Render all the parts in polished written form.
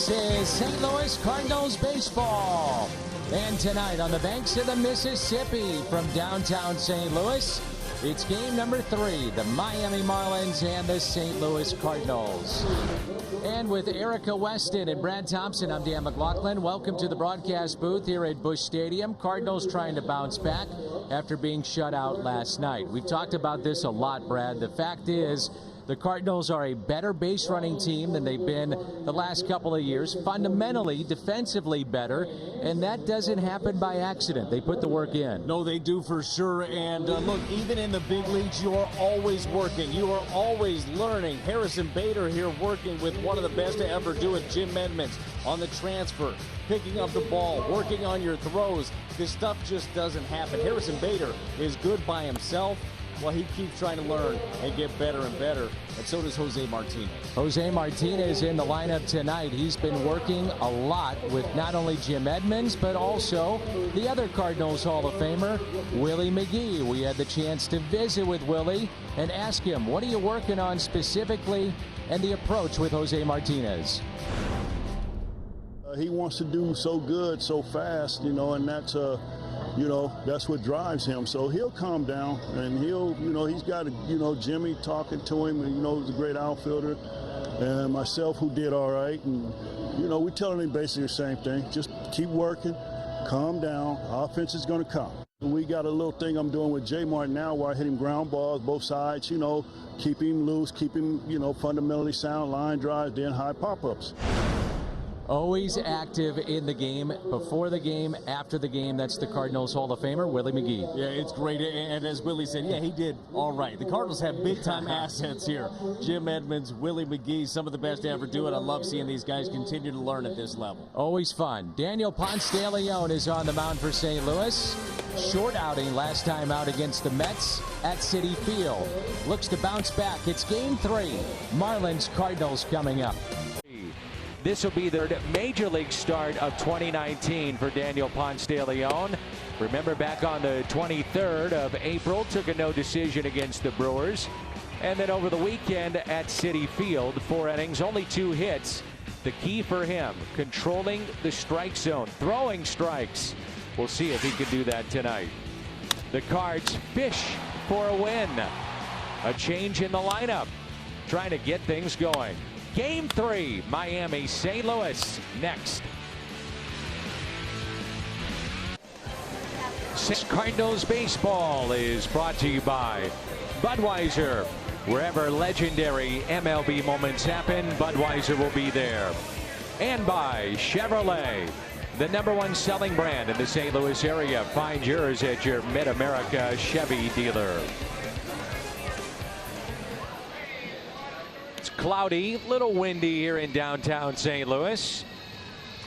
This is St. Louis Cardinals baseball. And tonight on the banks of the Mississippi from downtown St. Louis, it's game number 3, the Miami Marlins and the St. Louis Cardinals. And with Erica Weston and Brad Thompson, I'm Dan McLaughlin. Welcome to the broadcast booth here at Busch Stadium. Cardinals trying to bounce back after being shut out last night. We've talked about this a lot, Brad. The fact is, the Cardinals are a better base running team than they've been the last couple of years. Fundamentally, defensively better, and that doesn't happen by accident. They put the work in. No, they do for sure. And look, even in the big leagues, you are always working. You are always learning. Harrison Bader here working with one of the best to ever do it, Jim Edmonds, on the transfer, picking up the ball, working on your throws. This stuff just doesn't happen. Harrison Bader is good by himself. Well, he keeps trying to learn and get better and better, and so does Jose Martinez. Jose Martinez in the lineup tonight. He's been working a lot with not only Jim Edmonds, but also the other Cardinals Hall of Famer, Willie McGee. We had the chance to visit with Willie and ask him, what are you working on specifically, and the approach with Jose Martinez. He wants to do so good, so fast, and that's that's what drives him. So he'll calm down, and he's got, Jimmy talking to him, and, he's a great outfielder, and myself who did all right. And, we're telling him basically the same thing. Just keep working, calm down. Offense is going to come. We got a little thing I'm doing with J Mart now where I hit him ground balls, both sides, keep him loose, keep him, fundamentally sound, line drives, then high pop-ups. Always active in the game, before the game, after the game. That's the Cardinals Hall of Famer, Willie McGee. Yeah, it's great. And as Willie said, yeah, he did all right. The Cardinals have big-time assets here. Jim Edmonds, Willie McGee, some of the best to ever do it. I love seeing these guys continue to learn at this level. Always fun. Daniel Ponce de Leon is on the mound for St. Louis. Short outing last time out against the Mets at Citi Field. Looks to bounce back. It's game 3. Marlins Cardinals coming up. This will be their major league start of 2019 for Daniel Ponce de Leon. Remember, back on the 23rd of April, took a no decision against the Brewers. And then over the weekend at Citi Field, 4 innings, only 2 hits. The key for him, controlling the strike zone, throwing strikes. We'll see if he can do that tonight. The Cards fish for a win. A change in the lineup, trying to get things going. Game 3, Miami, St. Louis, next. Cardinals baseball is brought to you by Budweiser. Wherever legendary MLB moments happen, Budweiser will be there. And by Chevrolet, the #1 selling brand in the St. Louis area. Find yours at your Mid-America Chevy dealer. Cloudy, little windy here in downtown St. Louis,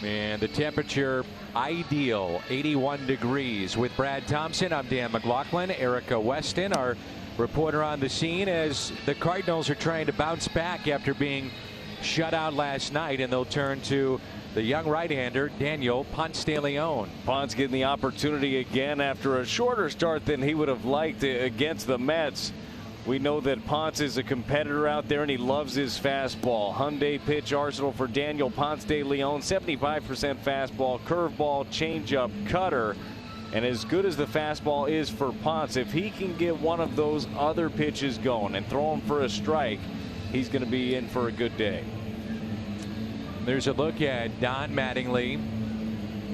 and the temperature ideal, 81 degrees. With Brad Thompson, I'm Dan McLaughlin. Erica Weston, our reporter on the scene, as the Cardinals are trying to bounce back after being shut out last night, and they'll turn to the young right-hander Daniel Ponce de Leon. Ponce getting the opportunity again after a shorter start than he would have liked against the Mets. We know that Ponce is a competitor out there, and he loves his fastball. Hyundai pitch arsenal for Daniel Ponce de Leon: 75% fastball, curveball, changeup, cutter. And as good as the fastball is for Ponce, if he can get one of those other pitches going and throw him for a strike, he's going to be in for a good day. There's a look at Don Mattingly,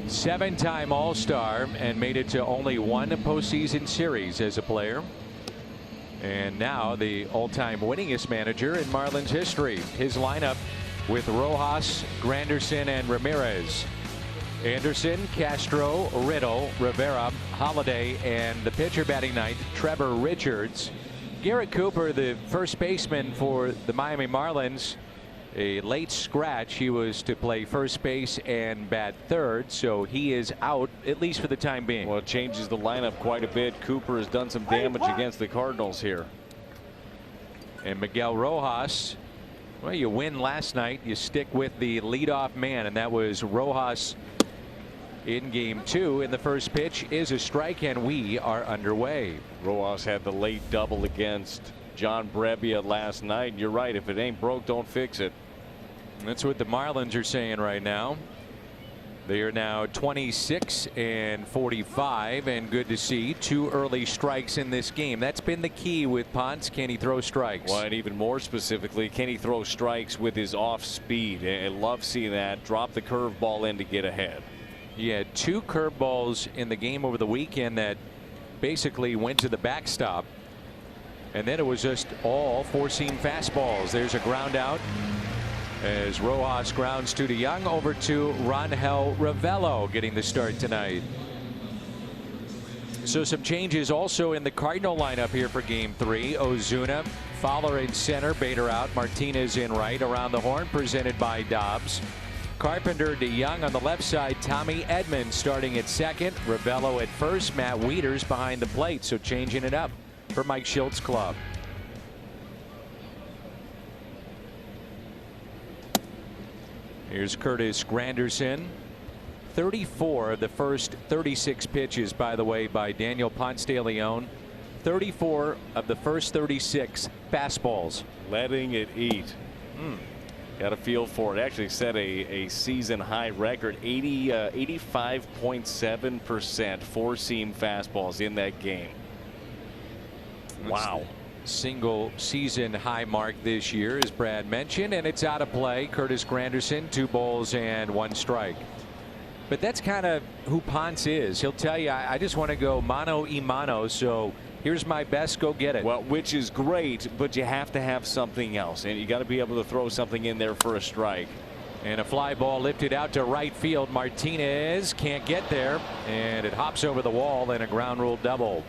7-time All-Star, and made it to only 1 postseason series as a player. And now the all-time winningest manager in Marlins history. His lineup with Rojas, Granderson, and Ramirez. Anderson, Castro, Riddle, Rivera, Holiday, and the pitcher batting ninth, Trevor Richards. Garrett Cooper, the first baseman for the Miami Marlins, a late scratch. He was to play first base and bat third, so he is out, at least for the time being. Well, it changes the lineup quite a bit. Cooper has done some damage against the Cardinals here. And Miguel Rojas, well, you win last night, you stick with the leadoff man, and that was Rojas in game 2. And the first pitch is a strike, and we are underway. Rojas had the late double against John Brebbia last night. You're right, if it ain't broke, don't fix it. That's what the Marlins are saying right now. They are now 26 and 45, and good to see 2 early strikes in this game. That's been the key with Ponce. Can he throw strikes? Well, and even more specifically, can he throw strikes with his off speed? I love seeing that. Drop the curveball in to get ahead. He had 2 curveballs in the game over the weekend that basically went to the backstop. And then it was just all 4-seam fastballs. There's a ground out as Rojas grounds 2 to Young. Over to Rangel Ravelo getting the start tonight. So some changes also in the Cardinal lineup here for game 3. Ozuna, Fowler in center, Bader out, Martinez in right. Around the horn presented by Dobbs. Carpenter to Young on the left side. Tommy Edman starting at second. Ravelo at first. Matt Wieters behind the plate. So changing it up for Mike Schilt's club. Here's Curtis Granderson. 34 of the first 36 pitches, by the way, by Daniel Ponce de Leon. 34 of the first 36 fastballs. Letting it eat. Got a feel for it. Actually set a season high record. 85.7% 4-seam fastballs in that game. Wow. Single season high mark this year, as Brad mentioned, and it's out of play. Curtis Granderson, 2 balls and 1 strike. But that's kind of who Ponce is. He'll tell you, I just want to go mano y mano, so here's my best, go get it. Well, which is great, but you have to have something else, and you got to be able to throw something in there for a strike. And a fly ball lifted out to right field. Martinez can't get there, and it hops over the wall and a ground rule double.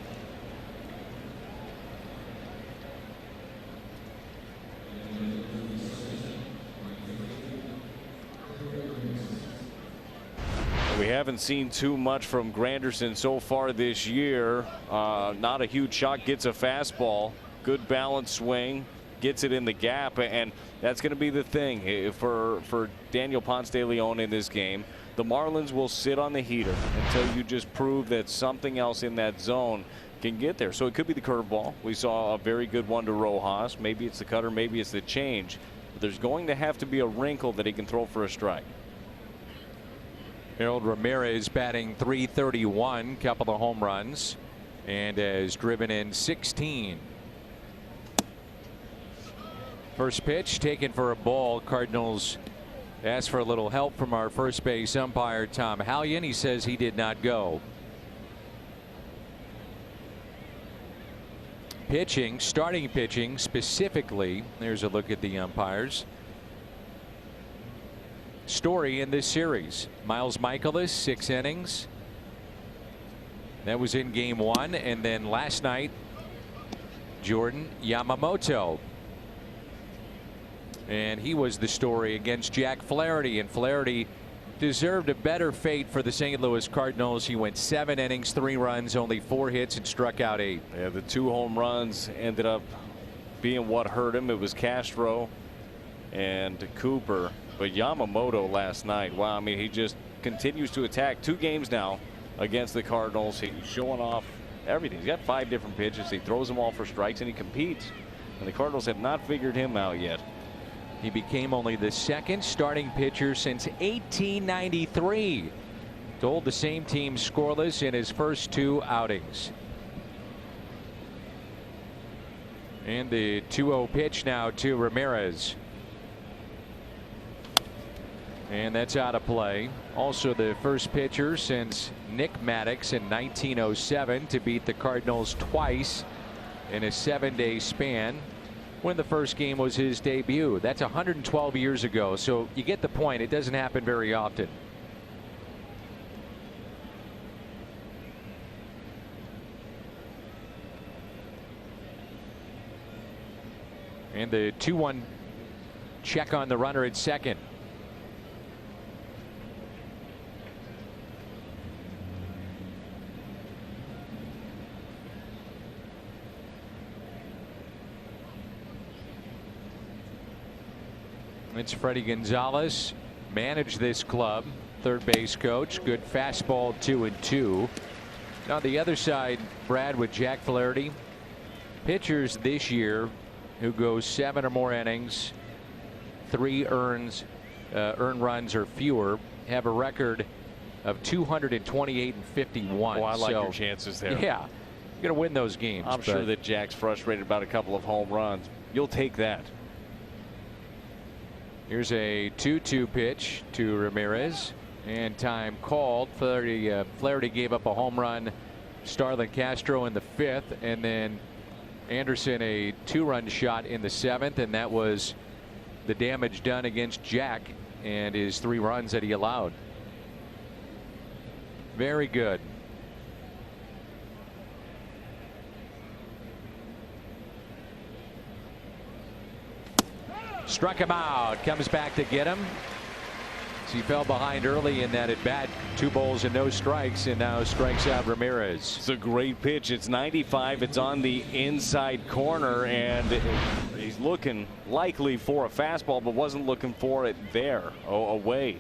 We haven't seen too much from Granderson so far this year. Not a huge shot, gets a fastball, good balance swing, gets it in the gap, and that's going to be the thing for Daniel Ponce de Leon in this game. The Marlins will sit on the heater until you just prove that something else in that zone can get there. So it could be the curveball. We saw a very good one to Rojas. Maybe it's the cutter, maybe it's the change. But there's going to have to be a wrinkle that he can throw for a strike. Harold Ramirez batting .331, couple of home runs, and has driven in 16. First pitch taken for a ball. Cardinals asked for a little help from our first base umpire Tom Hallion. He says he did not go. Pitching, starting pitching specifically. There's a look at the umpires. Story in this series. Miles Michaelis, 6 innings. That was in game 1. And then last night, Jordan Yamamoto. And he was the story against Jack Flaherty. And Flaherty deserved a better fate for the St. Louis Cardinals. He went 7 innings, 3 runs, only 4 hits, and struck out 8. Yeah, the 2 home runs ended up being what hurt him. It was Castro and Cooper. But Yamamoto last night, wow, I mean, he just continues to attack. 2 games now against the Cardinals. He's showing off everything. He's got 5 different pitches. He throws them all for strikes, and he competes. And the Cardinals have not figured him out yet. He became only the 2nd starting pitcher since 1893 to hold the same team scoreless in his first 2 outings. And the 2-0 pitch now to Ramirez. And that's out of play. Also the first pitcher since Nick Maddox in 1907 to beat the Cardinals twice in a 7-day span when the first game was his debut. That's 112 years ago. So you get the point. It doesn't happen very often. And the 2-1 check on the runner at second. It's Freddie Gonzalez, managed this club, third base coach. Good fastball, 2-2. On the other side, Brad, with Jack Flaherty, pitchers this year who go 7 or more innings, 3 earns, earned runs or fewer have a record of 228 and 51. Oh, I like your chances there. Yeah, you're going to win those games. I'm sure that Jack's frustrated about a couple of home runs. You'll take that. Here's a 2-2 pitch to Ramirez, and time called. Flaherty gave up a home run. Starlin Castro in the 5th, and then Anderson a 2-run shot in the 7th, and that was the damage done against Jack and his 3 runs that he allowed. Very good. Struck him out. Comes back to get him. He fell behind early in that at bat. 2 balls and no strikes, and now strikes out Ramirez. It's a great pitch. It's 95. It's on the inside corner, and he's looking likely for a fastball, but wasn't looking for it there. Away.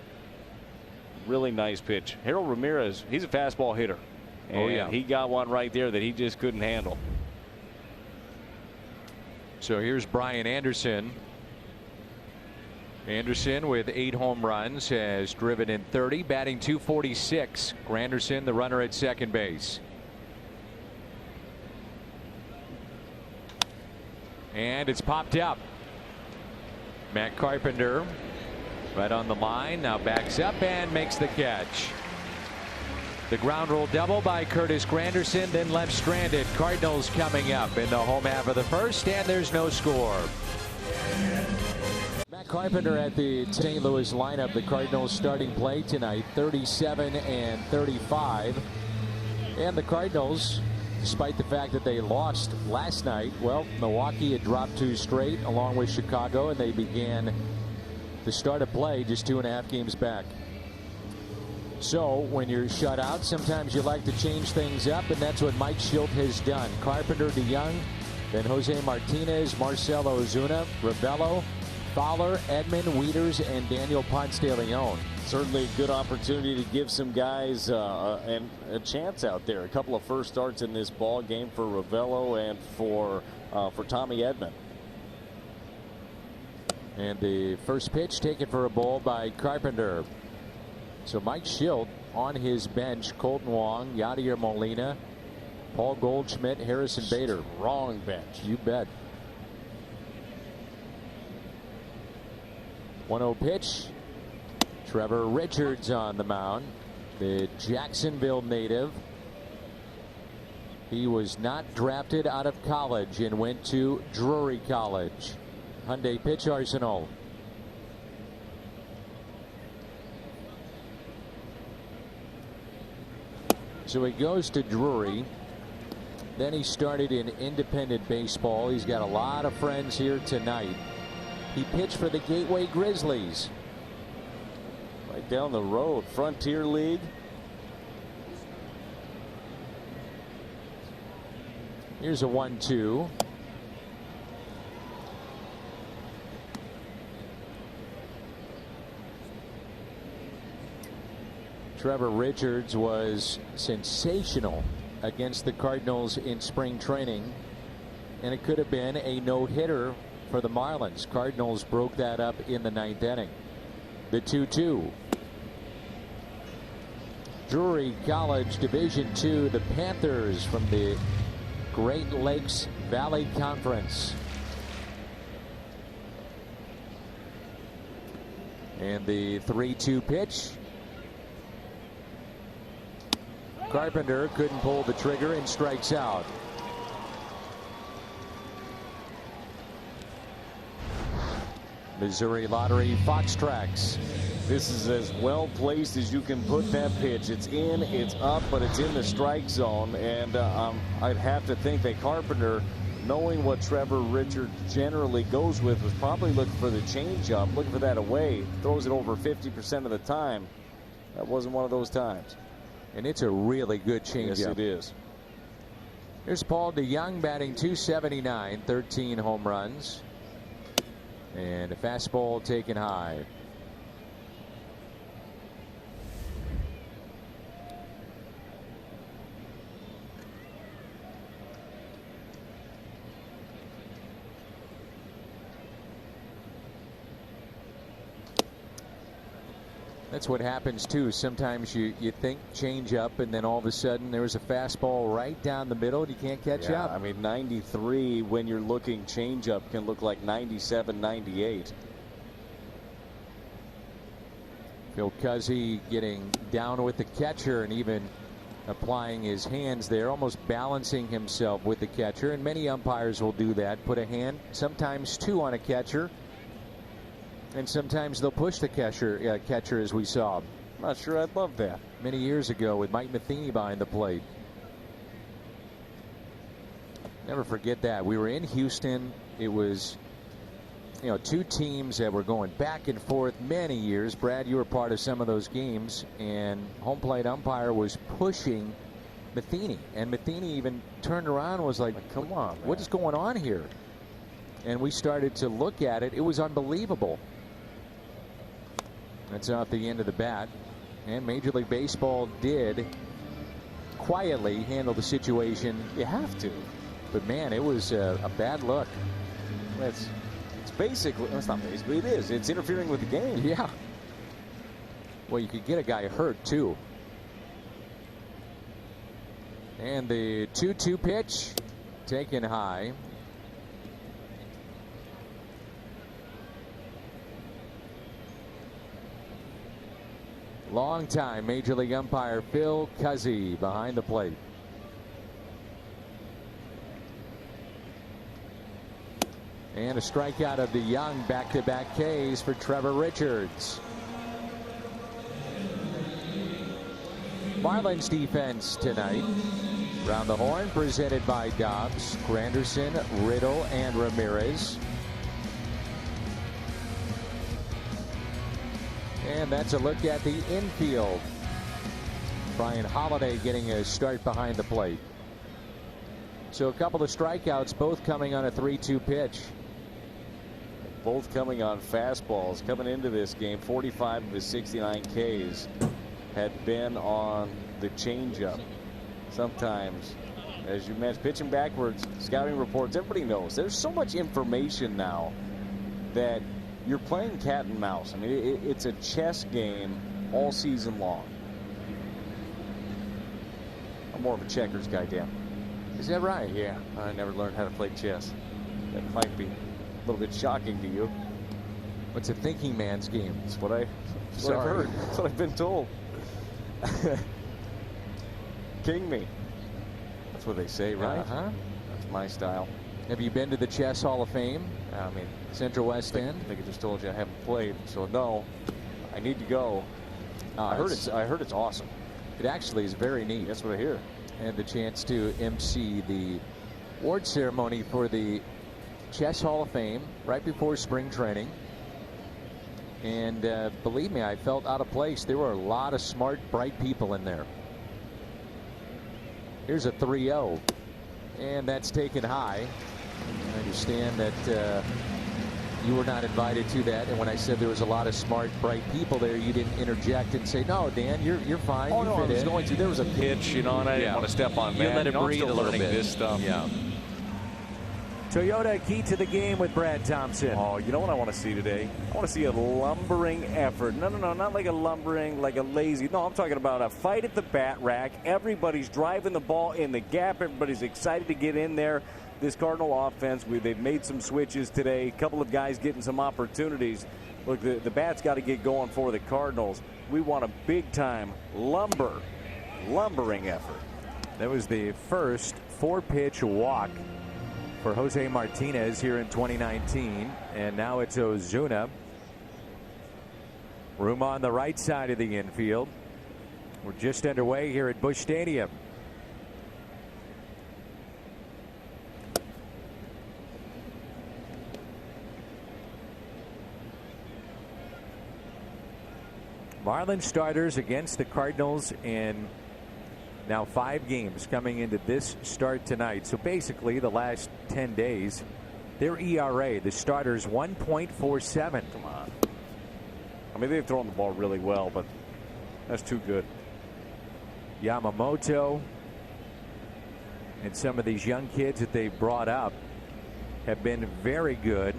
Really nice pitch. Harold Ramirez, he's a fastball hitter. And he got one right there that he just couldn't handle. So here's Brian Anderson. Anderson with 8 home runs has driven in 30, batting .246. Granderson, the runner at second base. And it's popped up. Matt Carpenter right on the line, now backs up and makes the catch. The ground rule double by Curtis Granderson, then left stranded. Cardinals coming up in the home half of the first, and there's no score. Matt Carpenter at the St. Louis lineup. The Cardinals starting play tonight, 37 and 35. And the Cardinals, despite the fact that they lost last night, well, Milwaukee had dropped 2 straight along with Chicago, and they began the start of play just 2.5 games back. So when you're shut out, sometimes you like to change things up, and that's what Mike Schilt has done. Carpenter to Young, then Jose Martinez, Marcelo Ozuna, Ravello, Fowler, Edman, Wieters, and Daniel Ponce de Leon. Certainly a good opportunity to give some guys a chance out there. A couple of first starts in this ball game for Ravello and for Tommy Edman. And the first pitch taken for a ball by Carpenter. So Mike Schilt on his bench, Colton Wong, Yadier Molina, Paul Goldschmidt, Harrison Bader. Strong bench. You bet. 1-0 pitch. Trevor Richards on the mound, the Jacksonville native. He was not drafted out of college and went to Drury College. Hyundai pitch arsenal. So he goes to Drury. Then he started in independent baseball. He's got a lot of friends here tonight. He pitched for the Gateway Grizzlies. Right down the road, Frontier League. Here's a 1-2. Trevor Richards was sensational against the Cardinals in spring training, and it could have been a no-hitter for the Marlins. Cardinals broke that up in the 9th inning. The 2-2. Drury College Division II, the Panthers from the Great Lakes Valley Conference. And the 3-2 pitch. Carpenter couldn't pull the trigger and strikes out. Missouri Lottery Fox Tracks. This is as well placed as you can put that pitch. It's in, it's up, but it's in the strike zone. And I'd have to think that Carpenter, knowing what Trevor Richards generally goes with, was probably looking for the changeup, looking for that away. Throws it over 50% of the time. That wasn't one of those times. And it's a really good changeup. Yes, it is. Here's Paul DeYoung batting .279, 13 home runs. And a fastball taken high. That's what happens too. Sometimes you think change up, and then all of a sudden there was a fastball right down the middle and you can't catch up. I mean, 93 when you're looking change up can look like 97, 98. Phil Cuzzy getting down with the catcher and even applying his hands there, almost balancing himself with the catcher. And many umpires will do that, put a hand, sometimes two, on a catcher. And sometimes they'll push the catcher, as we saw. I'm not sure I'd love that. Many years ago with Mike Matheny behind the plate. Never forget that. We were in Houston. It was, two teams that were going back and forth many years. Brad, you were part of some of those games, and home plate umpire was pushing Matheny. And Matheny even turned around and was like, come on, man. What is going on here? And we started to look at it. It was unbelievable. That's off the end of the bat. And Major League Baseball did quietly handle the situation. You have to. But, man, it was a bad look. It's basically, it's not basically, it is. It's interfering with the game. Yeah. Well, you could get a guy hurt, too. And the 2-2 pitch taken high. Long time Major League umpire Phil Cuzzy behind the plate. And a strikeout of the young back-to-back Ks for Trevor Richards. Marlins defense tonight. Round the horn presented by Dobbs, Granderson, Riddle, and Ramirez. And that's a look at the infield. Brian Holiday getting a start behind the plate. So a couple of strikeouts, both coming on a 3-2 pitch. Both coming on fastballs. Coming into this game, 45 of his 69 Ks had been on the changeup. Sometimes, as you mentioned, pitching backwards, scouting reports, everybody knows. There's so much information now that you're playing cat and mouse. I mean, it's a chess game all season long. I'm more of a checkers guy, Dan. Is that right? Yeah, I never learned how to play chess. That might be a little bit shocking to you. What's a thinking man's game? That's what I've heard. That's what I've been told. King me. That's what they say, right? That's my style. Have you been to the Chess Hall of Fame? I mean, Central West End? I think I just told you I haven't played, so no, I need to go. I heard it's awesome. It actually is very neat. That's what I hear. I had the chance to MC the award ceremony for the Chess Hall of Fame right before spring training. And believe me, I felt out of place. There were a lot of smart, bright people in there. Here's a 3-0. And that's taken high. I understand that you were not invited to that, and when I said there was a lot of smart, bright people there, you didn't interject and say, "No, Dan, you're fine." Oh, no, I was going to. There was a pitch, and I didn't want to step on that. You let it breathe a little bit. This stuff. Yeah. Toyota key to the game with Brad Thompson. Oh, you know what I want to see today? I want to see a lumbering effort. No, not like a lumbering, like a lazy. No, I'm talking about a fight at the bat rack. Everybody's driving the ball in the gap. Everybody's excited to get in there. This Cardinal offense, they've made some switches today. A couple of guys getting some opportunities. Look, the bat's got to get going for the Cardinals. We want a big-time lumbering effort. That was the first 4-pitch walk for Jose Martinez here in 2019, and now it's Ozuna. Room on the right side of the infield. We're just underway here at Busch Stadium. Marlins starters against the Cardinals in now 5 games coming into this start tonight. So basically the last 10 days, their ERA, the starters, 1.47. Come on. I mean, they've thrown the ball really well, but that's too good. Yamamoto and some of these young kids that they brought up have been very good.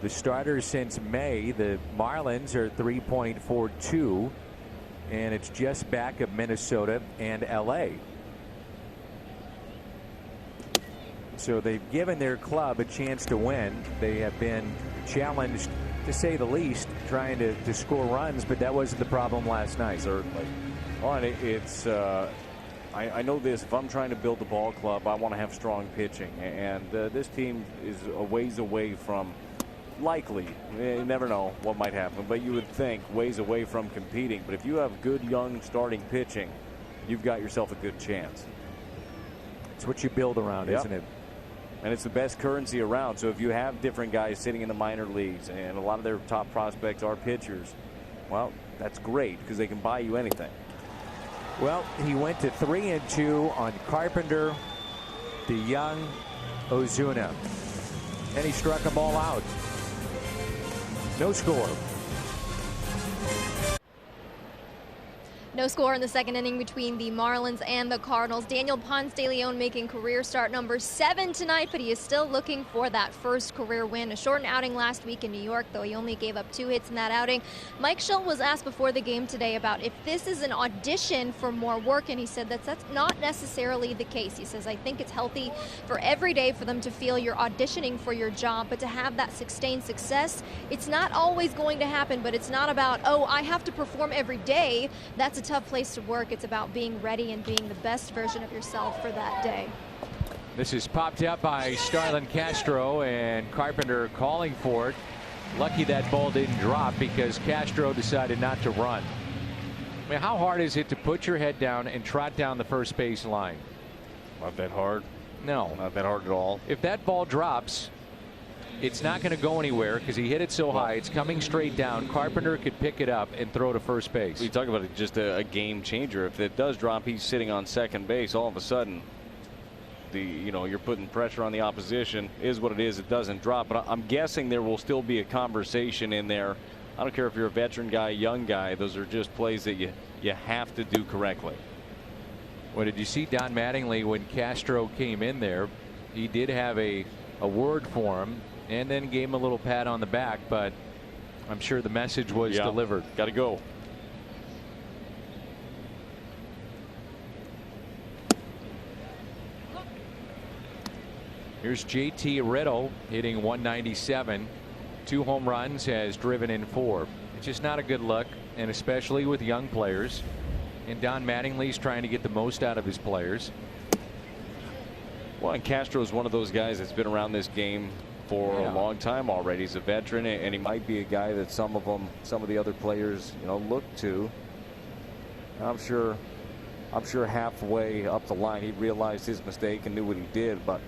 the starters since May. The Marlins are 3.42, and it's just back of Minnesota and LA. So they've given their club a chance to win. They have been challenged, to say the least, trying to score runs, but that wasn't the problem last night. Certainly. Well, and it's I know this. If I'm trying to build a ball club, I want to have strong pitching, and this team is a ways away from, likely, you never know what might happen, but you would think ways away from competing. But if you have good young starting pitching, you've got yourself a good chance. It's what you build around, isn't it? And it's the best currency around. So if you have different guys sitting in the minor leagues and a lot of their top prospects are pitchers, well, that's great because they can buy you anything. Well, he went to 3-2 on Carpenter, DeYoung, Ozuna, and he struck them all out. No score. No score in the second inning between the Marlins and the Cardinals. Daniel Ponce de Leon making career start number 7 tonight, but he is still looking for that first career win. A shortened outing last week in New York, though he only gave up 2 hits in that outing. Mike Schill was asked before the game today about if this is an audition for more work, and he said that's not necessarily the case. He says, I think it's healthy for every day for them to feel you're auditioning for your job, but to have that sustained success, it's not always going to happen, but it's not about, oh, I have to perform every day. That's a tough place to work. It's about being ready and being the best version of yourself for that day. This is popped up by Starlin Castro, and Carpenter calling for it. Lucky that ball didn't drop because Castro decided not to run. I mean, how hard is it to put your head down and trot down the first base line? Not that hard. No. Not that hard at all. If that ball drops, it's not going to go anywhere because he hit it so high. It's coming straight down. Carpenter could pick it up and throw to first base. You talk about it, just a game changer. If it does drop, he's sitting on second base. All of a sudden, you're putting pressure on the opposition. Is what it is. It doesn't drop. But I'm guessing there will still be a conversation in there. I don't care if you're a veteran guy, young guy. Those are just plays that you have to do correctly. Well, did you see Don Mattingly when Castro came in there? He did have a word for him, and then gave him a little pat on the back, but I'm sure the message was delivered. Got to go. Here's JT Riddle hitting 197. 2 home runs, has driven in 4. It's just not a good look, and especially with young players. And Don Mattingly's trying to get the most out of his players. Well, and Castro is one of those guys that's been around this game for a long time already. He's a veteran, and he might be a guy that some of the other players, look to. I'm sure halfway up the line he realized his mistake and knew what he did, but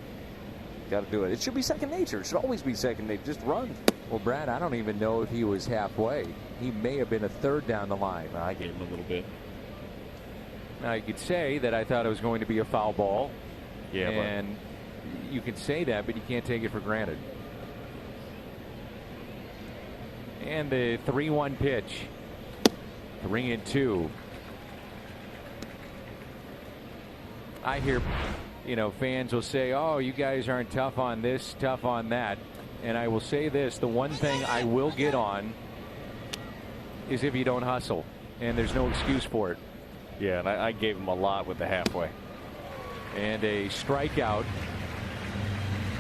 got to do it. It should be second nature. It should always be second nature. Just run. Well, Brad, I don't even know if he was halfway. He may have been a third down the line. I gave him a little bit. Now, you could say that I thought it was going to be a foul ball. Yeah, and you can say that, but you can't take it for granted. And the 3-1 pitch. 3-2. I hear, fans will say, oh, you guys aren't tough on this, tough on that. And I will say this, the one thing I will get on is if you don't hustle. And there's no excuse for it. Yeah, and I gave him a lot with the halfway. And a strikeout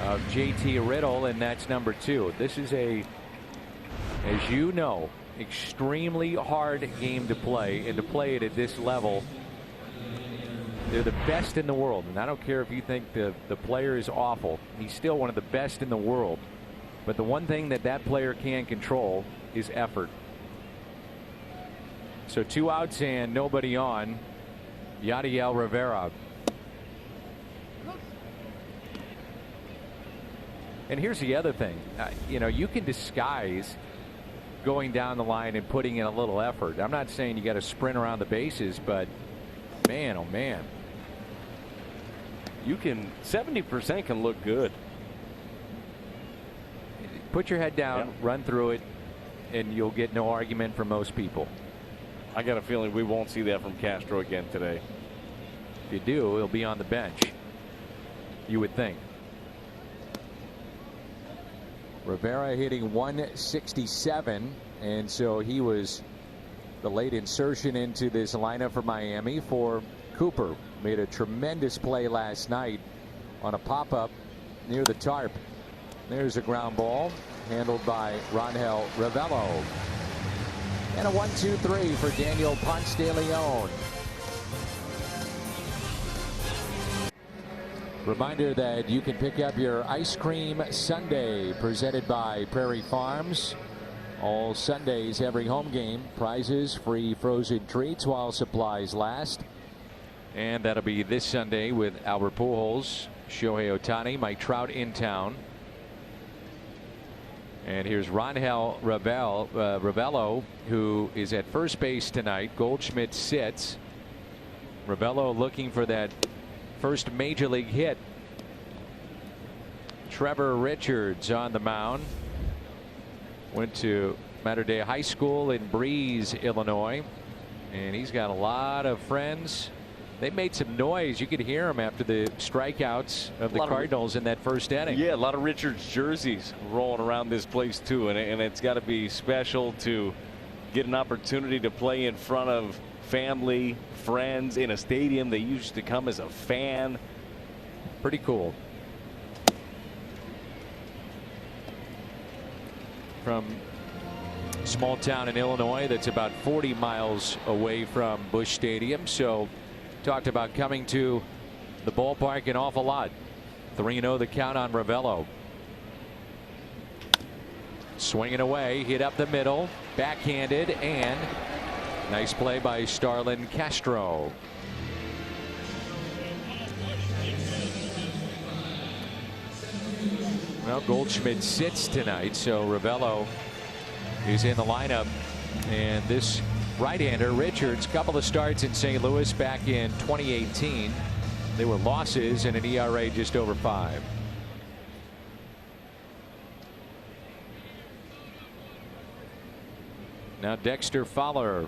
of JT Riddle, and that's number 2. This is as you know, extremely hard game to play, and to play it at this level. They're the best in the world, and I don't care if you think the player is awful. He's still one of the best in the world. But the one thing that player can control is effort. So 2 outs and nobody on. Yadiel Rivera. And here's the other thing. You can disguise going down the line and putting in a little effort. I'm not saying you got to sprint around the bases, but man, oh man. You can 70% can look good. Put your head down, run through it, and you'll get no argument from most people. I got a feeling we won't see that from Castro again today. If you do, he'll be on the bench. You would think. Rivera hitting 167, and so he was the late insertion into this lineup for Miami for Cooper. Made a tremendous play last night on a pop-up near the tarp. There's a ground ball handled by Rangel Ravelo. And a 1-2-3 for Daniel Ponce de Leon. Reminder that you can pick up your ice cream sundae presented by Prairie Farms. All Sundays, every home game, prizes, free frozen treats while supplies last. And that'll be this Sunday with Albert Pujols, Shohei Ohtani, Mike Trout in town. And here's Rangel Ravelo, who is at first base tonight. Goldschmidt sits. Ravelo looking for that first major league hit. Trevor Richards on the mound. Went to Mater Dei High School in Breeze, Illinois. And he's got a lot of friends. They made some noise. You could hear them after the strikeouts of the Cardinals in that first inning. Yeah, a lot of Richards jerseys rolling around this place too, and it's got to be special to get an opportunity to play in front of family, friends in a stadium that used to come as a fan. Pretty cool. From small town in Illinois that's about 40 miles away from Busch Stadium. So talked about coming to the ballpark an awful lot. 3-0 the count on Ravelo. Swinging away, hit up the middle, backhanded, and nice play by Starlin Castro. Well, Goldschmidt sits tonight, so Ravelo is in the lineup. And this right-hander, Richards, couple of starts in St. Louis back in 2018. They were losses and an ERA just over 5. Now Dexter Fowler.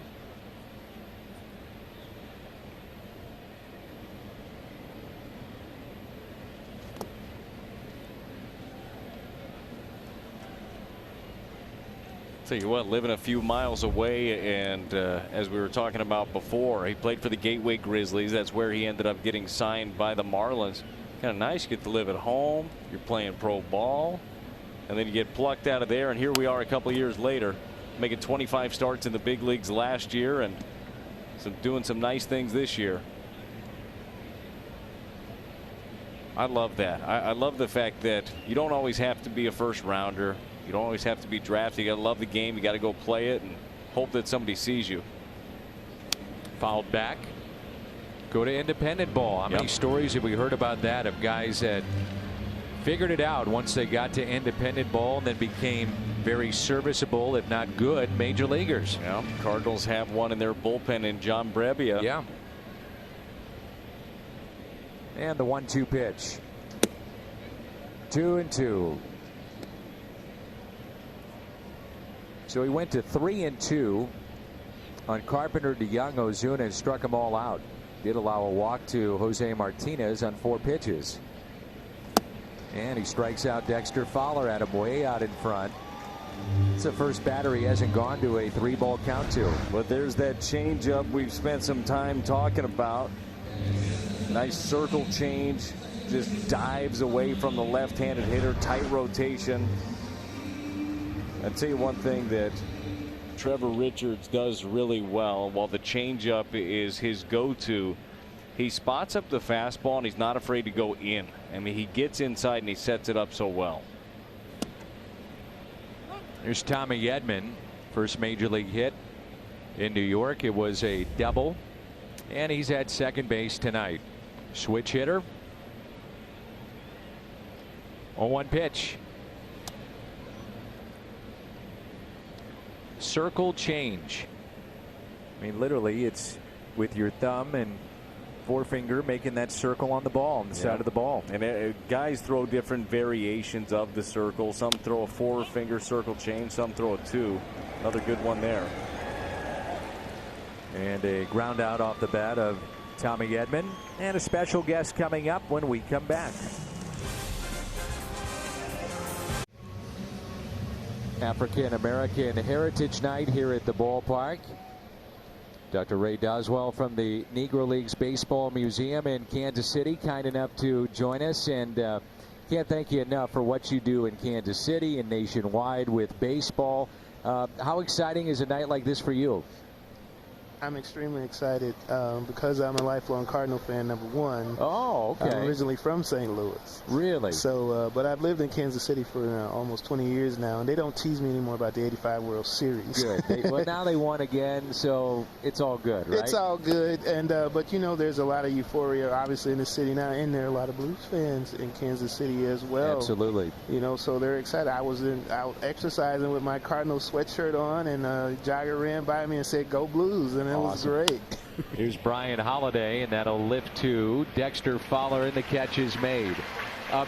Tell you what, living a few miles away, and as we were talking about before, he played for the Gateway Grizzlies. That's where he ended up getting signed by the Marlins. Kind of nice. You get to live at home. You're playing pro ball, and then you get plucked out of there. And here we are a couple of years later, making 25 starts in the big leagues last year, and doing some nice things this year. I love that. I love the fact that you don't always have to be a first rounder. You don't always have to be drafted. You got to love the game. You got to go play it and hope that somebody sees you. Fouled back. Go to independent ball. How many stories have we heard about that, of guys that figured it out once they got to independent ball and then became very serviceable, if not good, major leaguers? Yeah, Cardinals have one in their bullpen in John Brebbia. Yeah. And the 1-2 pitch. 2-2. So he went to 3-2 on Carpenter, DeYoung, Ozuna, and struck them all out. Did allow a walk to Jose Martinez on 4 pitches. And he strikes out Dexter Fowler at him way out in front. It's the first batter he hasn't gone to a 3-ball count to. But there's that changeup we've spent some time talking about. Nice circle change. Just dives away from the left-handed hitter. Tight rotation. I'll tell you one thing that Trevor Richards does really well, while the changeup is his go-to, he spots up the fastball and he's not afraid to go in. I mean, he gets inside and he sets it up so well. Here's Tommy Edman, first major league hit in New York. It was a double, and he's at second base tonight. Switch hitter. 0-1 pitch. Circle change. I mean, literally, it's with your thumb and forefinger making that circle on the ball, on the side of the ball. And guys throw different variations of the circle. Some throw a 4-finger circle change, some throw a 2. Another good one there. And a ground out off the bat of Tommy Edman, and a special guest coming up when we come back. African American Heritage Night here at the ballpark. Dr. Ray Doswell from the Negro Leagues Baseball Museum in Kansas City, kind enough to join us, and can't thank you enough for what you do in Kansas City and nationwide with baseball. How exciting is a night like this for you? I'm extremely excited because I'm a lifelong Cardinal fan, number one. Oh, okay. I'm originally from St. Louis. Really? So, but I've lived in Kansas City for almost 20 years now, and they don't tease me anymore about the '85 World Series. Good. Well, now they won again, so it's all good, right? It's all good, and but you know, there's a lot of euphoria, obviously, in the city now, and there are a lot of Blues fans in Kansas City as well. Absolutely. You know, so they're excited. I was out exercising with my Cardinals sweatshirt on, and a jogger ran by me and said, "Go Blues," and it was great. Here's Brian Holiday, and that'll lift to Dexter Fowler, and the catch is made.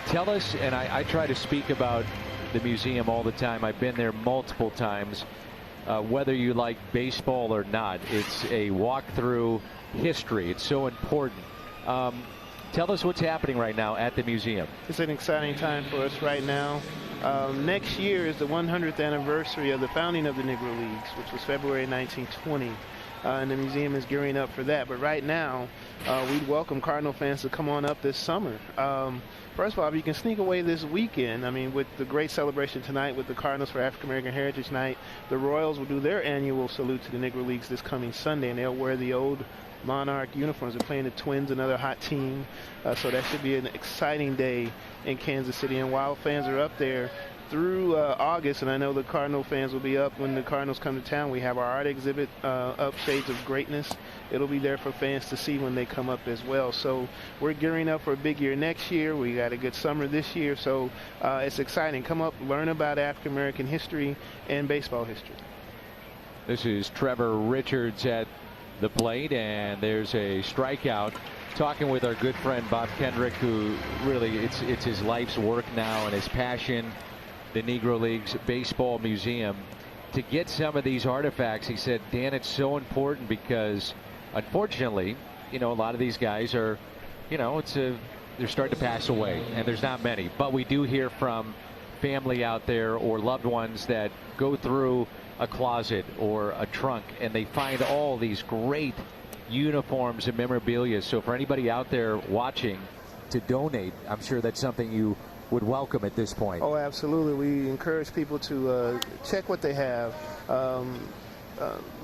Tell us, and I try to speak about the museum all the time. I've been there multiple times. Whether you like baseball or not, it's a walk through history. It's so important. Tell us what's happening right now at the museum. It's an exciting time for us right now. Next year is the 100th anniversary of the founding of the Negro Leagues, which was February 1920. And the museum is gearing up for that. But right now, we'd welcome Cardinal fans to come on up this summer. First of all, if you can sneak away this weekend, I mean, with the great celebration tonight with the Cardinals for African American Heritage Night, the Royals will do their annual salute to the Negro Leagues this coming Sunday, and they'll wear the old Monarch uniforms. They're playing the Twins, another hot team. So that should be an exciting day in Kansas City. And while fans are up there, through August, and I know the Cardinal fans will be up when the Cardinals come to town, we have our art exhibit up, Shades of Greatness. It'll be there for fans to see when they come up as well. So we're gearing up for a big year next year. We got a good summer this year, so it's exciting. Come up, learn about African American history and baseball history. This is Trevor Richards at the plate, and there's a strikeout. Talking with our good friend Bob Kendrick, who really it's his life's work now and his passion. The Negro Leagues Baseball Museum, to get some of these artifacts. He said, Dan, it's so important because unfortunately, you know, a lot of these guys are, you know, they're starting to pass away, and there's not many, but we do hear from family out there or loved ones that go through a closet or a trunk and they find all these great uniforms and memorabilia. So for anybody out there watching to donate, I'm sure that's something you would welcome at this point. Oh, absolutely. We encourage people to check what they have.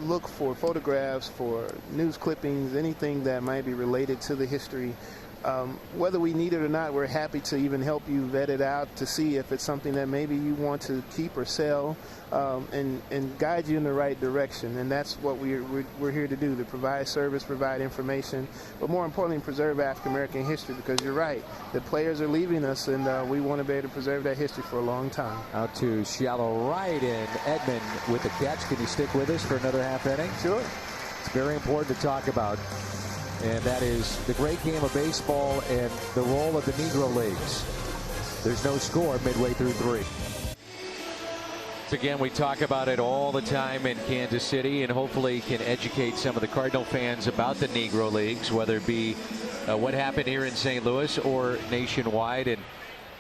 Look for photographs, for news clippings, anything that might be related to the history. Whether we need it or not, we're happy to even help you vet it out to see if it's something that maybe you want to keep or sell, and guide you in the right direction. And that's what we're here to do, to provide service, provide information, but more importantly, preserve African American history, because you're right, the players are leaving us, and we want to be able to preserve that history for a long time. Out to shallow right, and Edmund with the catch. Can you stick with us for another half inning? Sure. It's very important to talk about. And that is the great game of baseball and the role of the Negro Leagues. There's no score midway through 3. Again, we talk about it all the time in Kansas City, and hopefully can educate some of the Cardinal fans about the Negro Leagues, whether it be what happened here in St. Louis or nationwide. And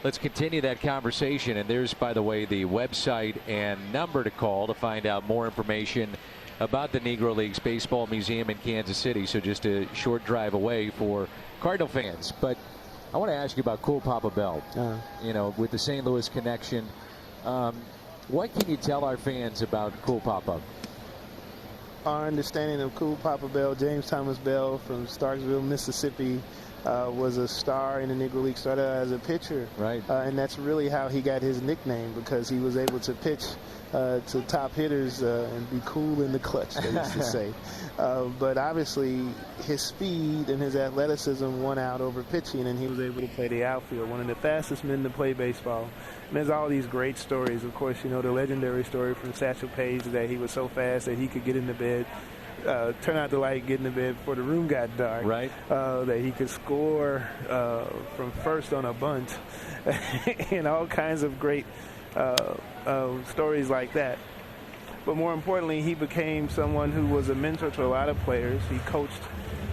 let's continue that conversation. And there's, by the way, the website and number to call to find out more information about the Negro Leagues Baseball Museum in Kansas City. So just a short drive away for Cardinal fans. But I want to ask you about Cool Papa Bell. You know, with the St. Louis connection, what can you tell our fans about Cool Papa? Our understanding of Cool Papa Bell, James Thomas Bell from Starksville, Mississippi, was a star in the Negro League, started as a pitcher. Right. And that's really how he got his nickname, because he was able to pitch to top hitters and be cool in the clutch, they used to say. But obviously his speed and his athleticism won out over pitching, and he was able to play the outfield, one of the fastest men to play baseball. And there's all these great stories. Of course, you know, the legendary story from Satchel Paige that he was so fast that he could get into bed, turn out the light, get in the bed before the room got dark. Right. That he could score from first on a bunt, and all kinds of great stories like that. But more importantly, he became someone who was a mentor to a lot of players. He coached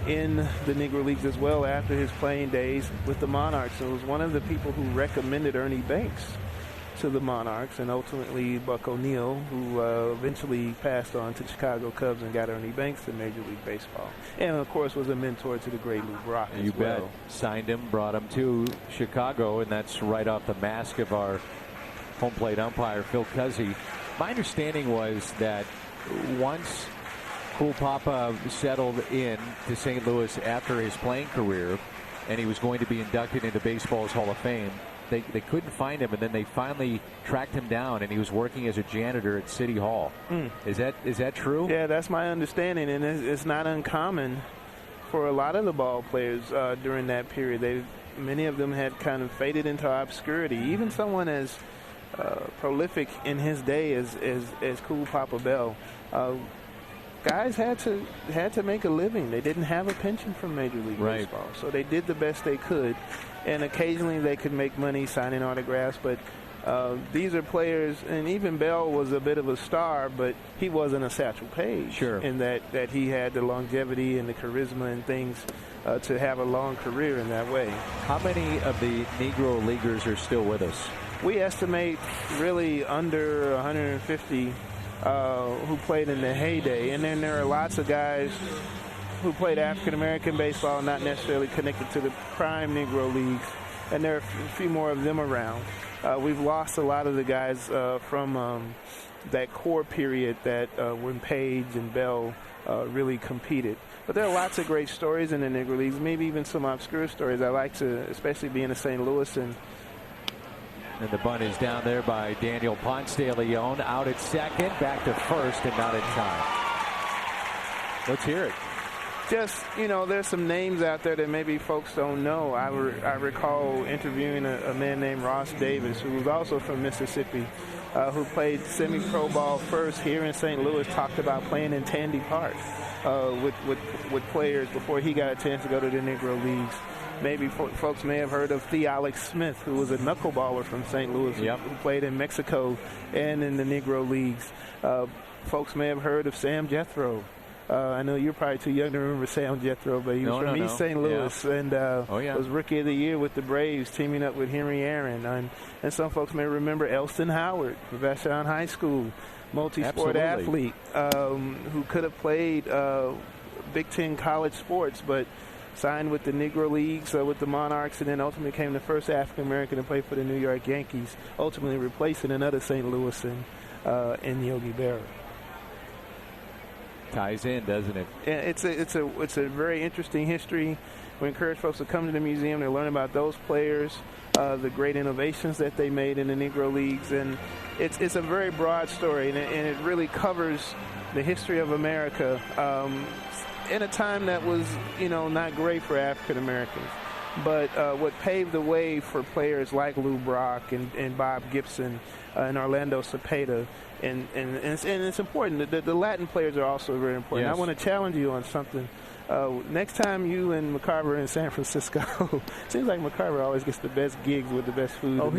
in the Negro Leagues as well after his playing days with the Monarchs. So it was one of the people who recommended Ernie Banks to the Monarchs, and ultimately Buck O'Neil, who eventually passed on to the Chicago Cubs and got Ernie Banks to Major League Baseball. And, of course, was a mentor to the great Lou Brock as well. You bet. Signed him, brought him to Chicago, and that's right off the mask of our home plate umpire, Phil Cuzzi. My understanding was that once Cool Papa settled in to St. Louis after his playing career, and he was going to be inducted into baseball's Hall of Fame, they couldn't find him, and then they finally tracked him down, and he was working as a janitor at City Hall. Is that true? Yeah, that's my understanding, and it's not uncommon for a lot of the ball players during that period. Many of them had kind of faded into obscurity. Even someone as prolific in his day as Cool Papa Bell. Guys had to make a living. They didn't have a pension from Major League Baseball, so they did the best they could, and occasionally they could make money signing autographs. But these are players, and even Bell was a bit of a star, but he wasn't a Satchel Paige. Sure. In that he had the longevity and the charisma and things to have a long career in that way. How many of the Negro Leaguers are still with us? We estimate really under 150 who played in the heyday. And then there are lots of guys who played African-American baseball, not necessarily connected to the prime Negro leagues. And there are a few more of them around. We've lost a lot of the guys from that core period that when Page and Bell really competed. But there are lots of great stories in the Negro leagues, maybe even some obscure stories. I like to, especially being in St. Louis, and the bunt is down there by Daniel Ponce de Leon. Out at second, back to first, and not in time. Let's hear it. Just, there's some names out there that maybe folks don't know. I recall interviewing a man named Ross Davis, who was also from Mississippi, who played semi-pro ball first here in St. Louis, talked about playing in Tandy Park with players before he got a chance to go to the Negro Leagues. Maybe folks may have heard of Theolix Smith, who was a knuckleballer from St. Louis, who played in Mexico and in the Negro Leagues. Folks may have heard of Sam Jethro. I know you're probably too young to remember Sam Jethro, but he was from East St. Louis and was Rookie of the Year with the Braves, teaming up with Henry Aaron. And some folks may remember Elston Howard from Vashon High School, multi-sport athlete who could have played Big Ten college sports, but signed with the Negro Leagues with the Monarchs, and then ultimately became the first African-American to play for the New York Yankees, ultimately replacing another St. Louisan in Yogi Berra. Ties in, doesn't it? Yeah, it's a very interesting history. We encourage folks to come to the museum to learn about those players, the great innovations that they made in the Negro Leagues, and it's a very broad story, and it really covers the history of America in a time that was, not great for African Americans. But what paved the way for players like Lou Brock and Bob Gibson and Orlando Cepeda, and it's important. The Latin players are also very important. Yes. I want to challenge you on something. Next time you and McCarver are in San Francisco, seems like McCarver always gets the best gigs with the best food. Oh,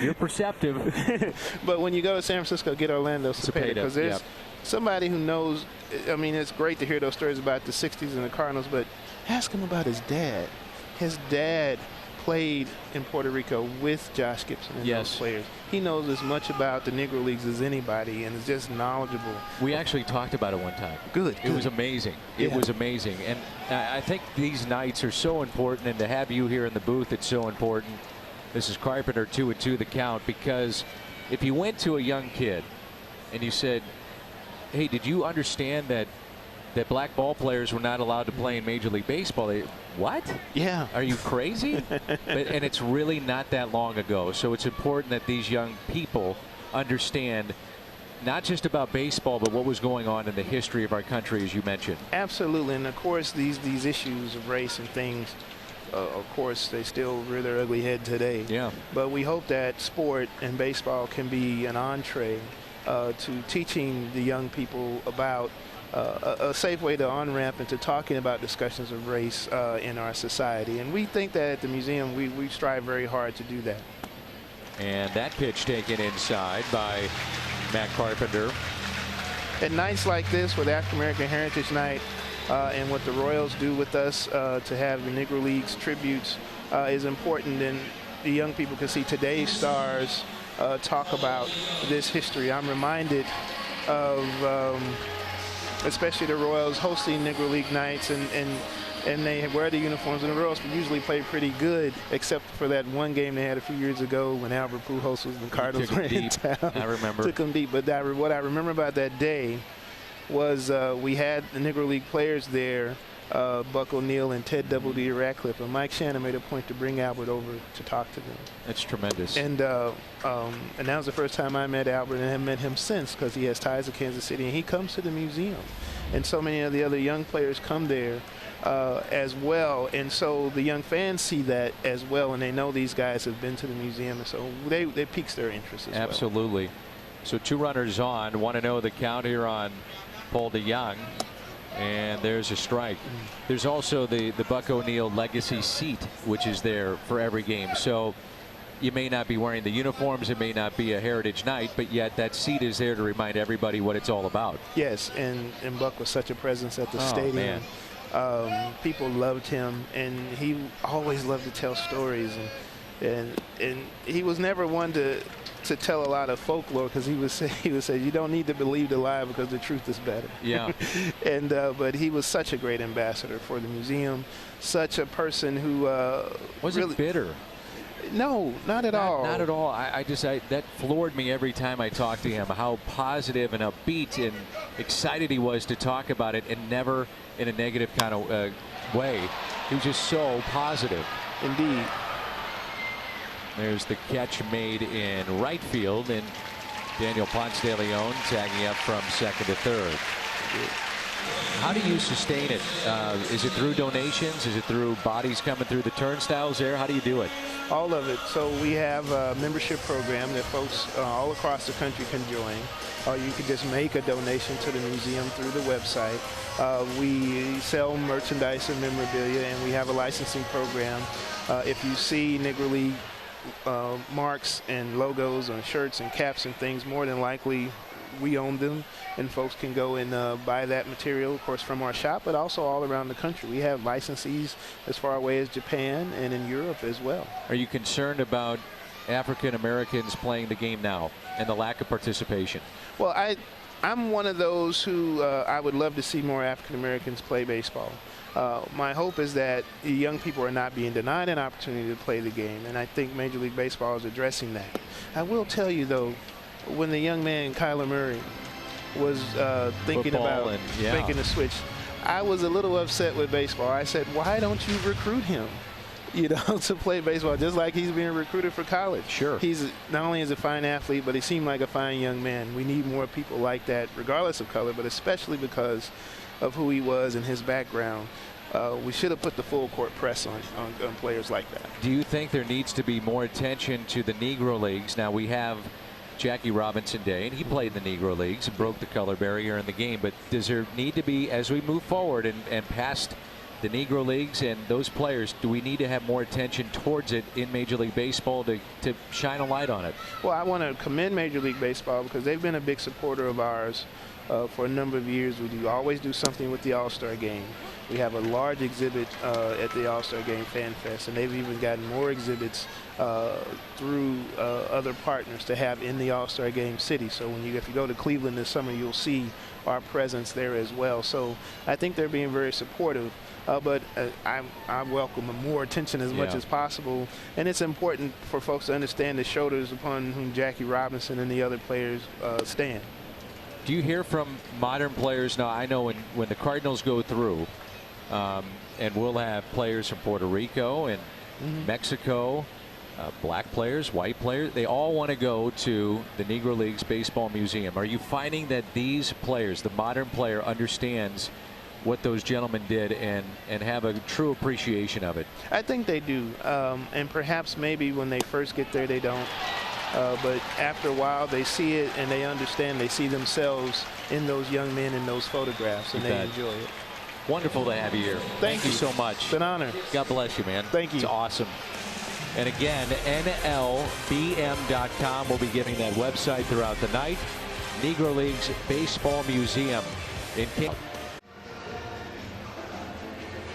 you're perceptive. But when you go to San Francisco, get Orlando Cepeda, because there's somebody who knows. I mean, it's great to hear those stories about the 60s and the Cardinals, but ask him about his dad. His dad played in Puerto Rico with Josh Gibson and those players. He knows as much about the Negro Leagues as anybody and is just knowledgeable. We actually talked about it one time. Good. It was amazing. It was amazing. And I think these nights are so important, and to have you here in the booth, it's so important. This is Carpenter 2-2 the count, because if you went to a young kid and you said, hey, did you understand that black ball players were not allowed to play in Major League Baseball? What? Yeah. Are you crazy? And it's really not that long ago. So it's important that these young people understand not just about baseball, but what was going on in the history of our country, as you mentioned. Absolutely. And, of course, these issues of race and things, of course, they still rear their ugly head today. Yeah. But we hope that sport and baseball can be an entree to teaching the young people about a safe way to on-ramp into talking about discussions of race in our society. And we think that at the museum we strive very hard to do that. And that pitch taken inside by Matt Carpenter. At nights like this, with African American Heritage Night and what the Royals do with us to have the Negro Leagues tributes is important. And the young people can see today's stars talk about this history. I'm reminded of especially the Royals hosting Negro League nights, and they wear the uniforms, and the Royals usually play pretty good, except for that one game they had a few years ago when Albert Pujols was the Cardinals were in town. I remember. Took them deep. But what I remember about that day was we had the Negro League players there, Buck O'Neill and Ted Double D Ratcliffe, and Mike Shannon made a point to bring Albert over to talk to them. That's tremendous. And that was the first time I met Albert, and I haven't met him since because he has ties to Kansas City, and he comes to the museum. And so many of the other young players come there as well, and so the young fans see that as well, and they know these guys have been to the museum, and so they piques their interest as well. Absolutely. So 2 runners on, 1-0 the count here on Paul DeJong. And there's a strike. There's also the Buck O'Neill legacy seat, which is there for every game. So you may not be wearing the uniforms, it may not be a heritage night, but yet that seat is there to remind everybody what it's all about. Yes, and Buck was such a presence at the stadium. People loved him, and he always loved to tell stories, and he was never one to tell a lot of folklore, because he would say you don't need to believe the lie because the truth is better. Yeah. And but he was such a great ambassador for the museum, such a person who wasn't really bitter. No, not at all. Not at all. I that floored me every time I talked to him, how positive and upbeat and excited he was to talk about it, and never in a negative kind of way. He was just so positive. Indeed. There's the catch made in right field, and Daniel Ponce de Leon tagging up from second to third. How do you sustain it? Is it through donations? Is it through bodies coming through the turnstiles there? How do you do it? All of it. So we have a membership program that folks all across the country can join. You can just make a donation to the museum through the website. We sell merchandise and memorabilia, and we have a licensing program. If you see Negro League marks and logos on shirts and caps and things, more than likely we own them, and folks can go and buy that material, of course, from our shop, but also all around the country. We have licensees as far away as Japan and in Europe as well. Are you concerned about African Americans playing the game now and the lack of participation? Well, I'm one of those who I would love to see more African Americans play baseball. My hope is that young people are not being denied an opportunity to play the game, and I think Major League Baseball is addressing that. I will tell you, though, when the young man Kyler Murray was thinking about making the switch, I was a little upset with baseball. I said, why don't you recruit him, to play baseball, just like he's being recruited for college? Sure. He's not only is a fine athlete, but he seemed like a fine young man. We need more people like that, regardless of color, but especially because of who he was and his background. We should have put the full court press on players like that. Do you think there needs to be more attention to the Negro Leagues? Now, we have Jackie Robinson Day, and he played in the Negro Leagues and broke the color barrier in the game, but does there need to be, as we move forward and past the Negro Leagues and those players, do we need to have more attention towards it in Major League Baseball to shine a light on it? Well, I want to commend Major League Baseball because they've been a big supporter of ours for a number of years. We always do something with the All-Star Game. We have a large exhibit at the All-Star Game Fan Fest, and they've even gotten more exhibits through other partners to have in the All-Star Game city. So if you go to Cleveland this summer, you'll see our presence there as well. So I think they're being very supportive. But I welcome more attention as much as possible. And it's important for folks to understand the shoulders upon whom Jackie Robinson and the other players stand. Do you hear from modern players? Now, I know when the Cardinals go through, and we'll have players from Puerto Rico and Mexico, black players, white players, they all want to go to the Negro Leagues Baseball Museum. Are you finding that these players, the modern player, understands what those gentlemen did and have a true appreciation of it? I think they do, and perhaps maybe when they first get there they don't, but after a while they see it and they understand. They see themselves in those young men in those photographs, and they enjoy it. Wonderful to have you here. Thank you so much. It's an honor. God bless you, man. Thank you. It's awesome. And again, NLBM.com. We'll be giving that website throughout the night. Negro Leagues Baseball Museum in King.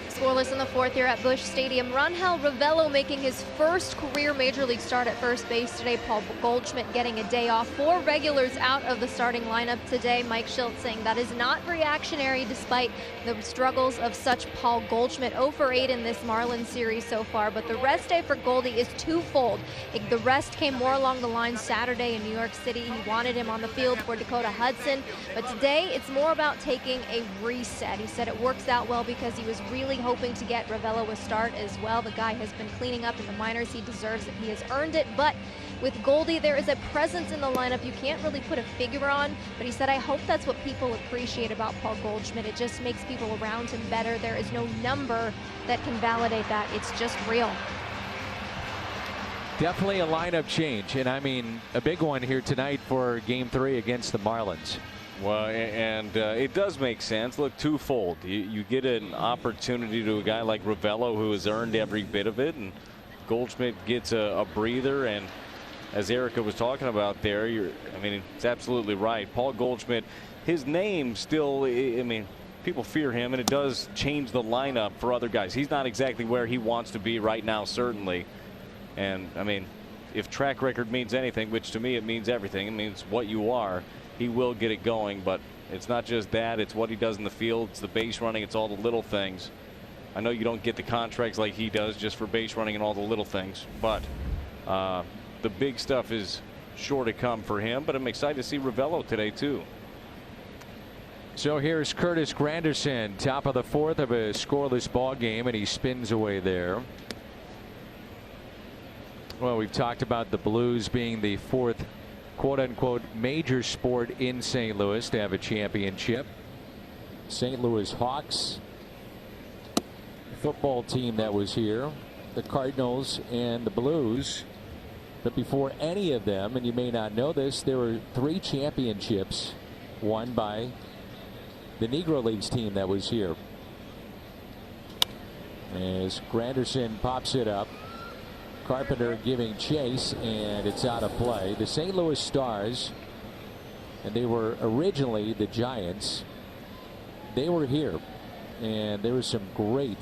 Score scoreless in the fourth here at Busch Stadium. Rangel Ravelo making his first career Major League start at first base today. Paul Goldschmidt getting a day off. 4 regulars out of the starting lineup today. Mike Shildt saying that is not reactionary despite the struggles of such Paul Goldschmidt. 0 for 8 in this Marlins series so far, but the rest day for Goldie is twofold. The rest came more along the line Saturday in New York City. He wanted him on the field for Dakota Hudson, but today it's more about taking a reset. He said it works out well because he was really hoping to get Ravelo a start as well. The guy has been cleaning up in the minors. He deserves it. He has earned it. But with Goldie, there is a presence in the lineup you can't really put a figure on. But he said, I hope that's what people appreciate about Paul Goldschmidt. It just makes people around him better. There is no number that can validate that. It's just real. Definitely a lineup change, and I mean a big one here tonight for Game 3 against the Marlins. Well, and it does make sense. Look, twofold. You get an opportunity to a guy like Ravelo who has earned every bit of it, and Goldschmidt gets a breather. And as Erica was talking about there, I mean, it's absolutely right. Paul Goldschmidt, his name still, I mean, people fear him, and it does change the lineup for other guys. He's not exactly where he wants to be right now, certainly. And, I mean, if track record means anything, which to me it means everything, it means what you are, he will get it going. But it's not just that, it's what he does in the field, it's the base running, it's all the little things. I know you don't get the contracts like he does just for base running and all the little things, but the big stuff is sure to come for him. But I'm excited to see Ravelo today too. So here's Curtis Granderson, top of the fourth of a scoreless ball game, and he spins away there. Well, we've talked about the Blues being the fourth quote-unquote major sport in St. Louis to have a championship. St. Louis Hawks, football team that was here, the Cardinals and the Blues. But before any of them, and you may not know this, there were 3 championships won by the Negro Leagues team that was here. As Granderson pops it up, Carpenter giving chase, and it's out of play. The St. Louis Stars, and they were originally the Giants, they were here, and there were some great,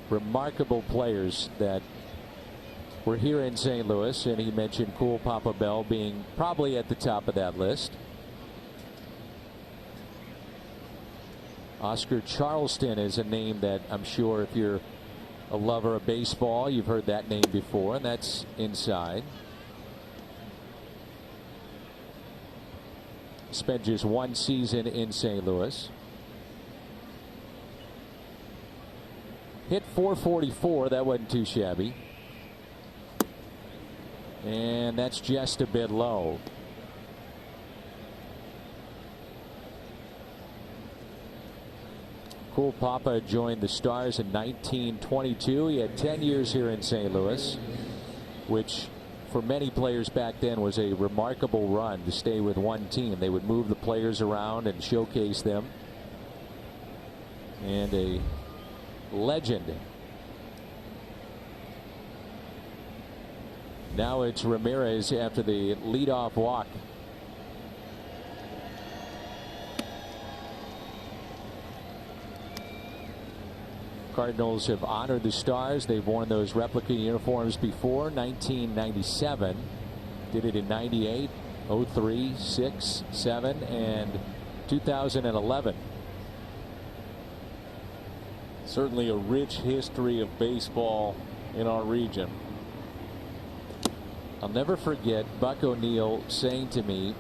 remarkable players that were here in St. Louis, and he mentioned Cool Papa Bell being probably at the top of that list. Oscar Charleston is a name that I'm sure if you're a lover of baseball, you've heard that name before, and that's inside. Spent just 1 season in St. Louis. Hit .444, that wasn't too shabby. And that's just a bit low. Cool Papa joined the Stars in 1922. He had 10 years here in St. Louis, which for many players back then was a remarkable run to stay with one team. They would move the players around and showcase them. And a legend. Now it's Ramirez after the leadoff walk. Cardinals have honored the Stars. They've worn those replica uniforms before. 1997. Did it in 98, 03, 6, 7, and 2011. Certainly a rich history of baseball in our region. I'll never forget Buck O'Neill saying to me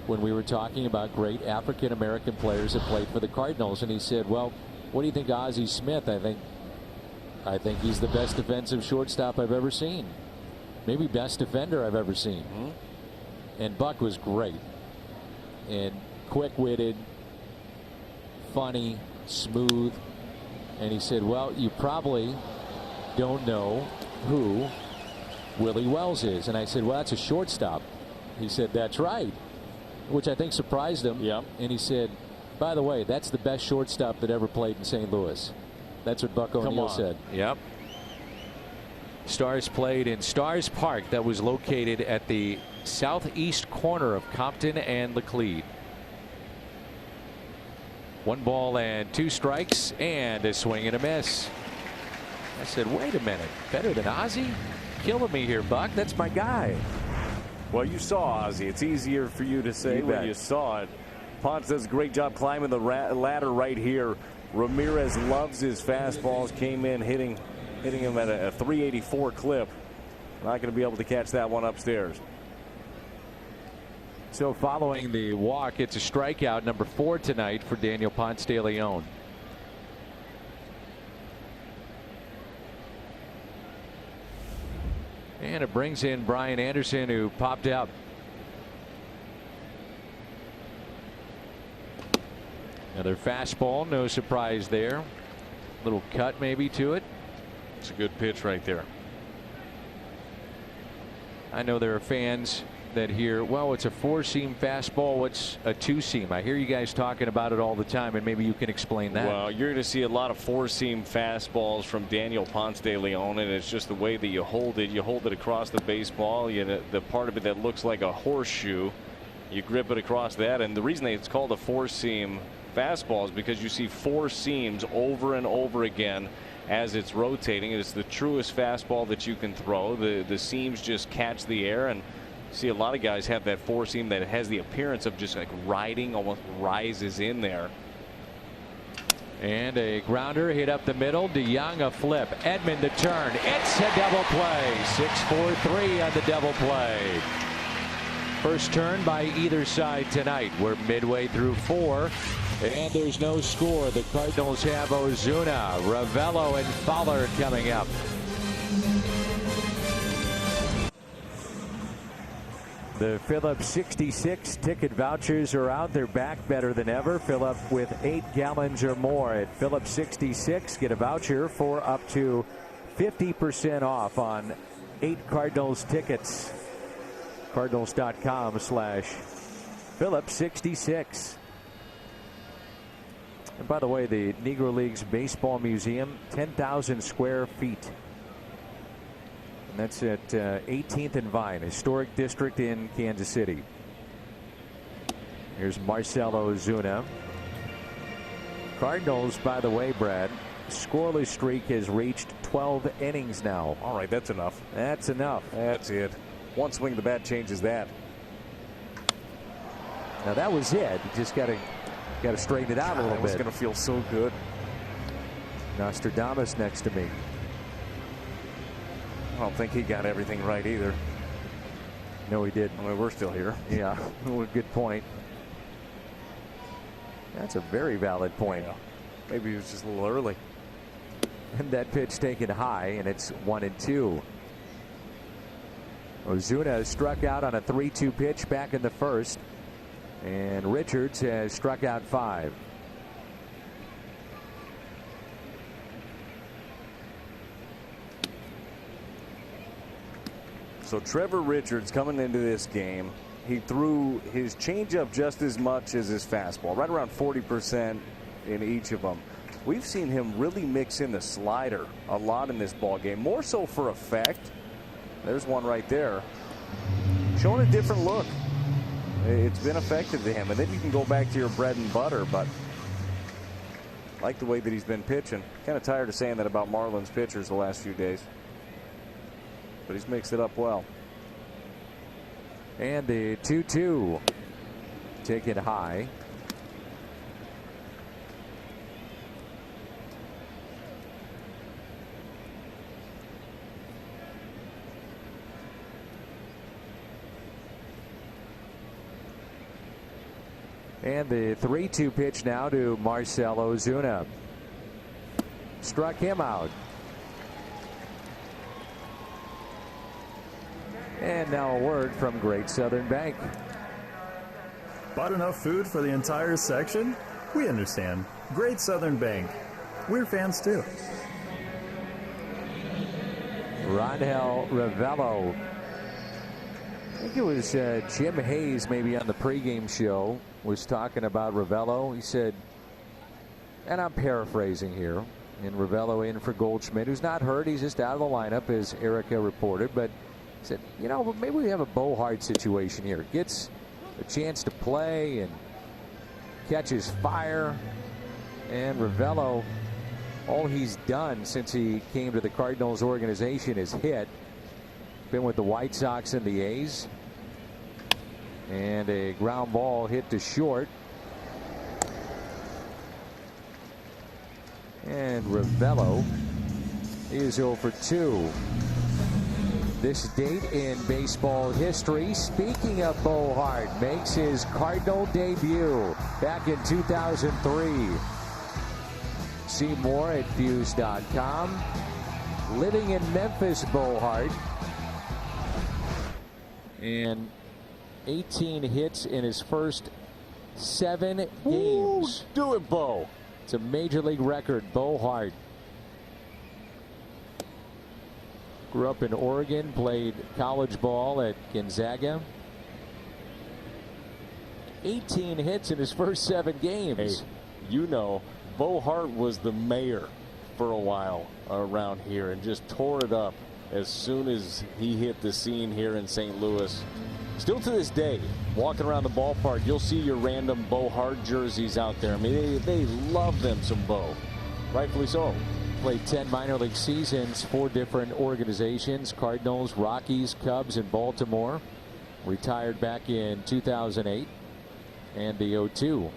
when we were talking about great African American players that played for the Cardinals, and he said, well, what do you think of Ozzie Smith? I think he's the best defensive shortstop I've ever seen. Maybe best defender I've ever seen. And Buck was great and quick-witted, funny, smooth. And he said, well, you probably don't know who Willie Wells is. And I said, well, that's a shortstop. He said, that's right, which I think surprised him. Yeah. And he said, by the way, that's the best shortstop that ever played in St. Louis. That's what Buck O'Neill said. Yep. Stars played in Stars Park, that was located at the southeast corner of Compton and Laclede. 1 ball and 2 strikes and a swing and a miss. I said, wait a minute, better than Ozzie? Killing me here, Buck. That's my guy. Well, you saw Ozzie. It's easier for you to say when you saw it. Ponce does a great job climbing the ladder right here. Ramirez loves his fastballs. Came in hitting him at a 384 clip. Not going to be able to catch that one upstairs. So following the walk, it's a strikeout, number 4 tonight for Daniel Ponce de Leon. And it brings in Brian Anderson, who popped up. Another fastball, no surprise there. Little cut maybe to it. It's a good pitch right there. I know there are fans that hear, well, it's a 4-seam fastball. What's a 2-seam? I hear you guys talking about it all the time, and maybe you can explain that. Well, you're going to see a lot of 4-seam fastballs from Daniel Ponce de Leon, and it's just the way that you hold it. You hold it across the baseball. The part of it that looks like a horseshoe, you grip it across that. And the reason it's called a 4-seam fastball is because you see 4 seams over and over again as it's rotating. It's the truest fastball that you can throw. The seams just catch the air, and see a lot of guys have that 4-seam that has the appearance of just like riding, almost rises in there. And a grounder hit up the middle. DeYoung a flip. Edman to turn. It's a double play. 6-4-3 on the double play. First turn by either side tonight. We're midway through 4. And there's no score. The Cardinals have Ozuna, Ravello, and Fowler coming up. The Phillips 66 ticket vouchers are out. They're back better than ever. Fill up with 8 gallons or more at Phillips 66. Get a voucher for up to 50% off on 8 Cardinals tickets. Cardinals.com/Phillips 66. And by the way, the Negro Leagues Baseball Museum, 10,000 square feet. And that's at 18th and Vine, historic district in Kansas City. Here's Marcell Ozuna. Cardinals, by the way, Brad, scoreless streak has reached 12 innings now. All right, that's enough. That's enough. That's it. One swing of the bat changes that. Now that was it. You just got to straighten it out a little bit. It's going to feel so good. Nostradamus next to me. I don't think he got everything right either. No, he didn't. I mean, we're still here. Yeah, good point. That's a very valid point. Yeah. Maybe he was just a little early. And that pitch taken high, and it's 1-2. Ozuna struck out on a 3-2 pitch back in the first, and Richards has struck out 5. So Trevor Richards coming into this game, he threw his changeup just as much as his fastball, right around 40% in each of them. We've seen him really mix in the slider a lot in this ball game, more so for effect. There's one right there, showing a different look. It's been effective to him, and then you can go back to your bread and butter. But I like the way that he's been pitching. Kind of tired of saying that about Marlins pitchers the last few days, but he's mixed it up well. And the 2-2 taken high. And the 3-2 pitch now to Marcell Ozuna. Struck him out. And now a word from Great Southern Bank. Bought enough food for the entire section? We understand. Great Southern Bank. We're fans too. Rangel Ravello. I think it was Jim Hayes maybe on the pregame show was talking about Ravello. He said, and I'm paraphrasing here, and Ravello in for Goldschmidt, who's not hurt. He's just out of the lineup, as Erica reported. But he said, you know, maybe we have a Bohart situation here. Gets a chance to play and catches fire. And Ravello, all he's done since he came to the Cardinals organization is hit. Been with the White Sox and the A's. And a ground ball hit to short. And Ravello is 0 for 2. This date in baseball history. Speaking of Bo Hart, makes his Cardinal debut back in 2003. See more at Fuse.com. Living in Memphis, Bo Hart. And 18 hits in his first 7 games. Do it, Bo. It's a major league record. Bo Hart. Grew up in Oregon, played college ball at Gonzaga. 18 hits in his first 7 games. Hey, you know, Bo Hart was the mayor for a while around here and just tore it up as soon as he hit the scene here in St. Louis. Still to this day, walking around the ballpark, you'll see your random Bo Hart jerseys out there. I mean, they love them some Bo. Rightfully so. Played 10 minor league seasons, 4 different organizations: Cardinals, Rockies, Cubs, and Baltimore. Retired back in 2008 and the 02.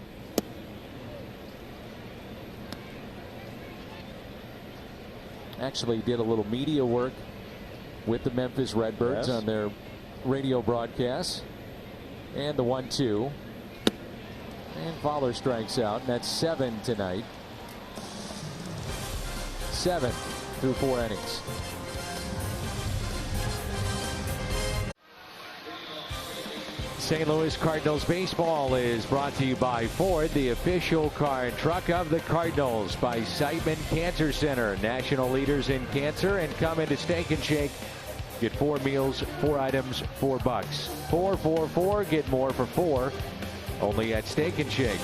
Actually did a little media work with the Memphis Redbirds on their radio broadcasts. And the 1-2. And Fowler strikes out, and that's 7 tonight. 7 through 4 innings. St. Louis Cardinals baseball is brought to you by Ford, the official car and truck of the Cardinals, by Siteman Cancer Center, national leaders in cancer, and come into Steak and Shake. Get 4 meals, 4 items, $4. 444, get more for 4. Only at Steak and Shake.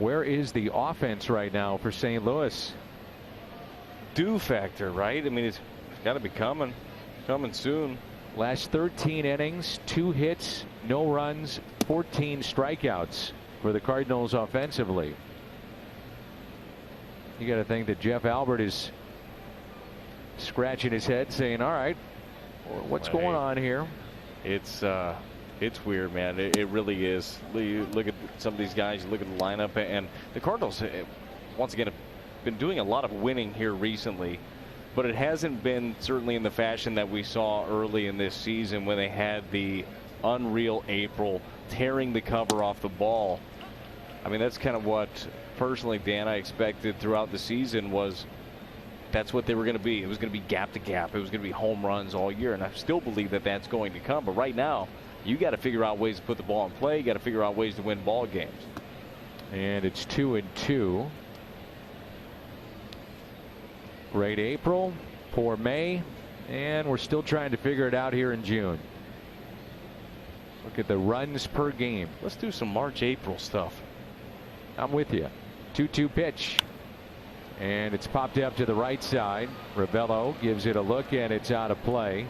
Where is the offense right now for St. Louis? Do factor, right? I mean, it's got to be coming soon. Last 13 innings, 2 hits, no runs, 14 strikeouts for the Cardinals offensively. You got to think that Jeff Albert is scratching his head saying, all right, what's going on here? It's weird, man. It really is. You look at some of these guys, you look at the lineup, and the Cardinals, once again, have been doing a lot of winning here recently, but it hasn't been certainly in the fashion that we saw early in this season when they had the unreal April, tearing the cover off the ball. I mean, that's kind of what, personally, Dan, I expected throughout the season was that's what they were going to be. It was going to be gap to gap. It was going to be home runs all year, and I still believe that that's going to come. But right now, you got to figure out ways to put the ball in play. You got to figure out ways to win ball games. And it's 2-2. Great April, poor May, and we're still trying to figure it out here in June. Look at the runs per game. Let's do some March, April stuff. I'm with you. 2-2 pitch. And it's popped up to the right side. Ravello gives it a look, and it's out of play.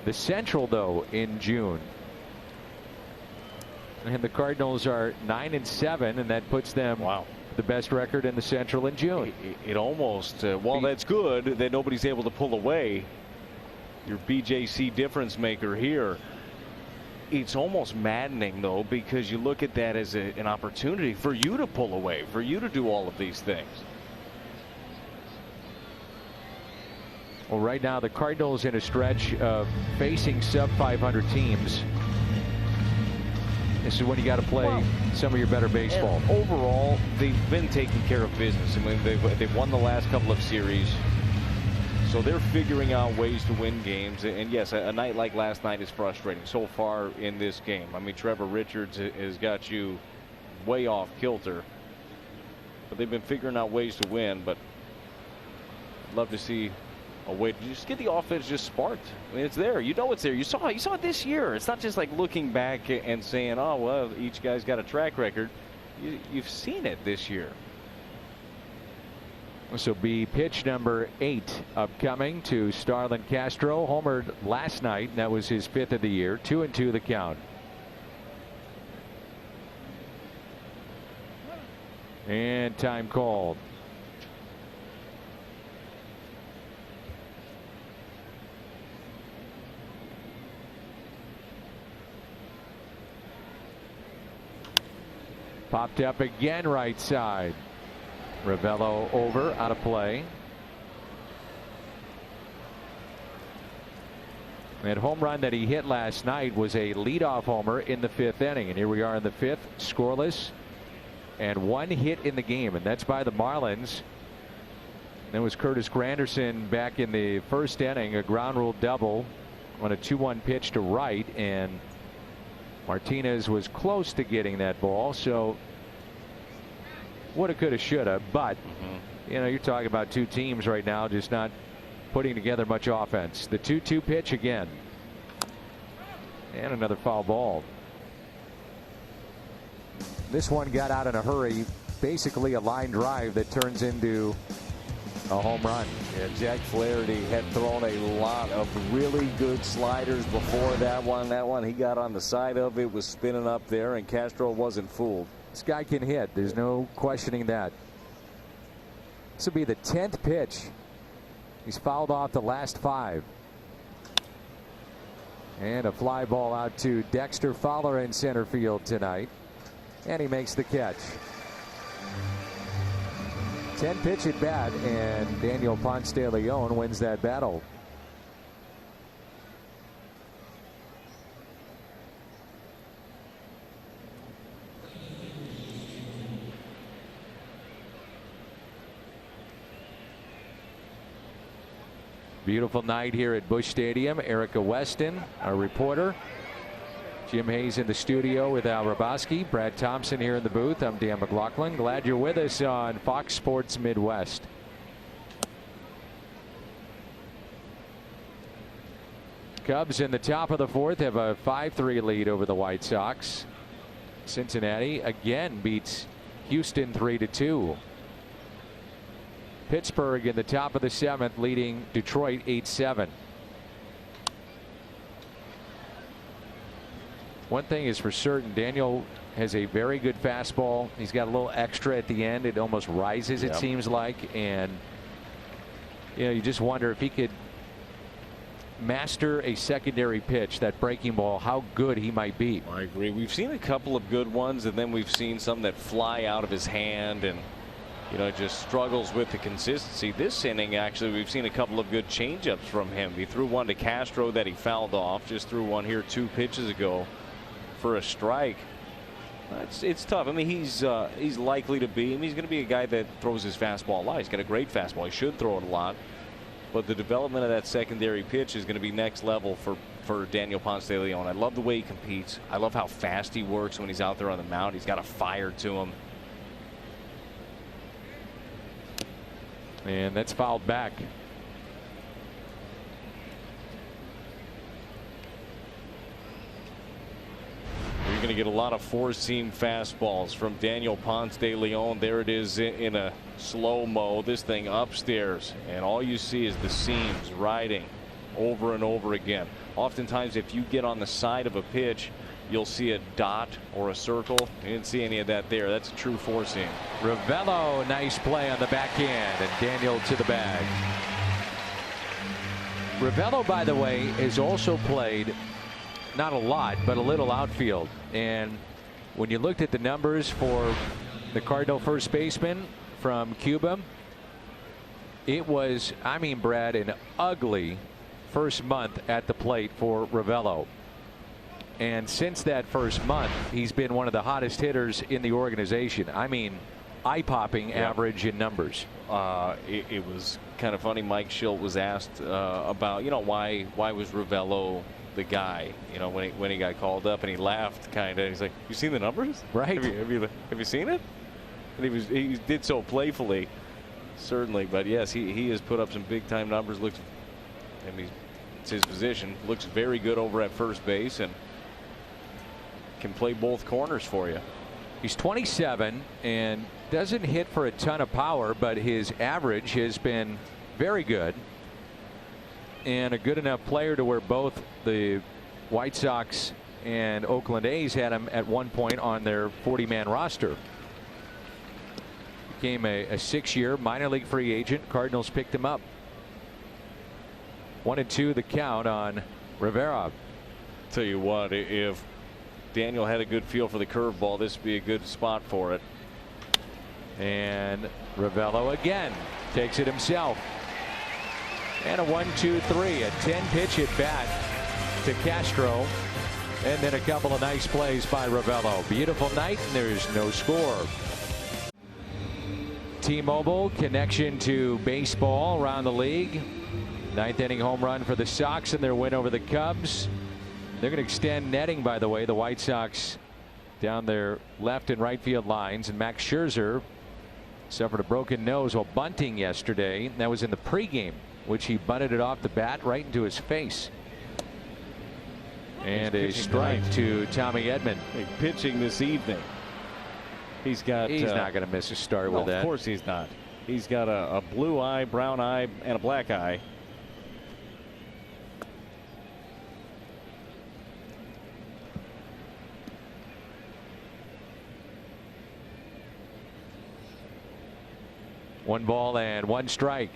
The Central, though, in June. And the Cardinals are 9-7, and that puts them the best record in the Central in June. It almost, well, that's good that nobody's able to pull away. Your BJC difference maker here. It's almost maddening, though, because you look at that as an opportunity for you to pull away, for you to do all of these things. Well, right now, the Cardinals in a stretch of facing sub-500 teams. This is when you got to play some of your better baseball. Overall, they've been taking care of business. I mean, they've won the last couple of series. So they're figuring out ways to win games. And yes, a night like last night is frustrating so far in this game. I mean, Trevor Richards has got you way off kilter. But they've been figuring out ways to win. But I'd love to see a way to just get the offense just sparked. I mean, it's there. You know it's there. You saw it this year. It's not just like looking back and saying, oh, well, each guy's got a track record. You've seen it this year. This will be pitch number 8 upcoming to Starlin Castro. Homered last night. That was his 5th of the year. 2-2 the count. And time called. Popped up again right side. Ravello over, out of play. That home run that he hit last night was a leadoff homer in the 5th inning. And here we are in the 5th, scoreless. And 1 hit in the game, and that's by the Marlins. That was Curtis Granderson back in the 1st inning, a ground rule double on a 2-1 pitch to right, and Martinez was close to getting that ball. So woulda, coulda, shoulda, but you know, you're talking about 2 teams right now just not putting together much offense. The 2-2 pitch again, and another foul ball. This one got out in a hurry, basically a line drive that turns into a home run. Yeah, Jack Flaherty had thrown a lot of really good sliders before that one. That one he got on the side of it, was spinning up there, and Castro wasn't fooled. This guy can hit. There's no questioning that. This will be the 10th pitch. He's fouled off the last 5. And a fly ball out to Dexter Fowler in center field tonight. And he makes the catch. 10 pitch at bat, and Daniel Ponce de Leon wins that battle. Beautiful night here at Busch Stadium. Erica Weston, our reporter. Jim Hayes in the studio with Al Raboski. Brad Thompson here in the booth. I'm Dan McLaughlin. Glad you're with us on Fox Sports Midwest. Cubs in the top of the 4th have a 5-3 lead over the White Sox. Cincinnati again beats Houston 3-2. Pittsburgh in the top of the 7th leading Detroit 8-7. One thing is for certain, Daniel has a very good fastball. He's got a little extra at the end. It almost rises, it seems like. And you know, you just wonder if he could master a secondary pitch, that breaking ball, how good he might be. I agree. We've seen a couple of good ones, and then we've seen some that fly out of his hand and, you know, just struggles with the consistency. This inning, actually, we've seen a couple of good changeups from him. He threw one to Castro that he fouled off. Just threw one here 2 pitches ago for a strike. It's tough. I mean, he's likely to be. I mean, he's going to be a guy that throws his fastball a lot. He's got a great fastball. He should throw it a lot. But the development of that secondary pitch is going to be next level for Daniel Ponce de Leon. I love the way he competes. I love how fast he works when he's out there on the mound. He's got a fire to him. And that's fouled back. You're going to get a lot of 4-seam fastballs from Daniel Ponce de Leon. There it is in a slow-mo. This thing upstairs, and all you see is the seams riding over and over again. Oftentimes, if you get on the side of a pitch, you'll see a dot or a circle. You didn't see any of that there. That's a true 4-seam. Ravello, nice play on the backhand, and Daniel to the bag. Ravello, by the way, has also played not a lot, but a little outfield. And when you looked at the numbers for the Cardinal first baseman from Cuba, it was, I mean, Brad, an ugly first month at the plate for Ravello. And since that first month, he's been one of the hottest hitters in the organization. I mean, eye-popping average in numbers. It was kind of funny. Mike Schilt was asked about, you know, why was Ravello the guy, you know, when he got called up, and he laughed kind of. He's like, "You seen the numbers? Right? Have you seen it?" And he did so playfully, certainly. But yes, he has put up some big time numbers. Looks, I mean, it's his position. Looks very good over at first base and can play both corners for you. He's 27, and doesn't hit for a ton of power, but his average has been very good and a good enough player to where both the White Sox and Oakland A's had him at one point on their 40-man roster. Became a 6-year minor league free agent. Cardinals picked him up. 1-2 the count on Rivera. Tell you what, if Daniel had a good feel for the curveball, this would be a good spot for it. And Ravello again takes it himself. And a 1-2-3, a 10-pitch at bat to Castro. And then a couple of nice plays by Ravello. Beautiful night, and there's no score. T-Mobile connection to baseball around the league. 9th inning home run for the Sox in their win over the Cubs. They're going to extend netting, by the way. The White Sox down their left and right field lines. And Max Scherzer suffered a broken nose while bunting yesterday. That was in the pregame, which he bunted it off the bat right into his face. And a strike to Tommy Edman. Hey, pitching this evening. He's not going to miss a start with that. Of course he's not. He's got a blue eye, brown eye, and a black eye. One ball and one strike.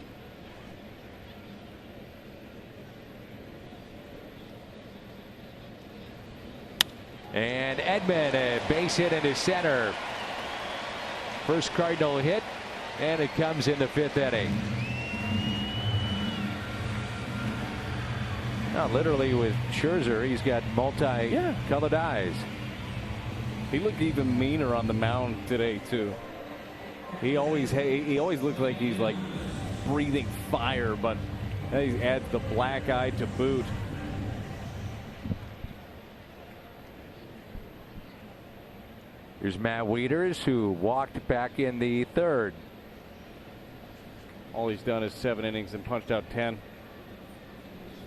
And Edman, a base hit into center. First Cardinal hit, and it comes in the 5th inning. Now, literally with Scherzer, he's got multi-colored eyes. He looked even meaner on the mound today too. He always looks like he's like breathing fire, but he adds the black eye to boot. Here's Matt Wieters, who walked back in the 3rd. All he's done is 7 innings and punched out 10.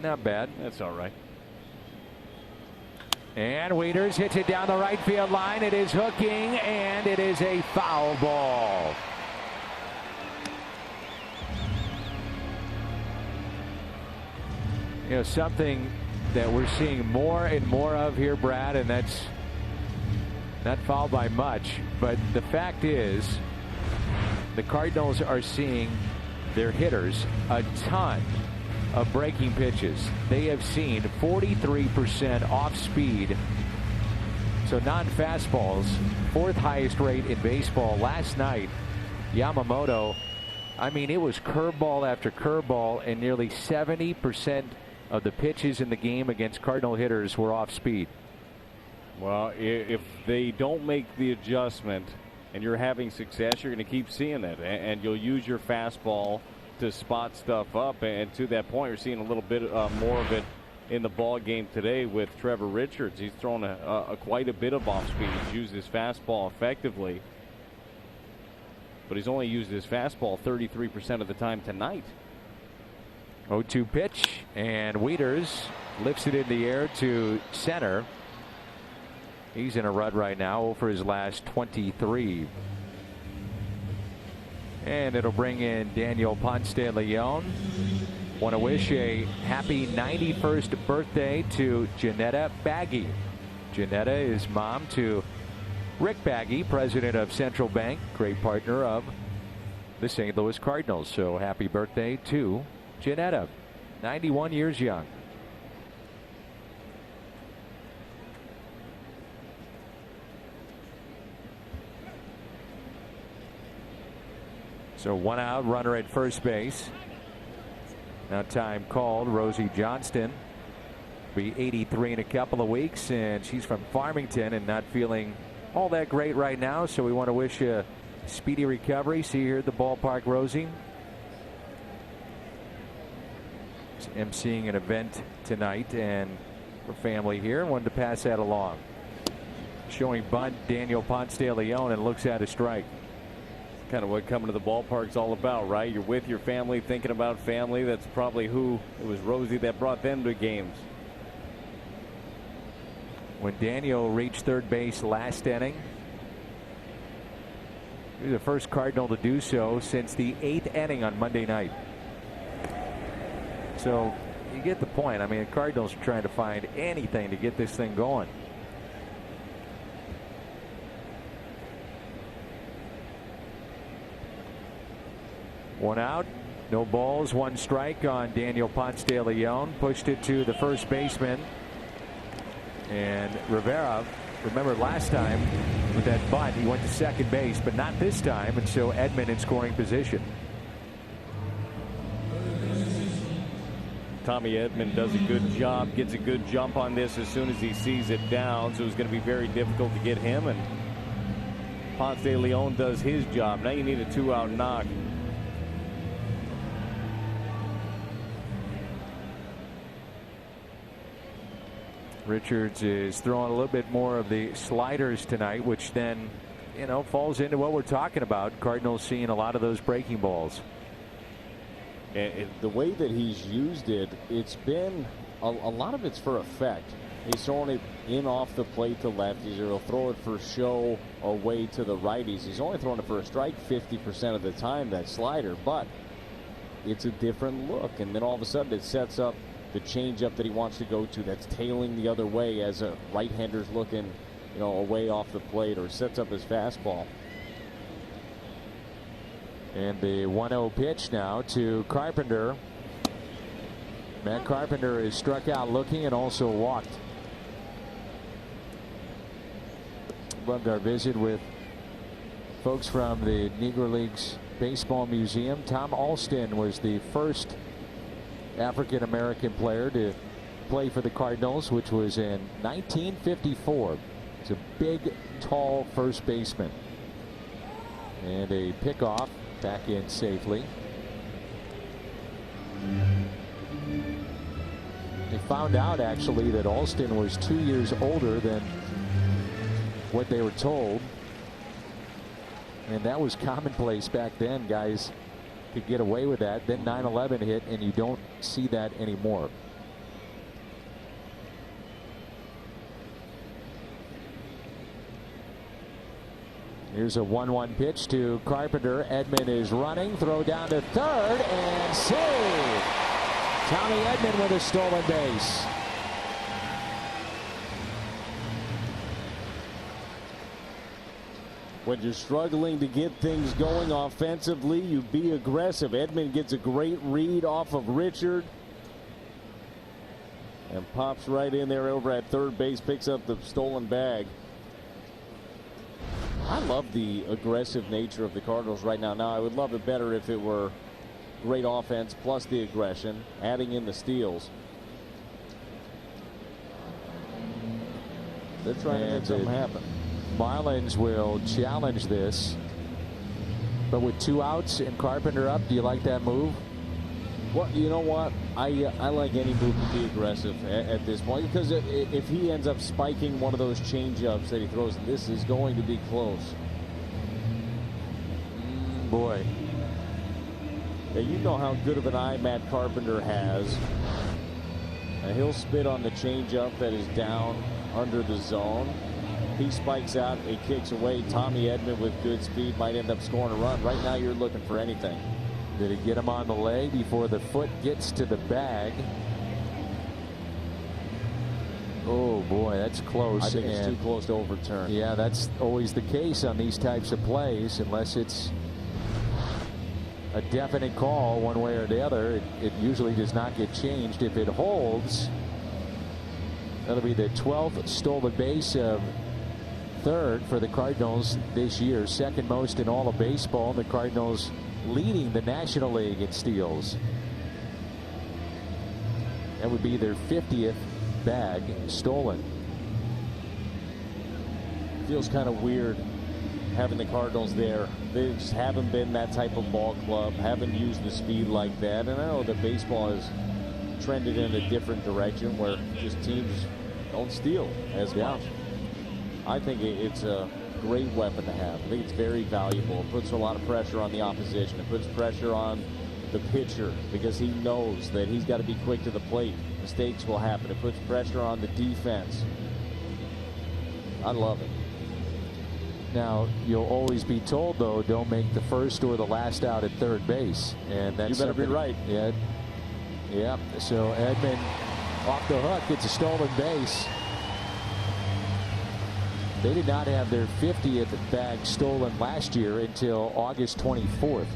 Not bad. That's all right. And Wieters hits it down the right field line. It is hooking, and it is a foul ball. You know, something that we're seeing more and more of here, Brad, and that's not fouled by much, but the fact is the Cardinals are seeing their hitters a ton of breaking pitches. They have seen 43% off speed, so non-fastballs, 4th highest rate in baseball. Last night, Yamamoto, I mean, it was curveball after curveball, and nearly 70% of the pitches in the game against Cardinal hitters were off speed. Well, if they don't make the adjustment and you're having success, you're going to keep seeing it, and you'll use your fastball to spot stuff up. And to that point, you're seeing a little bit more of it in the ball game today with Trevor Richards. He's thrown quite a bit of off speed. He's used his fastball effectively, but he's only used his fastball 33% of the time tonight. 0-2 pitch, and Wieters lifts it in the air to center. He's in a rut right now over his last 23. And it'll bring in Daniel Ponce de Leon. Want to wish a happy 91st birthday to Janetta Baggy. Janetta is mom to Rick Baggy, president of Central Bank, great partner of the St. Louis Cardinals. So happy birthday to Janetta, 91 years young. So 1 out, runner at first base. Now time called. Rosie Johnston be 83 in a couple of weeks, and she's from Farmington and not feeling all that great right now. So we want to wish you a speedy recovery. See you here at the ballpark, Rosie. emceeing an event tonight and for family here. Wanted to pass that along. Showing bunt, Daniel Ponce de Leon, and looks at a strike. Kind of what coming to the ballpark's all about, right? You're with your family, thinking about family. That's probably who it was. Rosie that brought them to games. When Daniel reached third base last inning, He's the first Cardinal to do so since the 8th inning on Monday night. So you get the point. I mean, the Cardinals are trying to find anything to get this thing going. One out, no balls, one strike on Daniel Ponce de Leon. Pushed it to the first baseman. And Rivera, remember last time with that bunt, he went to second base, but not this time, and so Edman in scoring position. Tommy Edman does a good job, gets a good jump on this as soon as he sees it down, so it's going to be very difficult to get him, and Ponce de Leon does his job. Now you need a 2-out knock. Richards is throwing a little bit more of the sliders tonight, which then, you know, falls into what we're talking about. Cardinals seeing a lot of those breaking balls. And the way that he's used it, it's been a lot of it's for effect. He's throwing it in off the plate to lefties, or he'll throw it for show away to the righties. He's only throwing it for a strike 50% of the time, that slider, but it's a different look. And then all of a sudden it sets up the changeup that he wants to go to, that's tailing the other way as a right-hander's looking, you know, away off the plate, or sets up his fastball. And the 1-0 pitch now to Carpenter. Matt Carpenter is struck out looking and also walked. Loved our visit with folks from the Negro Leagues Baseball Museum. Tom Alston was the first African-American player to play for the Cardinals, which was in 1954. It's a big, tall first baseman. And a pickoff back in safely. They found out actually that Alston was 2 years older than what they were told. And that was commonplace back then. Guys could get away with that. Then 9/11 hit, and you don't see that anymore. Here's a 1-1 pitch to Carpenter. Edman is running. Throw down to third and save. Tommy Edman with a stolen base. When you're struggling to get things going offensively, you be aggressive. Edman gets a great read off of Richard and pops right in there over at third base, picks up the stolen bag. I love the aggressive nature of the Cardinals right now. Now, I would love it better if it were great offense plus the aggression, adding in the steals. They're trying to make something happen. Marlins will challenge this, but with 2 outs and Carpenter up, do you like that move? Well, you know what? I like any move to be aggressive at this point, because if he ends up spiking one of those changeups that he throws, this is going to be close. Boy. Now, you know how good of an eye Matt Carpenter has. Now, he'll spit on the changeup that is down under the zone. He spikes out, it kicks away. Tommy Edman with good speed might end up scoring a run. Right now you're looking for anything. Did he get him on the leg before the foot gets to the bag? Oh boy, that's close. I think it's too close to overturn. Yeah, that's always the case on these types of plays, unless it's a definite call one way or the other. It usually does not get changed. If it holds, that'll be the 12th stolen base of third for the Cardinals this year, second most in all of baseball. The Cardinals leading the National League in steals. That would be their 50th bag stolen. Feels kind of weird having the Cardinals there. They just haven't been that type of ball club, haven't used the speed like that. And I know that baseball has trended in a different direction where just teams don't steal as much. I think it's a great weapon to have. I think it's very valuable. It puts a lot of pressure on the opposition. It puts pressure on the pitcher because he knows that he's got to be quick to the plate. Mistakes will happen. It puts pressure on the defense. I love it. Now, you'll always be told, though, don't make the first or the last out at third base. And that's you better be right. Yeah. Yeah. So Edman off the hook. It's a stolen base. They did not have their 50th bag stolen last year until August 24th.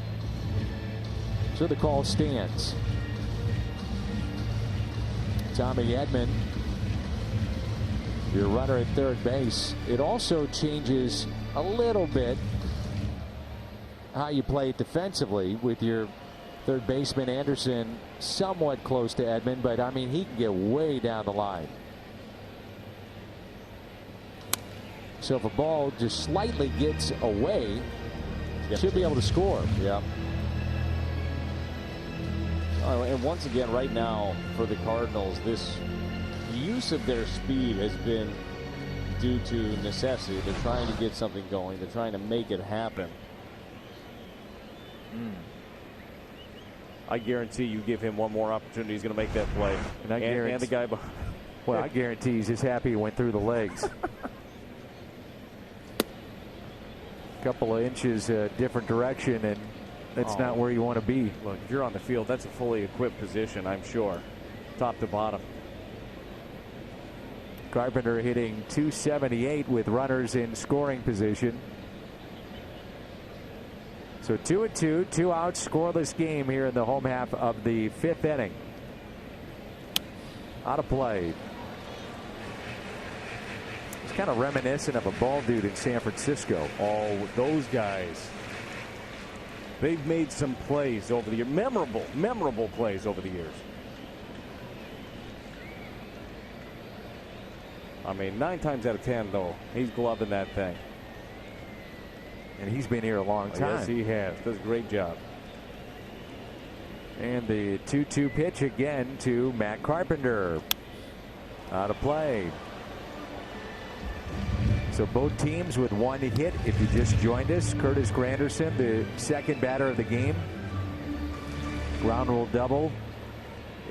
So the call stands. Tommy Edman, your runner at third base. It also changes a little bit how you play it defensively with your third baseman Anderson somewhat close to Edman, but I mean, he can get way down the line. So if a ball just slightly gets away, should be able to score. Yeah. And once again, right now for the Cardinals, this use of their speed has been due to necessity. They're trying to get something going. They're trying to make it happen. I guarantee you give him one more opportunity, he's going to make that play. And the guy behind. Well, I guarantee he's just happy he went through the legs. Couple of inches different direction, and that's not where you want to be. Look, if you're on the field, that's a fully equipped position, I'm sure, top to bottom. Carpenter hitting .278 with runners in scoring position. So 2-2, 2 outs, scoreless game here in the home half of the 5th inning. Out of play. It's kind of reminiscent of a ball dude in San Francisco. Oh, those guys. They've made some plays over the years. Memorable plays over the years. I mean, 9 times out of 10, though, he's gloving that thing. And he's been here a long time. Yes, he has. Does a great job. And the 2-2 pitch again to Matt Carpenter. Out of play. So both teams with 1 hit. If you just joined us, Curtis Granderson, the second batter of the game. Ground rule double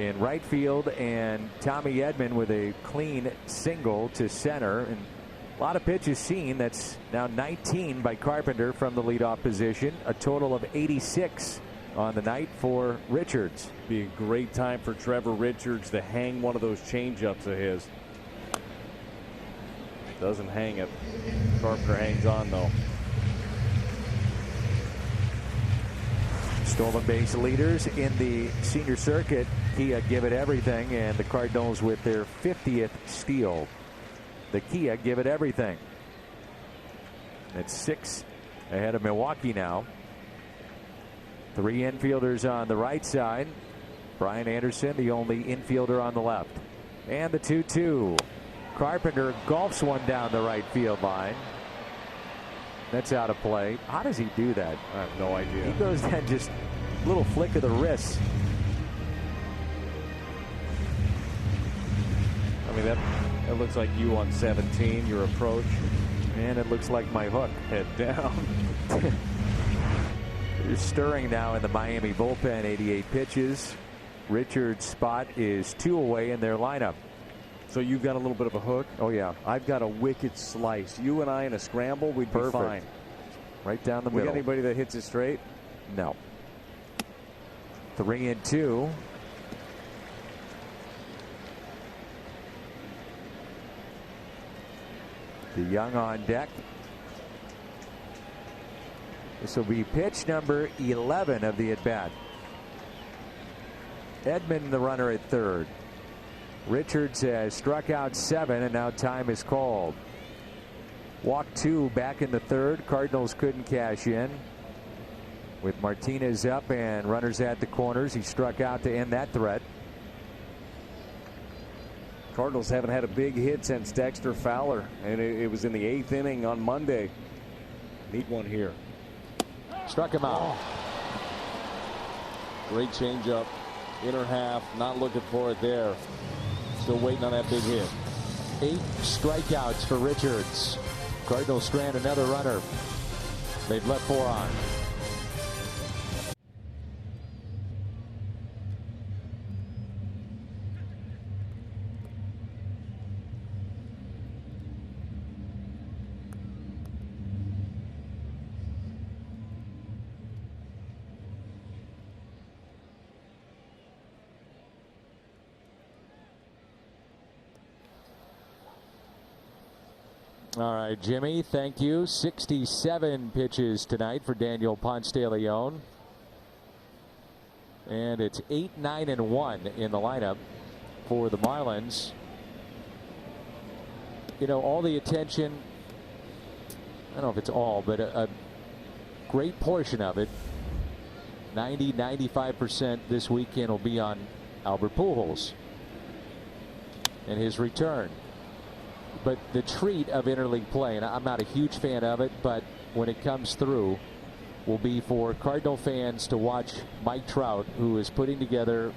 in right field, and Tommy Edman with a clean single to center. And a lot of pitches seen. That's now 19 by Carpenter from the leadoff position. A total of 86 on the night for Richards. Be a great time for Trevor Richards to hang one of those changeups of his. Doesn't hang it. Carpenter hangs on, though. Stolen base leaders in the senior circuit. Kia give it everything, and the Cardinals with their 50th steal. The Kia give it everything. It's 6 ahead of Milwaukee now. 3 infielders on the right side. Brian Anderson, the only infielder on the left. And the 2-2. Carpenter golfs one down the right field line. That's out of play. How does he do that? I have no idea. He goes that just little flick of the wrist. I mean, that looks like you on 17, your approach. And it looks like my hook. Head down. You're stirring now in the Miami bullpen. 88 pitches. Richards' spot is 2 away in their lineup. So you've got a little bit of a hook? Oh, yeah. I've got a wicked slice. You and I in a scramble, we'd be fine. Right down the we middle. Got anybody that hits it straight? No. 3-2. The Young on deck. This will be pitch number 11 of the at-bat. Edman, the runner at third. Richards has struck out 7, and now time is called. Walk 2 back in the third. Cardinals couldn't cash in. With Martinez up and runners at the corners, he struck out to end that threat. Cardinals haven't had a big hit since Dexter Fowler, and it was in the 8th inning on Monday. Need one here. Struck him out. Oh. Great changeup. Inner half, not looking for it there. Still waiting on that big hit. 8 strikeouts for Richards. Cardinals strand another runner. They've left 4 on. All right, Jimmy, thank you. 67 pitches tonight for Daniel Ponce de Leon. And it's 8-9-1 in the lineup for the Marlins. You know, all the attention, I don't know if it's all, but a great portion of it, 90-95% this weekend will be on Albert Pujols and his return. But the treat of interleague play, and I'm not a huge fan of it, but when it comes through, will be for Cardinal fans to watch Mike Trout, who is putting together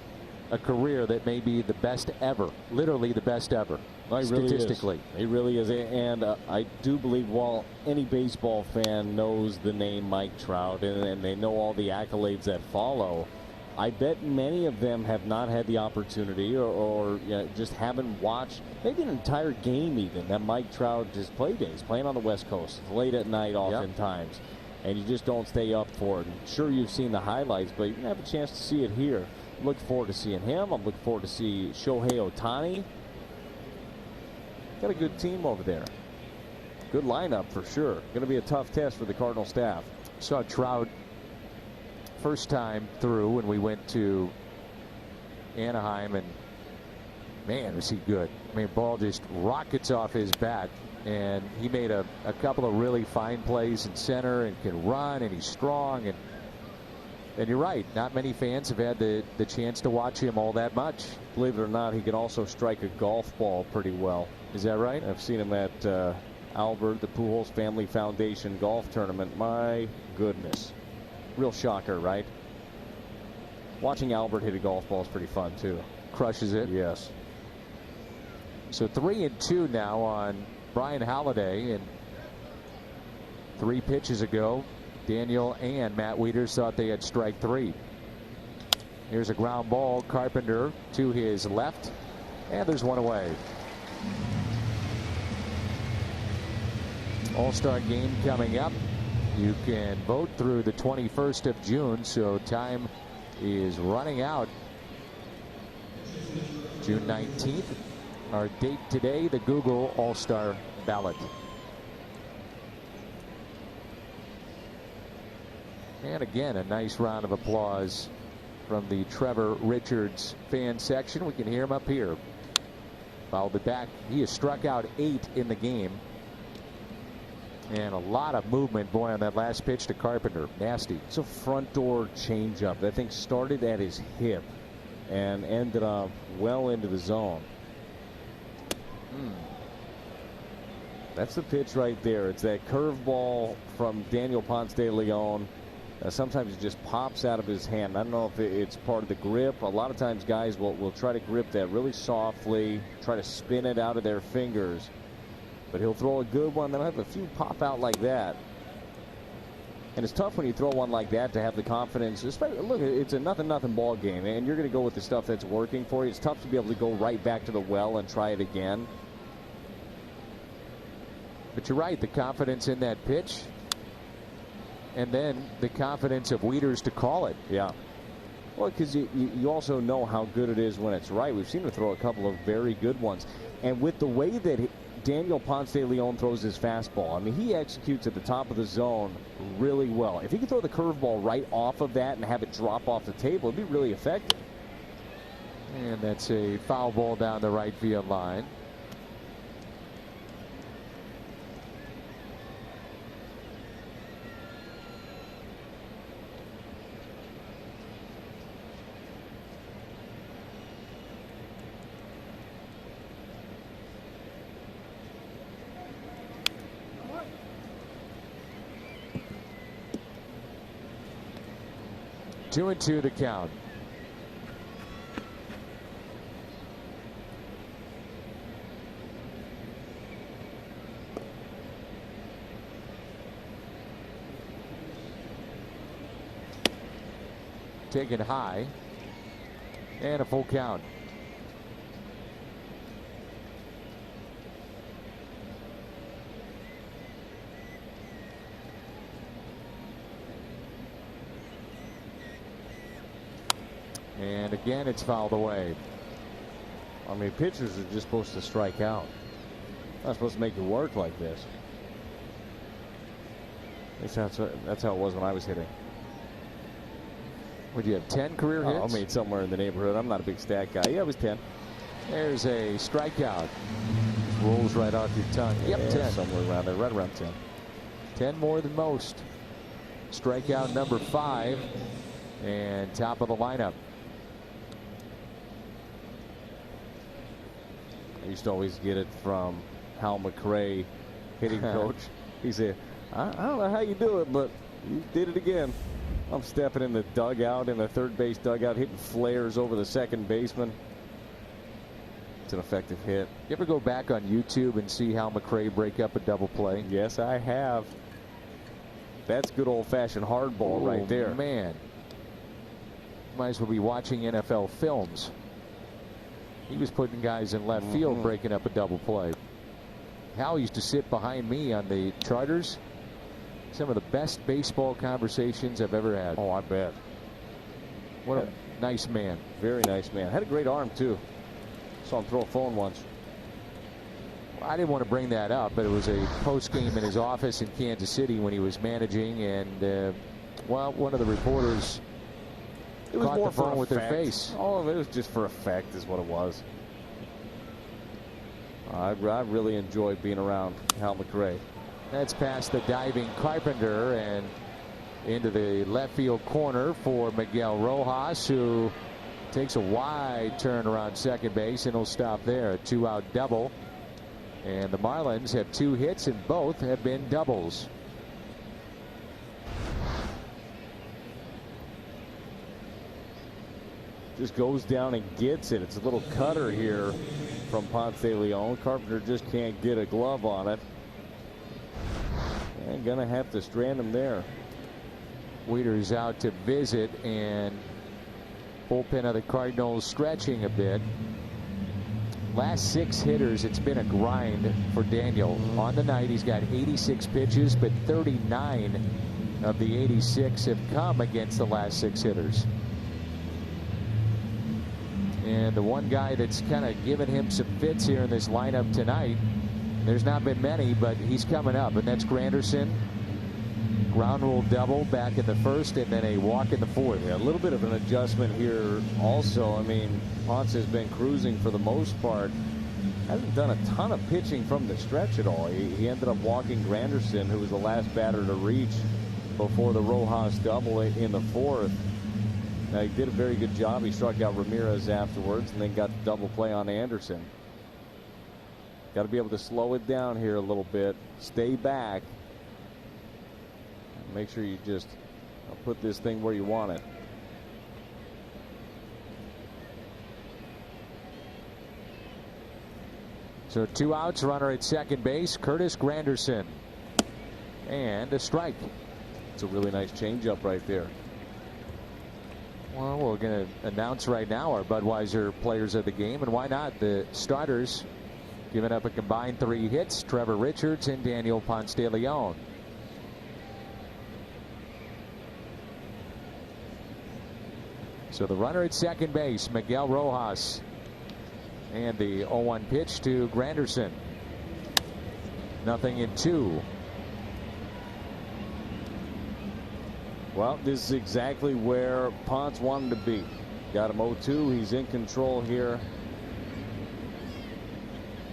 a career that may be the best ever, literally the best ever, statistically. He really is. And I do believe while any baseball fan knows the name Mike Trout and they know all the accolades that follow, I bet many of them have not had the opportunity or you know, just haven't watched maybe an entire game even that Mike Trout just played in. He's playing on the West Coast. It's late at night oftentimes. Yep. And you just don't stay up for it. And sure, you've seen the highlights, but you can have a chance to see it here. I'm looking forward to seeing him. I'm looking forward to see Shohei Ohtani. Got a good team over there. Good lineup for sure. Going to be a tough test for the Cardinal staff. Saw Trout first time through when we went to Anaheim, and man, was he good. I mean, ball just rockets off his bat, and he made a couple of really fine plays in center and can run, and he's strong, and you're right, not many fans have had the chance to watch him all that much. Believe it or not, he can also strike a golf ball pretty well. Is that right? I've seen him at Albert, the Pujols Family Foundation golf tournament. My goodness. Real shocker, right? Watching Albert hit a golf ball is pretty fun, too. Crushes it. Yes. So 3-2 now on Brian Halladay, and 3 pitches ago, Daniel and Matt Wieters thought they had strike 3. Here's a ground ball. Carpenter to his left, and there's one away. All-Star game coming up. You can vote through the 21st of June, so time is running out. June 19th. Our date today, the Google All-Star ballot. And again, a nice round of applause from the Trevor Richards fan section. We can hear him up here. Fouled it back. He has struck out 8 in the game. And a lot of movement, boy, on that last pitch to Carpenter. Nasty. It's a front door changeup. That thing started at his hip and ended up well into the zone. That's the pitch right there. It's that curveball from Daniel Ponce de Leon. Sometimes it just pops out of his hand. I don't know if it's part of the grip. A lot of times guys will try to grip that really softly, try to spin it out of their fingers. But he'll throw a good one, then he'll have a few pop out like that. And it's tough when you throw one like that to have the confidence. Especially, look, it's a nothing ball game, and you're going to go with the stuff that's working for you. It's tough to be able to go right back to the well and try it again. But you're right, the confidence in that pitch, and then the confidence of Wieters to call it. Yeah. Well, because you also know how good it is when it's right. We've seen him throw a couple of very good ones. And with the way that Daniel Ponce de Leon throws his fastball, I mean, he executes at the top of the zone really well. If he could throw the curveball right off of that and have it drop off the table, it'd be really effective. And that's a foul ball down the right field line. Two and two to count. Taken high, and a full count. And again, it's fouled away. I mean, pitchers are just supposed to strike out. Not supposed to make you work like this. That's how it was when I was hitting. Would you have 10 career hits? I mean, somewhere in the neighborhood. I'm not a big stat guy. Yeah, it was 10. There's a strikeout. Just rolls right off your tongue. Yep, Yeah, 10. somewhere around there, right around 10. 10 more than most. Strikeout number 5 and top of the lineup. I used to always get it from Hal McRae, hitting coach. He said, I don't know how you do it, but you did it again. I'm stepping in the dugout, in the third base dugout, hitting flares over the second baseman. It's an effective hit. You ever go back on YouTube and see Hal McRae break up a double play? Yes, I have. That's good old-fashioned hardball right there. Man. Might as well be watching NFL films. He was putting guys in left field breaking up a double play. Hal used to sit behind me on the charters. Some of the best baseball conversations I've ever had. Oh, I bet. What a nice man. Very nice man. Had a great arm, too. Saw him throw a phone once. I didn't want to bring that up, but it was a post game in his office in Kansas City when he was managing, and well, one of the reporters caught the phone with their face. All of it was just for effect, is what it was. I really enjoyed being around Hal McRae. That's past the diving Carpenter and into the left field corner for Miguel Rojas, who takes a wide turn around second base, and he'll stop there. A 2-out double. And the Marlins have 2 hits, and both have been doubles. Just goes down and gets it. It's a little cutter here from Ponce de Leon. Carpenter just can't get a glove on it. And gonna have to strand him there. Weeder's out to visit, and bullpen of the Cardinals stretching a bit. Last 6 hitters, it's been a grind for Daniel. On the night, he's got 86 pitches, but 39 of the 86 have come against the last 6 hitters. And the one guy that's kind of given him some fits here in this lineup tonight, there's not been many, but he's coming up, and that's Granderson. Ground rule double back in the first, and then a walk in the fourth. Yeah, a little bit of an adjustment here also. I mean, Ponce has been cruising for the most part. Hasn't done a ton of pitching from the stretch at all. He ended up walking Granderson, who was the last batter to reach before the Rojas double in the fourth. Now, he did a very good job. He struck out Ramirez afterwards and then got the double play on Anderson. Got to be able to slow it down here a little bit. Stay back. Make sure you just put this thing where you want it. So 2 outs, runner at second base, Curtis Granderson. And a strike. It's a really nice changeup right there. Well, we're going to announce right now our Budweiser players of the game, and why not? The starters giving up a combined 3 hits, Trevor Richards and Daniel Ponce de Leon. So the runner at second base, Miguel Rojas. And the 0-1 pitch to Granderson. 0-2. Well, this is exactly where Ponce wanted to be. Got him 0-2. He's in control here.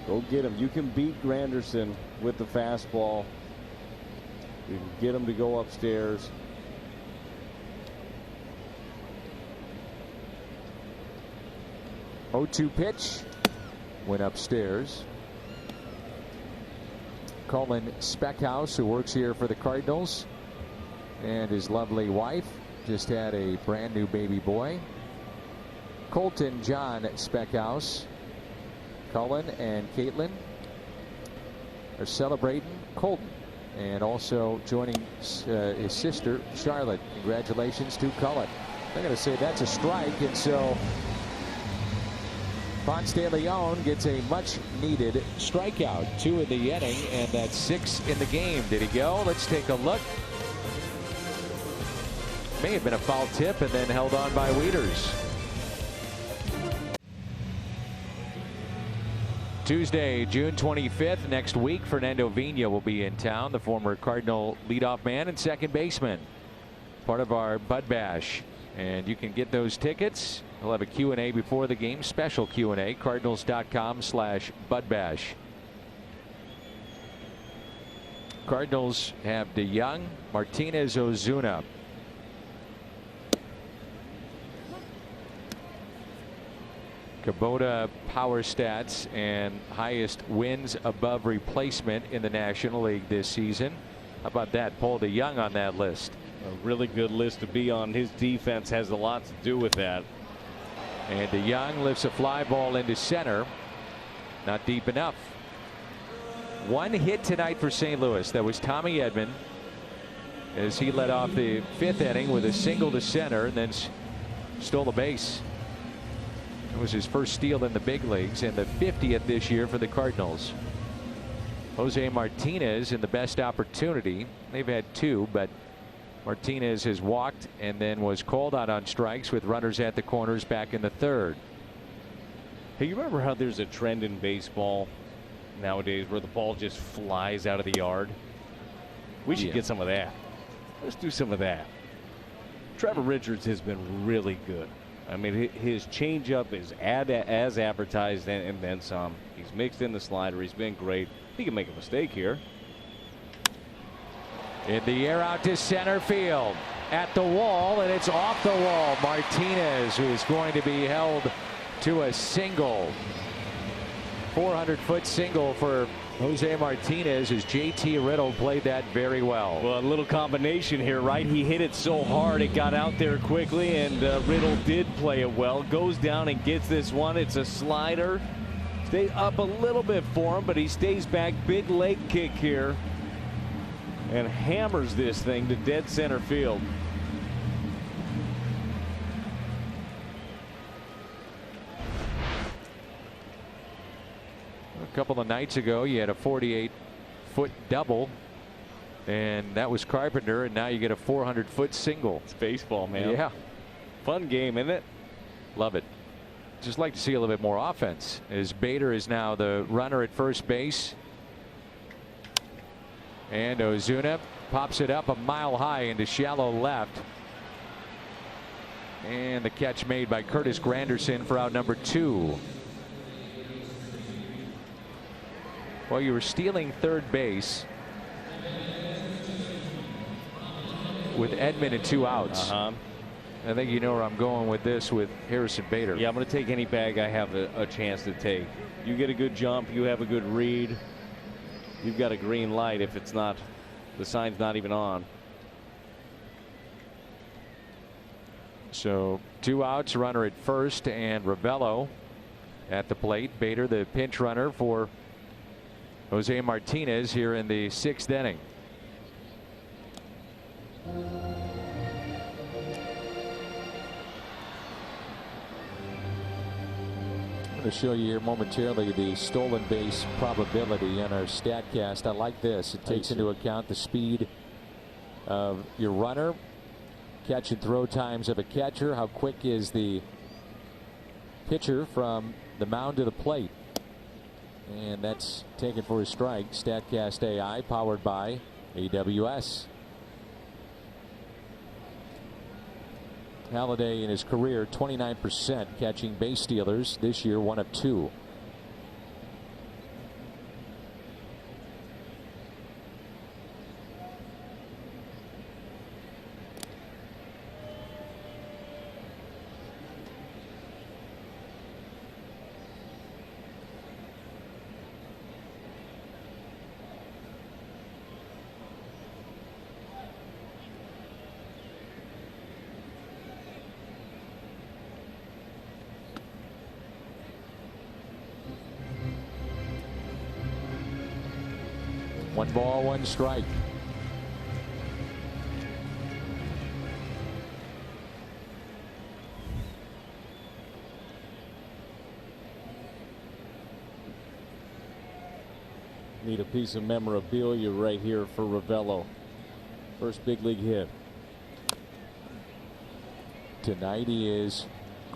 Go get him. You can beat Granderson with the fastball. You can get him to go upstairs. Oh-2 pitch went upstairs. Colin Speckhouse, who works here for the Cardinals, and his lovely wife just had a brand new baby boy. Colton John Speckhouse. Cullen and Caitlin are celebrating Colton, and also joining his sister Charlotte. Congratulations to Cullen. They're going to say that's a strike, and so Ponce de Leon gets a much needed strikeout. 2 in the inning, and that's 6 in the game. Did he go? Let's take a look. May have been a foul tip and then held on by Weeders. Tuesday, June 25th, next week, Fernando Vina will be in town, the former Cardinal leadoff man and second baseman, part of our Bud Bash. And you can get those tickets. We'll have a Q&A before the game, special Q&A, cardinals.com/budbash. Cardinals have DeYoung, Martinez, Ozuna. Kubota power stats and highest wins above replacement in the National League this season. How about that? Paul DeYoung on that list. A really good list to be on. His defense has a lot to do with that. And DeYoung lifts a fly ball into center. Not deep enough. One hit tonight for St. Louis. That was Tommy Edman as he led off the 5th inning with a single to center and then stole the base. It was his first steal in the big leagues and the 50th this year for the Cardinals. Jose Martinez in the best opportunity. They've had 2, but Martinez has walked and then was called out on strikes with runners at the corners back in the 3rd. Hey, you remember how there's a trend in baseball nowadays where the ball just flies out of the yard? We should get some of that. Let's do some of that. Trevor Richards has been really good. I mean, his changeup is as advertised and then some. He's mixed in the slider. He's been great. He can make a mistake here. In the air out to center field. At the wall, and it's off the wall. Martinez, who is going to be held to a single. 400-foot single for Jose Martinez as JT Riddle played that very well. Well, a little combination here, right? He hit it so hard it got out there quickly, and Riddle did play it well. Goes down and gets this one. It's a slider. Stays up a little bit for him, but he stays back. Big leg kick here and hammers this thing to dead center field. A couple of nights ago, you had a 48-foot double, and that was Carpenter, and now you get a 400-foot single. It's baseball, man. Yeah. Fun game, isn't it? Love it. Just like to see a little bit more offense, as Bader is now the runner at first base. And Ozuna pops it up a mile high into shallow left. And the catch made by Curtis Granderson for out number 2. Well, you were stealing third base with Edman and 2 outs. I think you know where I'm going with this with Harrison Bader. Yeah, I'm going to take any bag I have a chance to take. You get a good jump, you have a good read, you've got a green light if it's not, the sign's not even on. So 2 outs, runner at first, and Ravello at the plate. Bader, the pinch runner for Jose Martinez here in the 6th inning. I'm going to show you here momentarily the stolen base probability on our StatCast. I like this. It takes into account the speed of your runner, catch and throw times of a catcher, how quick is the pitcher from the mound to the plate. And that's taken for a strike. StatCast AI powered by AWS. Halladay in his career 29% catching base stealers. This year 1 of 2. One ball, 1 strike. Need a piece of memorabilia right here for Ravello. First big league hit. Tonight he is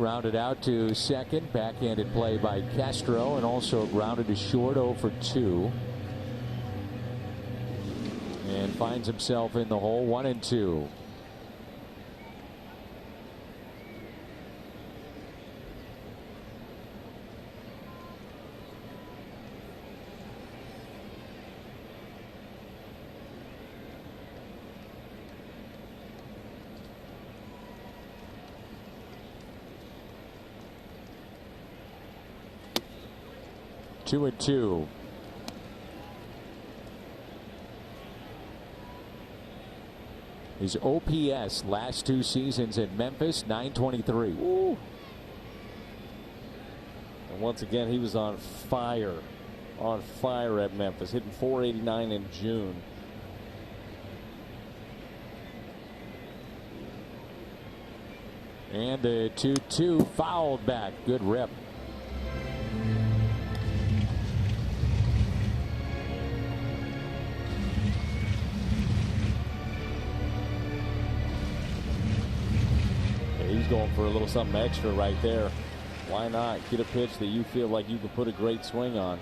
grounded out to second. Backhanded play by Castro, and also grounded to short, 0 for 2. And finds himself in the hole, 1-2. Two and two. His OPS last 2 seasons at Memphis, 923. Ooh. And once again, he was on fire at Memphis, hitting .489 in June. And the 2-2 fouled back. Good rip. He's going for a little something extra right there. Why not get a pitch that you feel like you can put a great swing on?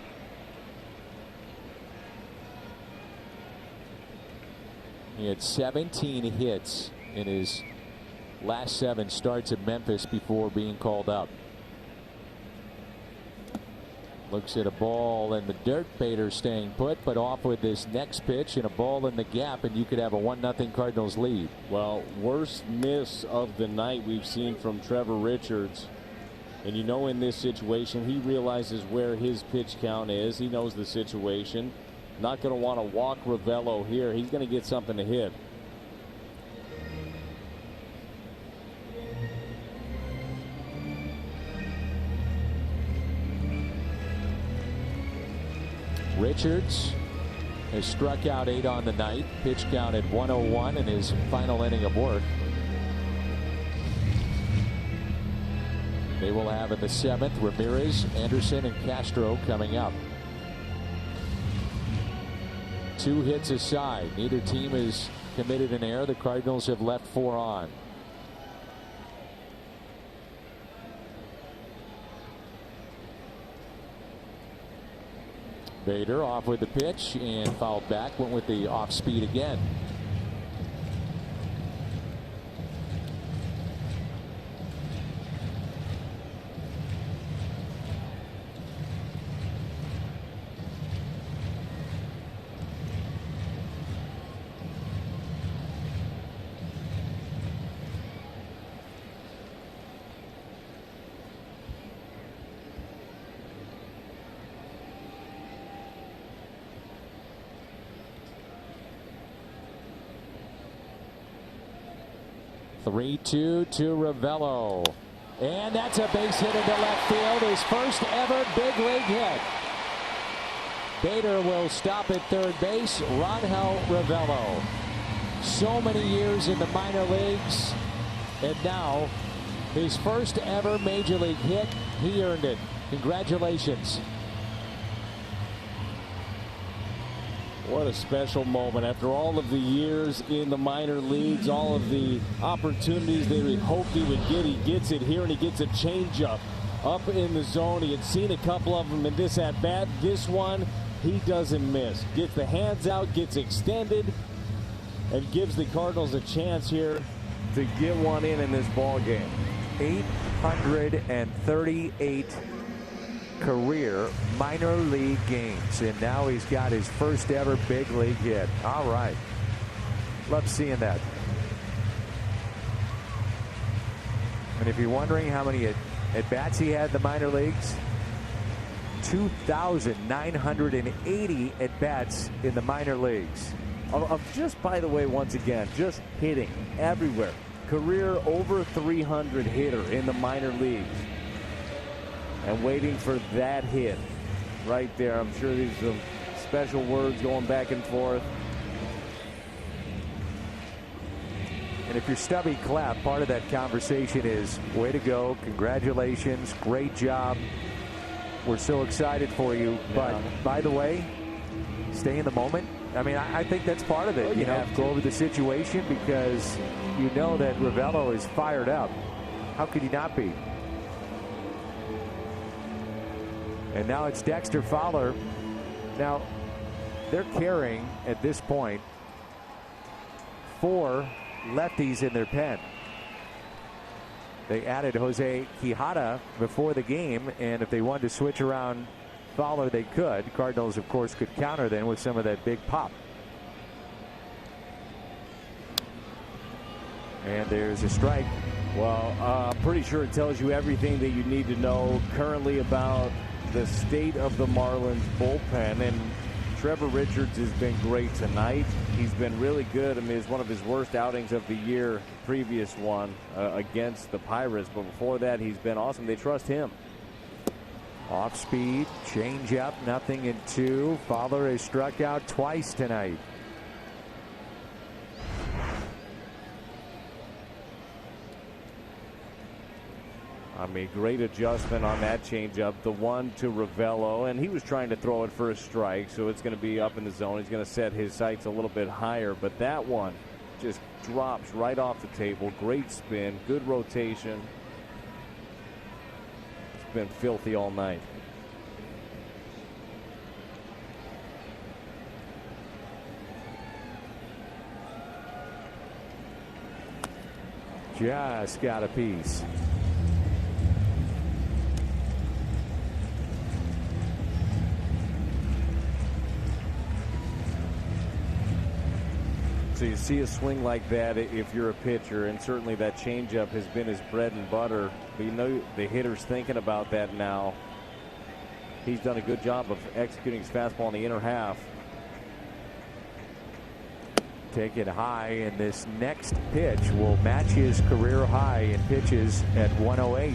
He had 17 hits in his last 7 starts at Memphis before being called up. Looks at a ball in the dirt. Bader staying put, but off with this next pitch and a ball in the gap, and you could have a 1-0 Cardinals lead. Well, worst miss of the night we've seen from Trevor Richards. And you know, in this situation, he realizes where his pitch count is. He knows the situation. Not going to want to walk Ravello here. He's going to get something to hit. Richards has struck out 8 on the night. Pitch count at 101 in his final inning of work. They will have in the 7th Ramirez, Anderson, and Castro coming up. 2 hits aside. Neither team has committed an error. The Cardinals have left 4 on. Bader off with the pitch and fouled back. Went with the off speed again. (3-2) to Ravello, and that's a base hit into left field. His first ever big league hit. Bader will stop at third base. Rangel Ravello. So many years in the minor leagues, and now his first ever major league hit. He earned it. Congratulations. What a special moment after all of the years in the minor leagues, all of the opportunities they hoped he would get. He gets it here, and he gets a changeup up in the zone. He had seen a couple of them in this at bat. This one, he doesn't miss. Gets the hands out, gets extended, and gives the Cardinals a chance here to get one in this ball game. 838 career minor league games, and now he's got his first ever big league hit. All right, love seeing that. And if you're wondering how many at bats he had in the minor leagues, 2,980 at bats in the minor leagues. Of just, by the way, once again, just hitting everywhere. Career over 300 hitter in the minor leagues. And waiting for that hit right there. I'm sure there's some special words going back and forth. And if you're Stubby Clapp, part of that conversation is way to go, congratulations, great job. We're so excited for you. But by the way, stay in the moment. I mean, I think that's part of it. You know, go over the situation, because you know that Ravello is fired up. How could he not be? And now it's Dexter Fowler. Now, they're carrying, at this point, 4 lefties in their pen. They added Jose Quijada before the game, and if they wanted to switch around Fowler, they could. Cardinals, of course, could counter then with some of that big pop. And there's a strike. Well, I'm pretty sure it tells you everything that you need to know currently about the state of the Marlins bullpen. And Trevor Richards has been great tonight. He's been really good. I mean, it's one of his worst outings of the year, previous one against the Pirates. But before that, he's been awesome. They trust him. Off speed, change up, 0-2. Fowler has struck out twice tonight. I mean, great adjustment on that changeup. The one to Ravello, and he was trying to throw it for a strike, so it's going to be up in the zone. He's going to set his sights a little bit higher, but that one just drops right off the table. Great spin, good rotation. It's been filthy all night. Just got a piece. So you see a swing like that if you're a pitcher, and certainly that changeup has been his bread and butter. But you know the hitter's thinking about that now. He's done a good job of executing his fastball in the inner half. Take it high, and this next pitch will match his career high in pitches at 108.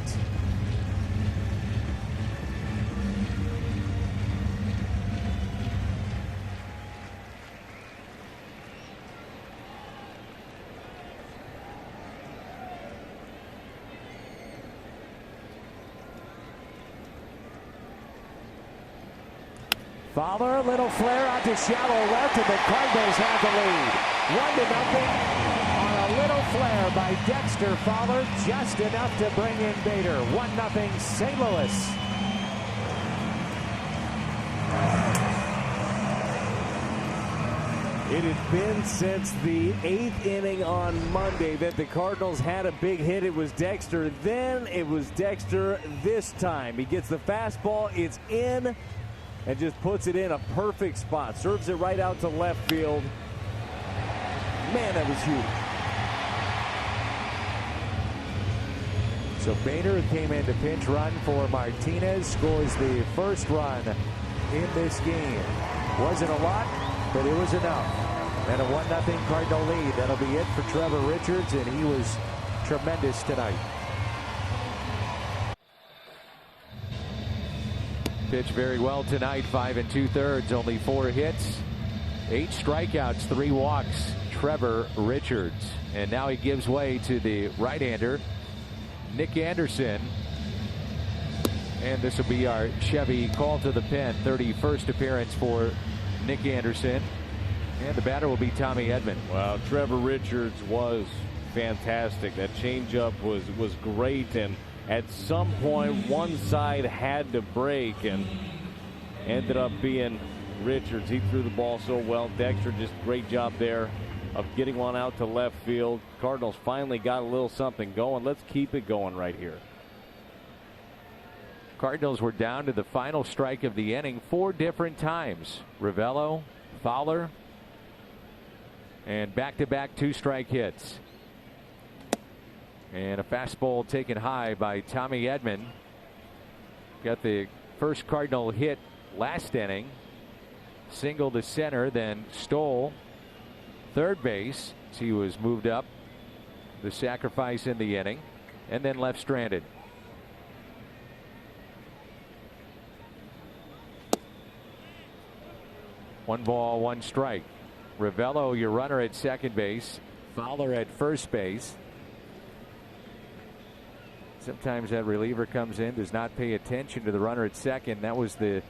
Fowler, little flare out to shallow left, and the Cardinals have the lead. 1-0 on a little flare by Dexter Fowler, just enough to bring in Bader. 1-0 St. Louis. It has been since the 8th inning on Monday that the Cardinals had a big hit. It was Dexter. Then it was Dexter this time. He gets the fastball. It's in. And just puts it in a perfect spot. Serves it right out to left field. Man, that was huge. So Bader came in to pinch run for Martinez. Scores the first run in this game. Wasn't a lot, but it was enough. And a 1-0 Cardinal lead. That'll be it for Trevor Richards, and he was tremendous tonight. Pitched very well tonight, 5 2/3, only 4 hits, 8 strikeouts, 3 walks. Trevor Richards, and now he gives way to the right-hander Nick Anderson, and this will be our Chevy call to the pen. 31st appearance for Nick Anderson, and the batter will be Tommy Edman. Wow, Trevor Richards was fantastic. That changeup was great, and at some point one side had to break, and ended up being Richards. He threw the ball so well. Dexter, just great job there of getting one out to left field. Cardinals finally got a little something going. Let's keep it going right here. Cardinals were down to the final strike of the inning 4 different times. Ravello, Fowler, and back-to-back 2-strike hits. And a fastball taken high by Tommy Edman. Got the first Cardinal hit last inning. Single to center, then stole third base as he was moved up. The sacrifice in the inning, and then left stranded. One ball, 1 strike. Ravello, your runner at second base. Fowler at first base. Sometimes that reliever comes in, does not pay attention to the runner at second. That was the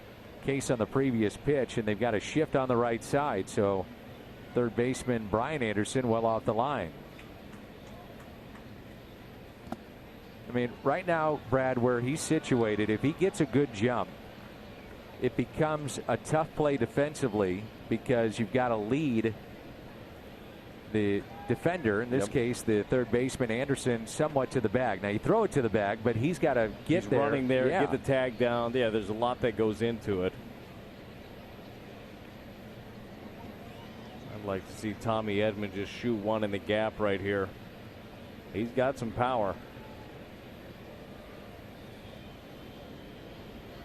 case on the previous pitch, and they've got a shift on the right side. So third baseman Brian Anderson well off the line. I mean, right now, Brad, where he's situated, if he gets a good jump, it becomes a tough play defensively because you've got to lead the defender, in this case the third baseman Anderson, somewhat to the bag. Now you throw it to the bag, but he's got to get there. Running there, get the tag down. Yeah, there's a lot that goes into it. I'd like to see Tommy Edman just shoot one in the gap right here. He's got some power.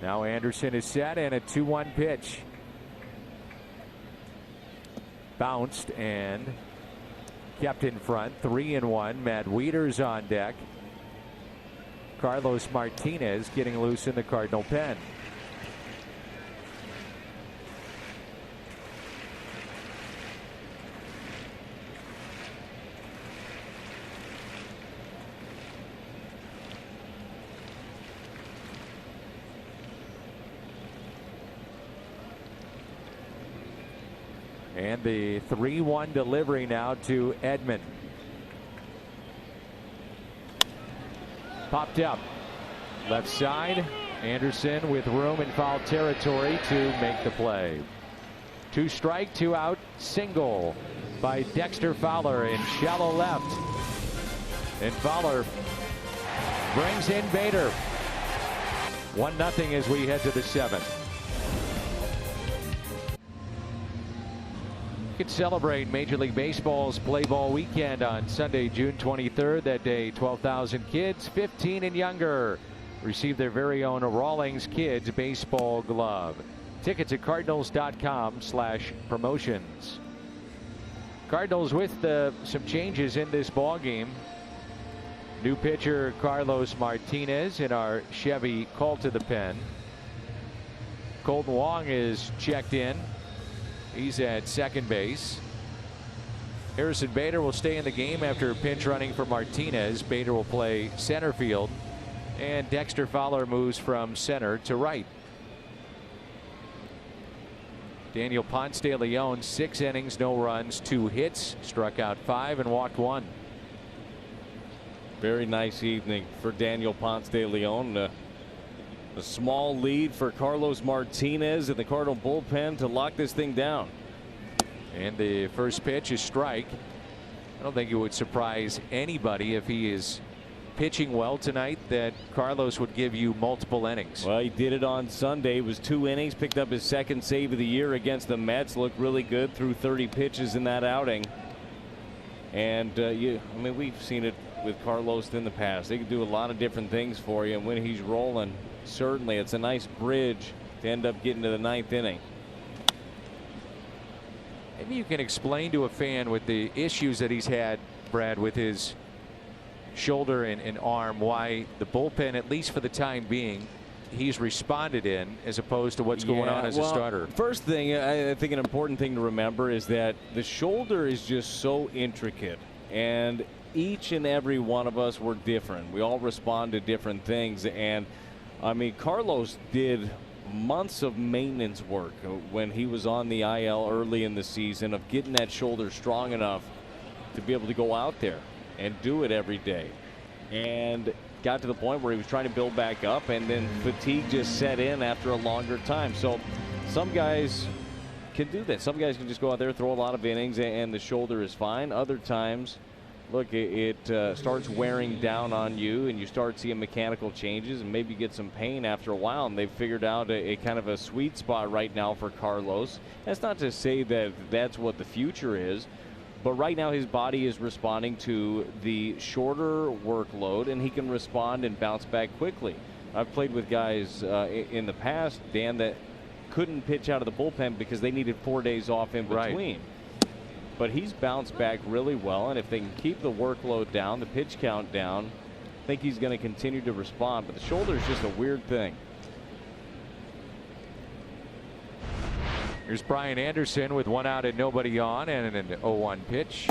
Now Anderson is set, and a 2-1 pitch. Bounced and kept in front. 3-1. Matt Wieters on deck. Carlos Martinez getting loose in the Cardinal pen. And the 3-1 delivery now to Edman. Popped up. Left side. Anderson with room in foul territory to make the play. 2 strike, 2 out. Single by Dexter Fowler in shallow left. And Fowler brings in Bader. 1-0 as we head to the 7th. You can celebrate Major League Baseball's Play Ball Weekend on Sunday, June 23rd. That day, 12,000 kids 15 and younger receive their very own Rawlings Kids baseball glove. Tickets at cardinals.com/promotions. Cardinals with some changes in this ball game. New pitcher Carlos Martinez in our Chevy call to the pen. Colton Wong is checked in. He's at second base. Harrison Bader will stay in the game after pinch running for Martinez. Bader will play center field. And Dexter Fowler moves from center to right. Daniel Ponce de Leon, 6 innings, no runs, 2 hits, struck out 5 and walked 1. Very nice evening for Daniel Ponce de Leon. A small lead for Carlos Martinez in the Cardinal bullpen to lock this thing down. And the first pitch is strike. I don't think it would surprise anybody if he is pitching well tonight that Carlos would give you multiple innings. Well, he did it on Sunday. It was 2 innings, picked up his 2nd save of the year against the Mets. Looked really good, threw 30 pitches in that outing. And I mean, we've seen it with Carlos in the past. They can do a lot of different things for you, and when he's rolling, certainly it's a nice bridge to end up getting to the 9th inning. Maybe you can explain to a fan with the issues that he's had, Brad, with his shoulder and arm, why the bullpen, at least for the time being, he's responded in as opposed to what's going on as a starter. First thing, I think an important thing to remember is that the shoulder is just so intricate, and each and every one of us were different. We all respond to different things, and I mean, Carlos did months of maintenance work when he was on the IL early in the season of getting that shoulder strong enough to be able to go out there and do it every day, and got to the point where he was trying to build back up, and then fatigue just set in after a longer time. So some guys can do that. Some guys can just go out there, throw a lot of innings, and the shoulder is fine. Other times, look, it starts wearing down on you, and you start seeing mechanical changes, and maybe you get some pain after a while. And they've figured out a kind of a sweet spot right now for Carlos. That's not to say that that's what the future is, but right now his body is responding to the shorter workload, and he can respond and bounce back quickly. I've played with guys in the past, Dan, that couldn't pitch out of the bullpen because they needed 4 days off in between. Right. But he's bounced back really well, and if they can keep the workload down, the pitch count down, I think he's going to continue to respond. But the shoulder is just a weird thing. Here's Brian Anderson with 1 out and nobody on, and an 0-1 pitch.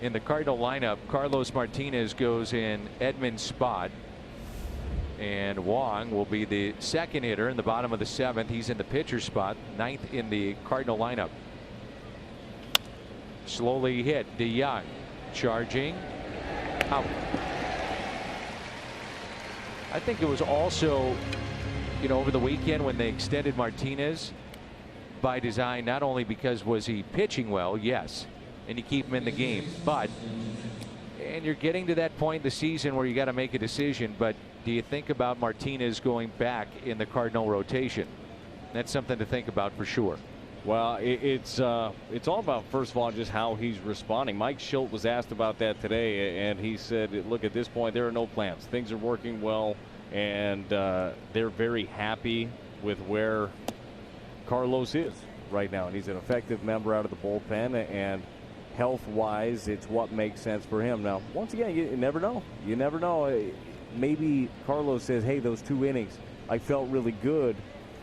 In the Cardinal lineup, Carlos Martinez goes in Edman's spot, and Wong will be the second hitter in the bottom of the 7th. He's in the pitcher spot, 9th in the Cardinal lineup. Slowly hit. DeYoung charging out. I think it was also you know, over the weekend when they extended Martinez by design, not only because was he pitching well, yes, and you keep him in the game, but and you're getting to that point in the season where you got to make a decision. But do you think about Martinez going back in the Cardinal rotation? That's something to think about for sure. Well, it's all about, first of all, just how he's responding. Mike Schilt was asked about that today, and he said, look, at this point, there are no plans. Things are working well, and they're very happy with where Carlos is right now. And he's an effective member out of the bullpen, and health-wise, it's what makes sense for him. Now, once again, you never know. You never know. Maybe Carlos says, hey, those 2 innings, I felt really good.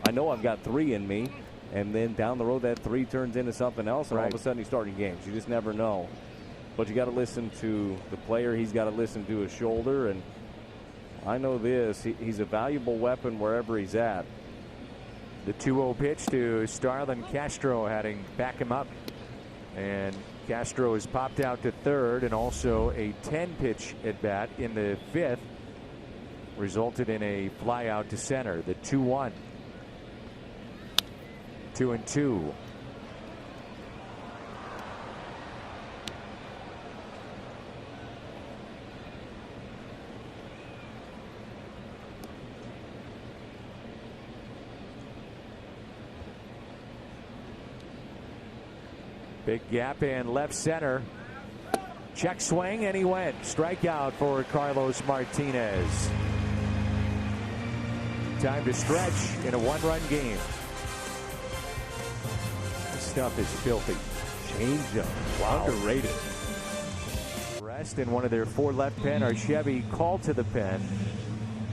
I know I've got 3 in me. And then down the road, that 3 turns into something else, and all of a sudden he's starting games. You just never know. But you got to listen to the player. He's got to listen to his shoulder. And I know this. He's a valuable weapon wherever he's at. The 2-0 pitch to Starlin Castro, heading back him up. And Castro is popped out to third, and also a 10-pitch at bat in the 5th resulted in a fly out to center. The 2-1. 2-2. Big gap in left center. Check swing, and he went. Strikeout for Carlos Martinez. Time to stretch in a 1-run game. Stuff is filthy. Changeup. Wow. Underrated. Rest in one of their 4 left pen. Archevy called to the pen.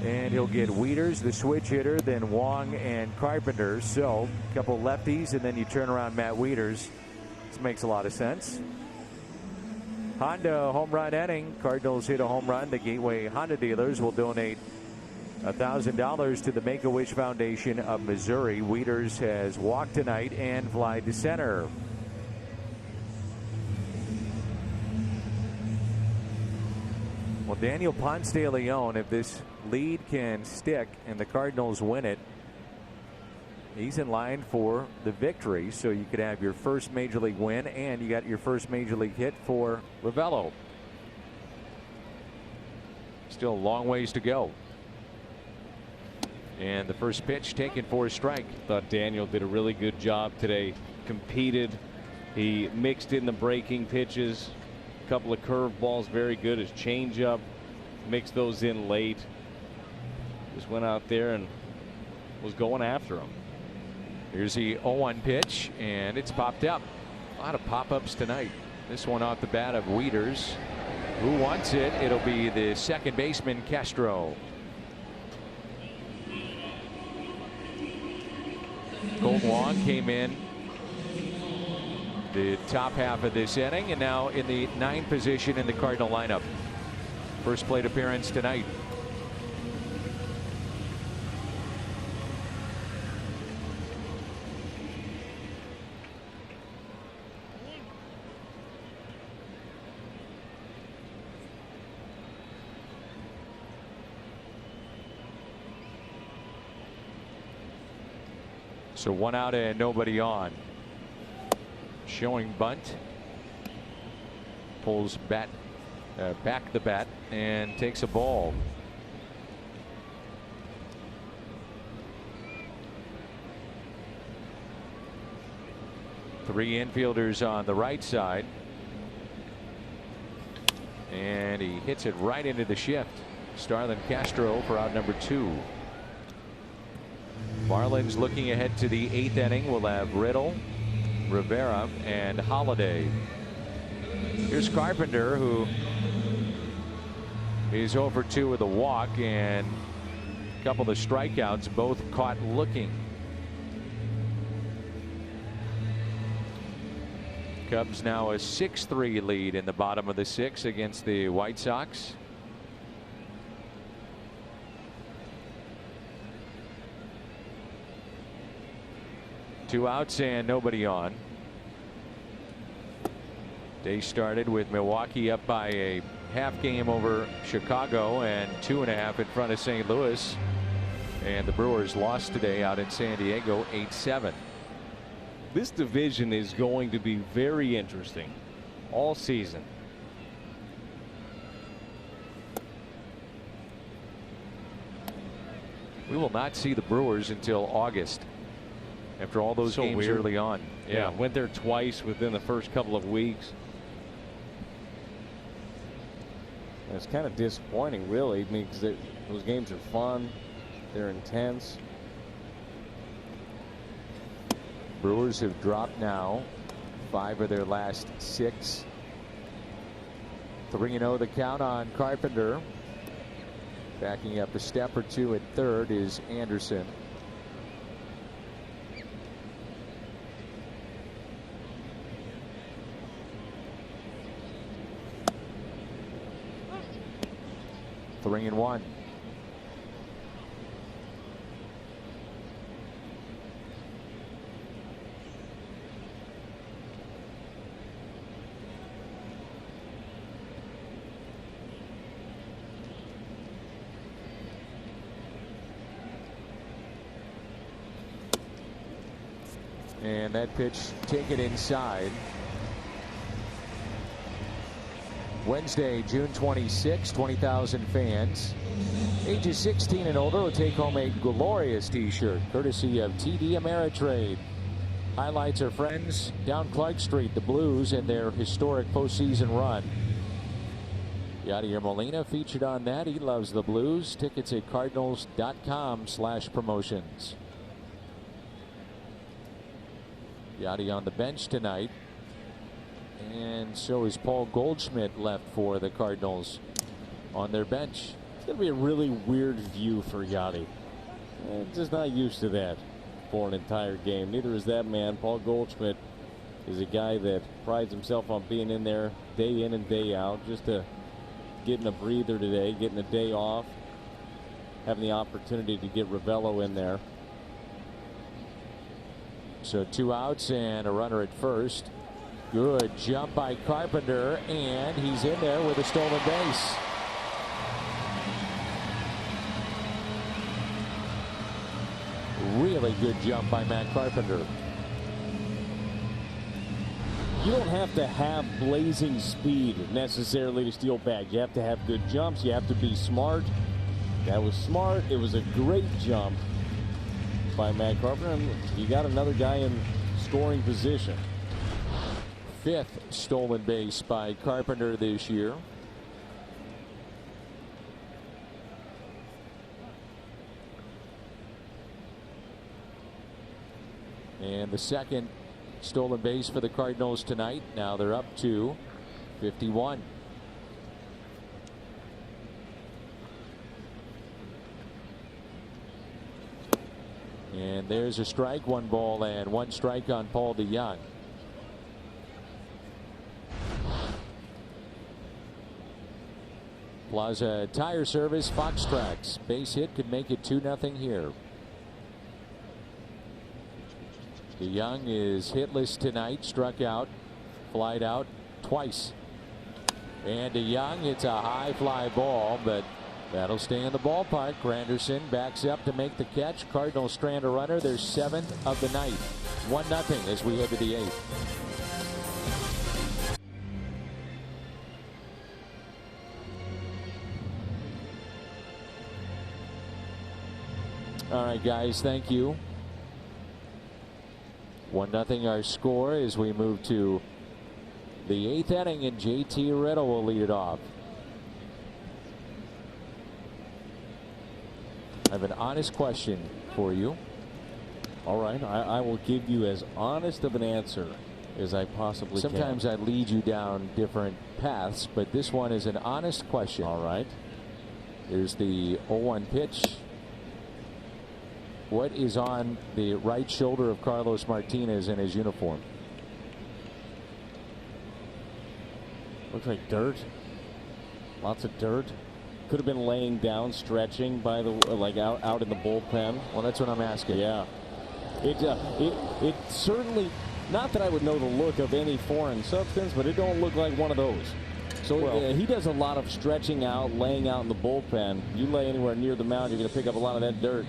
And he'll get Wieters, the switch hitter, then Wong and Carpenter. So a couple lefties, and then you turn around Matt Wieters. This makes a lot of sense. Honda home run inning. Cardinals hit a home run. The Gateway Honda dealers will donate $1,000 to the Make-A-Wish Foundation of Missouri. Wieters has walked tonight and fly to center. Well, Daniel Ponce de Leon, if this lead can stick and the Cardinals win it, he's in line for the victory. So you could have your first major league win, and you got your first major league hit for Ravello. Still a long ways to go. And the first pitch taken for a strike. Thought Daniel did a really good job today. Competed. He mixed in the breaking pitches. A couple of curve balls, very good. His changeup, mixed those in late. Just went out there and was going after him. Here's the 0-1 pitch, and it's popped up. A lot of pop-ups tonight. This one off the bat of Wieters. Who wants it? It'll be the second baseman, Castro. Colt Wong came in the top half of this inning, and now in the 9th position in the Cardinal lineup. First plate appearance tonight. So 1 out and nobody on. Showing bunt. Pulls back the bat and takes a ball. Three infielders on the right side. And he hits it right into the shift. Starlin Castro for out number 2. Marlins looking ahead to the 8th inning. We'll have Riddle, Rivera, and Holiday. Here's Carpenter, who is over 2 with a walk and a couple of strikeouts, both caught looking. Cubs now a 6-3 lead in the bottom of the 6th against the White Sox. Two outs and nobody on. Day started with Milwaukee up by a half game over Chicago and 2.5 in front of St. Louis. And the Brewers lost today out in San Diego 8-7. This division is going to be very interesting all season. We will not see the Brewers until August after all those games weird. early on. Yeah, went there twice within the first couple of weeks. And it's kind of disappointing, really, because those games are fun. They're intense. Brewers have dropped now 5 of their last 6. 3-0 the count on Carpenter. Backing up a step or two at third is Anderson. Three and one. And that pitch taken inside. Wednesday, June 26, 20,000 fans. Ages 16 and older will take home a glorious t-shirt courtesy of TD Ameritrade. Highlights are friends down Clark Street, the Blues, and their historic postseason run. Yadier Molina featured on that. He loves the Blues. Tickets at cardinals.com/promotions. Yadi on the bench tonight. And so is Paul Goldschmidt left for the Cardinals on their bench. It's going to be a really weird view for Yadi. Just not used to that for an entire game. Neither is that man. Paul Goldschmidt is a guy that prides himself on being in there day in and day out, just to getting a breather today, getting a day off, having the opportunity to get Ravello in there. So 2 outs and a runner at first. Good jump by Carpenter, and he's in there with a stolen base. Really good jump by Matt Carpenter. You don't have to have blazing speed necessarily to steal bags. You have to have good jumps. You have to be smart. That was smart. It was a great jump by Matt Carpenter. And you got another guy in scoring position. 5th stolen base by Carpenter this year. And the 2nd stolen base for the Cardinals tonight. Now they're up to 51. And there's a strike, 1 ball and 1 strike on Paul DeJong. Plaza Tire Service, Fox Tracks. Base hit could make it 2-0 here. DeJong is hitless tonight, struck out, flied out twice. And DeJong hits a high fly ball, but that'll stay in the ballpark. Granderson backs up to make the catch. Cardinals strand a runner. Their 7th of the night. 1-0 as we head to the 8th. All right, guys, thank you. 1-0 our score as we move to the 8th inning, and JT Riddle will lead it off. I have an honest question for you. All right, I will give you as honest of an answer as I possibly can. Sometimes I lead you down different paths, but this one is an honest question. All right. There's the 0-1 pitch. What is on the right shoulder of Carlos Martinez in his uniform? Looks like dirt. Lots of dirt. Could have been laying down, stretching by the out in the bullpen. Well, that's what I'm asking. Yeah. It certainly, not that I would know the look of any foreign substance, but it don't look like one of those. So he does a lot of stretching out, laying out in the bullpen. You lay anywhere near the mound, you're going to pick up a lot of that dirt.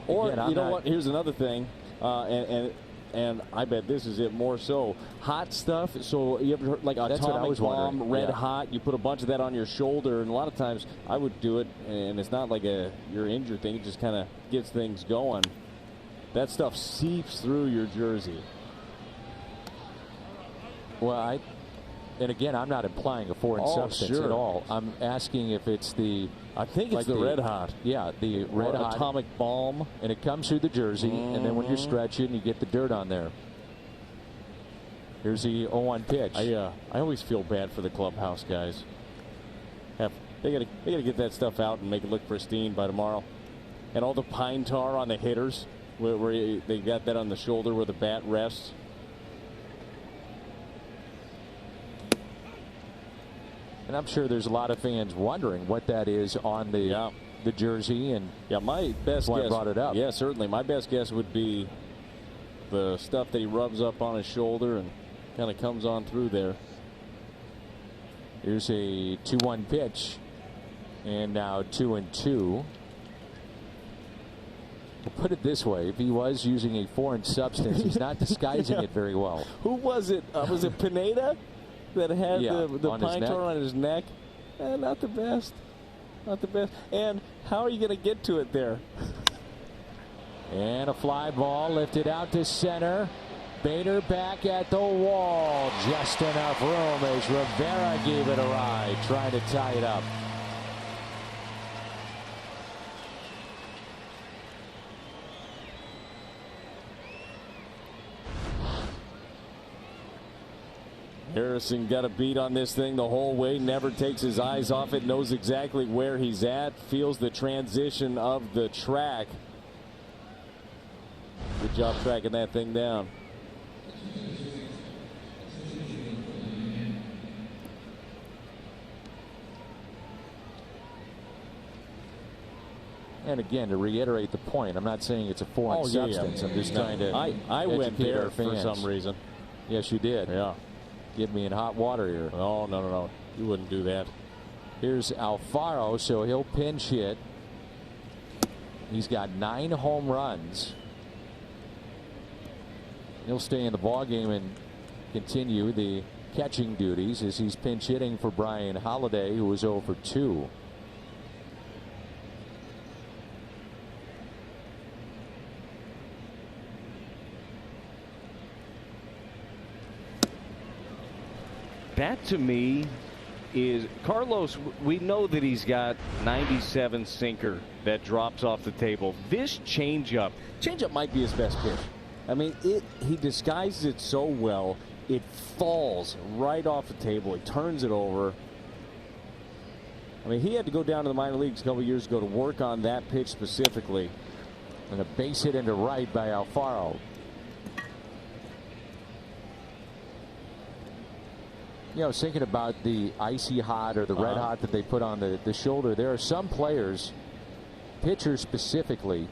Or, Again, you know what? Here's another thing, and I bet this is it more so. Hot stuff. So you ever heard like atomic bomb, red hot? You put a bunch of that on your shoulder, and a lot of times I would do it, and it's not like you're injured thing. It just kind of gets things going. That stuff seeps through your jersey. Well, and again, I'm not implying a foreign substance at all. I'm asking if it's the. I think it's like the red hot. Yeah, the red hot atomic bomb, and it comes through the jersey, and then when you're stretching, you get the dirt on there. Here's the 0-1 pitch. I always feel bad for the clubhouse guys. They gotta get that stuff out and make it look pristine by tomorrow. And all the pine tar on the hitters, where they got that on the shoulder where the bat rests. And I'm sure there's a lot of fans wondering what that is on the jersey. And my best guess. I brought it up. Yeah, certainly. My best guess would be the stuff that he rubs up on his shoulder and kind of comes on through there. Here's a 2-1 pitch, and now 2-2. We'll put it this way: if he was using a foreign substance, he's not disguising it very well. Who was it? Was it Pineda? That had the pine tar on his neck. Not the best. Not the best. And how are you going to get to it there? And a fly ball lifted out to center. Bader back at the wall. Just enough room as Rivera gave it a ride, trying to tie it up. Harrison got a beat on this thing the whole way, never takes his eyes off it, knows exactly where he's at, feels the transition of the track. Good job tracking that thing down. And again, to reiterate the point, I'm not saying it's a foreign substance. I'm just trying to I went there for some reason. Yes, you did. Yeah. Get me in hot water here. Oh, no. You wouldn't do that. Here's Alfaro, so he'll pinch hit. He's got 9 home runs. He'll stay in the ballgame and continue the catching duties as he's pinch hitting for Brian Holiday, who was 0 for 2. That to me is Carlos. We know that he's got 97 sinker that drops off the table. This changeup might be his best pitch. I mean, he disguises it so well. It falls right off the table. He turns it over. I mean, he had to go down to the minor leagues a couple years ago to work on that pitch specifically. And a base hit into right by Alfaro. You know, I was thinking about the icy hot or the red hot that they put on the shoulder. There are some players, pitchers specifically,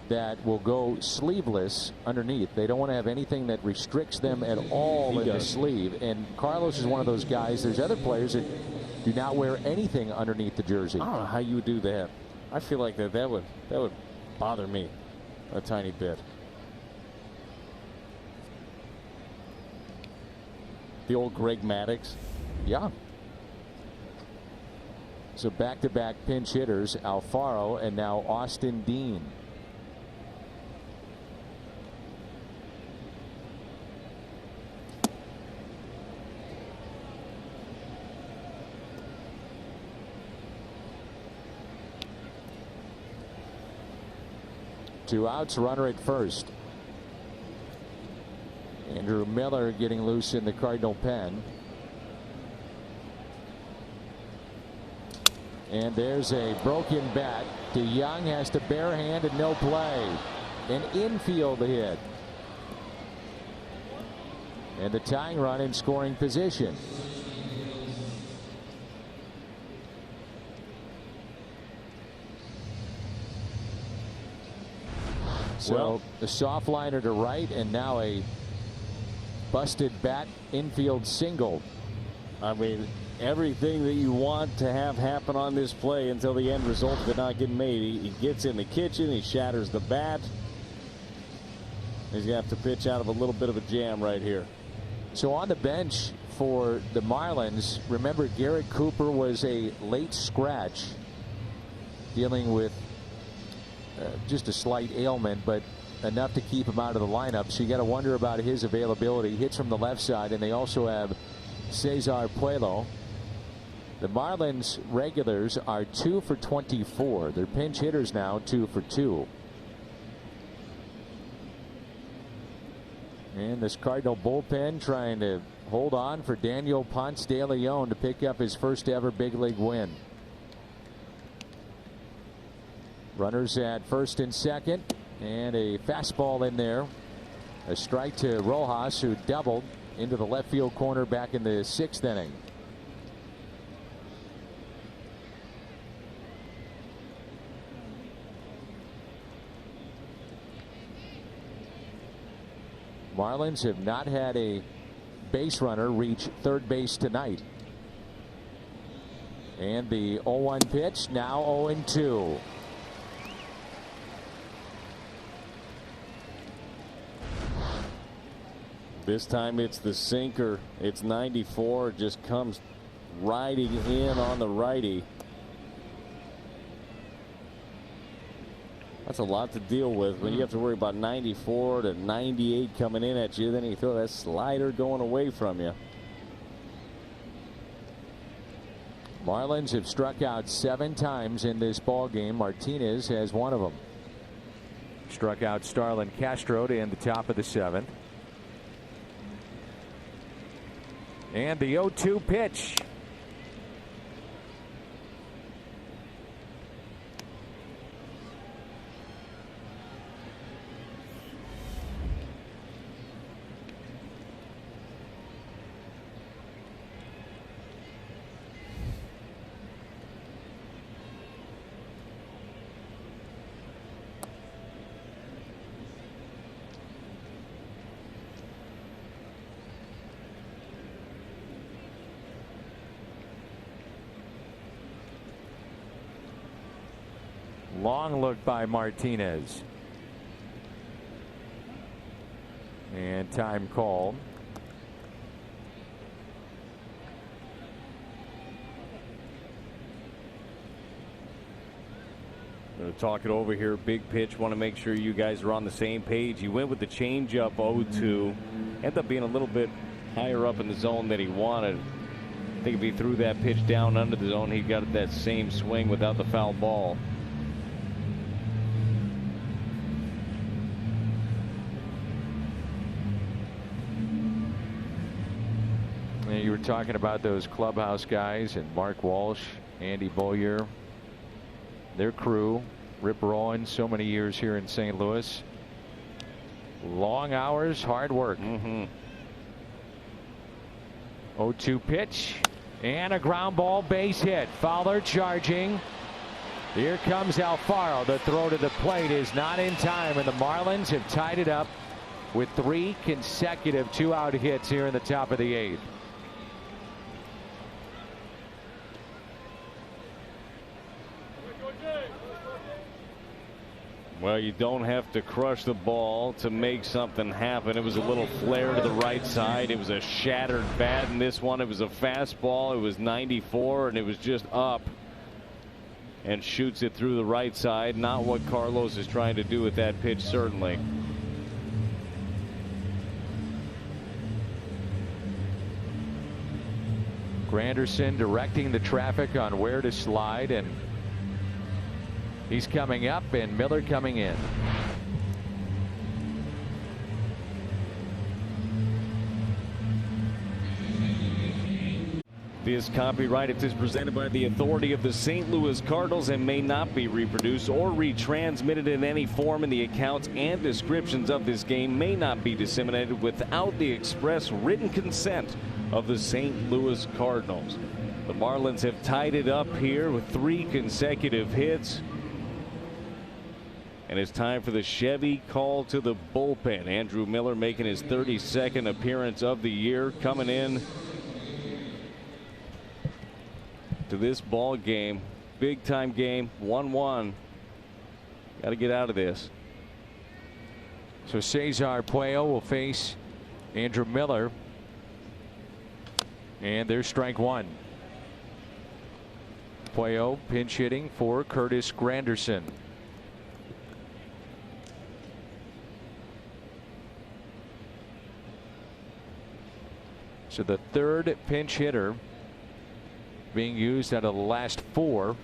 that will go sleeveless underneath. They don't want to have anything that restricts them at all in the sleeve. And Carlos is one of those guys. There's other players that do not wear anything underneath the jersey. I don't know how you would do that. I feel like that would bother me a tiny bit. The old Greg Maddux. Yeah. So back-to-back pinch hitters, Alfaro and now Austin Dean. Two outs, runner at first. Andrew Miller getting loose in the Cardinal pen. And there's a broken bat. DeYoung has to barehand and no play. An infield hit. And the tying run in scoring position. So the soft liner to right, and now a busted bat infield single. I mean, everything that you want to have happen on this play until the end result of it not getting made. He gets in the kitchen, he shatters the bat. He's going to have to pitch out of a little bit of a jam right here. So on the bench for the Marlins, remember Garrett Cooper was a late scratch, dealing with just a slight ailment, but enough to keep him out of the lineup. So you got to wonder about his availability. He hits from the left side, and they also have Cesar Puello. The Marlins regulars are 2 for 24. Their pinch hitters now 2 for 2. And this Cardinal bullpen trying to hold on for Daniel Ponce de Leon to pick up his first ever big league win. Runners at first and second, and a fastball in there. A strike to Rojas, who doubled into the left field corner back in the 6th inning. Marlins have not had a base runner reach third base tonight. And the 0-1 pitch, now 0-2. This time it's the sinker. It's 94. It just comes riding in on the righty. That's a lot to deal with when you have to worry about 94 to 98 coming in at you. Then you throw that slider going away from you. Marlins have struck out 7 times in this ball game. Martinez has one of them. Struck out Starlin Castro to end the top of the 7th. And the 0-2 pitch. Long look by Martinez. And time called. Going to talk it over here. Big pitch. Want to make sure you guys are on the same page. He went with the changeup 0-2. Ended up being a little bit higher up in the zone than he wanted. I think if he threw that pitch down under the zone, he got that same swing without the foul ball. You were talking about those clubhouse guys and Mark Walsh, Andy Boyer, their crew, Rip Rowan, so many years here in St. Louis. Long hours, hard work. 0-2 pitch and a ground ball, base hit. Fowler charging. Here comes Alfaro. The throw to the plate is not in time, and the Marlins have tied it up with 3 consecutive 2-out hits here in the top of the 8th. Well, you don't have to crush the ball to make something happen. It was a little flare to the right side. It was a shattered bat in this one. It was a fastball. It was 94, and it was just up and shoots it through the right side. Not what Carlos is trying to do with that pitch, certainly. Granderson directing the traffic on where to slide, and he's coming up, and Miller coming in. This copyright is presented by the authority of the St. Louis Cardinals and may not be reproduced or retransmitted in any form, and the accounts and descriptions of this game may not be disseminated without the express written consent of the St. Louis Cardinals. The Marlins have tied it up here with 3 consecutive hits. And it's time for the Chevy call to the bullpen. Andrew Miller making his 32nd appearance of the year, coming in to this ball game. Big time game. 1-1. Got to get out of this. So Cesar Puello will face Andrew Miller. And there's strike one. Puello pinch hitting for Curtis Granderson. So the third pinch hitter being used out of the last four.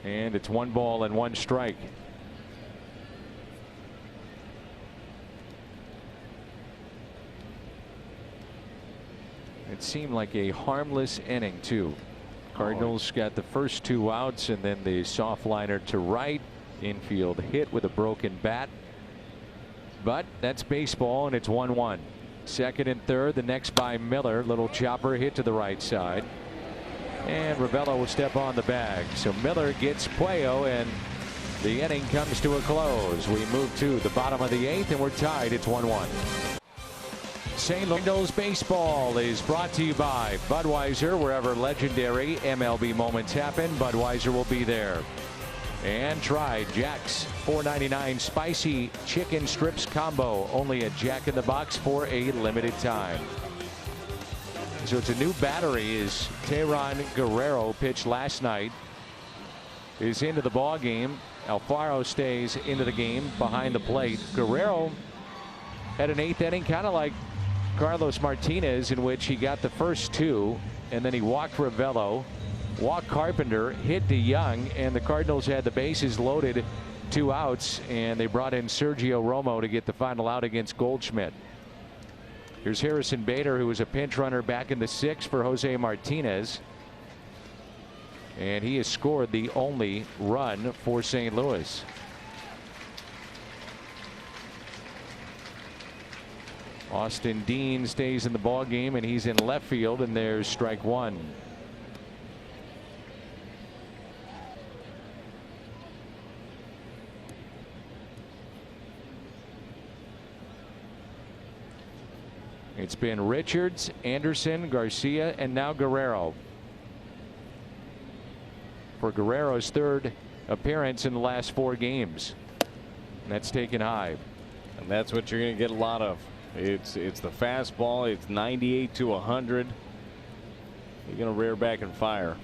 And it's 1 ball and 1 strike. It seemed like a harmless inning too. Cardinals got the first 2 outs and then the soft liner to right. Infield hit with a broken bat. But that's baseball and it's 1-1. Second and third, the next by Miller. Little chopper hit to the right side. And Ravelo will step on the bag. So Miller gets Puello and the inning comes to a close. We move to the bottom of the 8th and we're tied. It's 1-1. St. Louis baseball is brought to you by Budweiser. Wherever legendary MLB moments happen, Budweiser will be there. And try Jack's $4.99 spicy chicken strips combo, only at Jack in the Box for a limited time. So it's a new battery as Tehran Guerrero pitched last night. Is into the ball game. Alfaro stays into the game behind the plate. Guerrero had an 8th inning, kind of like Carlos Martinez, in which he got the first 2 and then he walked Ravelo, walked Carpenter, hit DeYoung, and the Cardinals had the bases loaded, 2 outs, and they brought in Sergio Romo to get the final out against Goldschmidt. Here's Harrison Bader, who was a pinch runner back in the 6th for Jose Martinez, and he has scored the only run for St. Louis. Austin Dean stays in the ball game and he's in left field, and there's strike one. It's been Richards, Anderson, Garcia, and now Guerrero. For Guerrero's 3rd appearance in the last 4 games. And that's taken high. And that's what you're going to get a lot of. It's the fastball. It's 98 to 100. You're going to rear back and fire.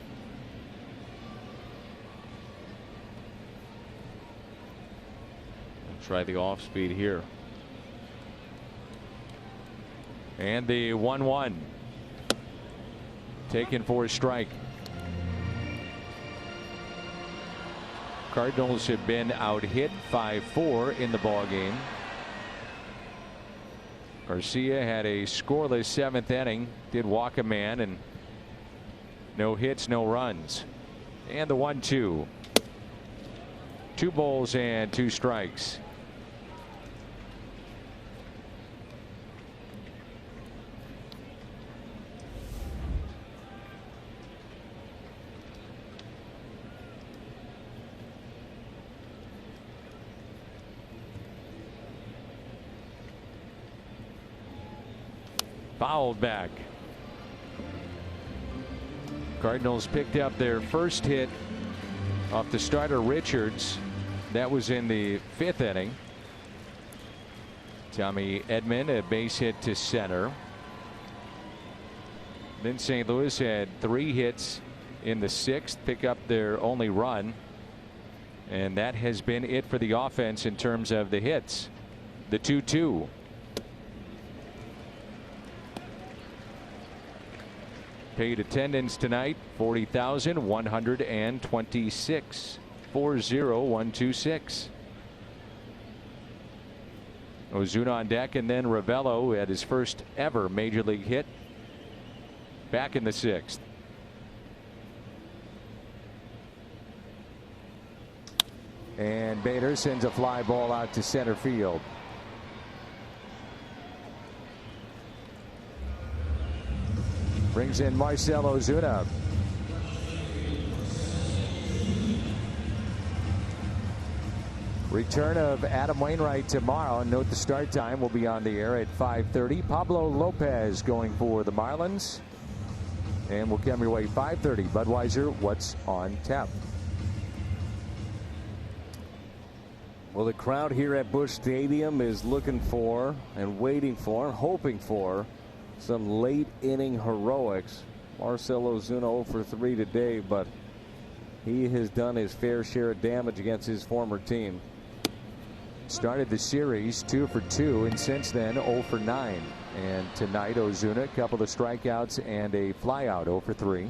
And try the off speed here. And the 1-1 taken for a strike. Cardinals have been out hit 5-4 in the ball game. Garcia had a scoreless 7th inning, did walk a man, and no hits, no runs. And the 1-2. 2 balls and 2 strikes. Fouled back. Cardinals picked up their first hit off the starter Richards. That was in the 5th inning. Tommy Edman, a base hit to center. Then St. Louis had 3 hits in the 6th, pick up their only run. And that has been it for the offense in terms of the hits. The 2-2. Paid attendance tonight, 40,126. 40126. Ozuna on deck, and then Ravelo had his first ever major league hit back in the 6th. And Bader sends a fly ball out to center field. Brings in Marcell Ozuna. Return of Adam Wainwright tomorrow. Note the start time will be on the air at 5:30. Pablo Lopez going for the Marlins. And we'll come your way 5:30. Budweiser, what's on tap? Well, the crowd here at Busch Stadium is looking for and waiting for, hoping for some late inning heroics. Marcell Ozuna 0 for 3 today, but he has done his fair share of damage against his former team. Started the series 2 for 2, and since then 0 for 9. And tonight Ozuna, a couple of strikeouts and a flyout, 0 for 3.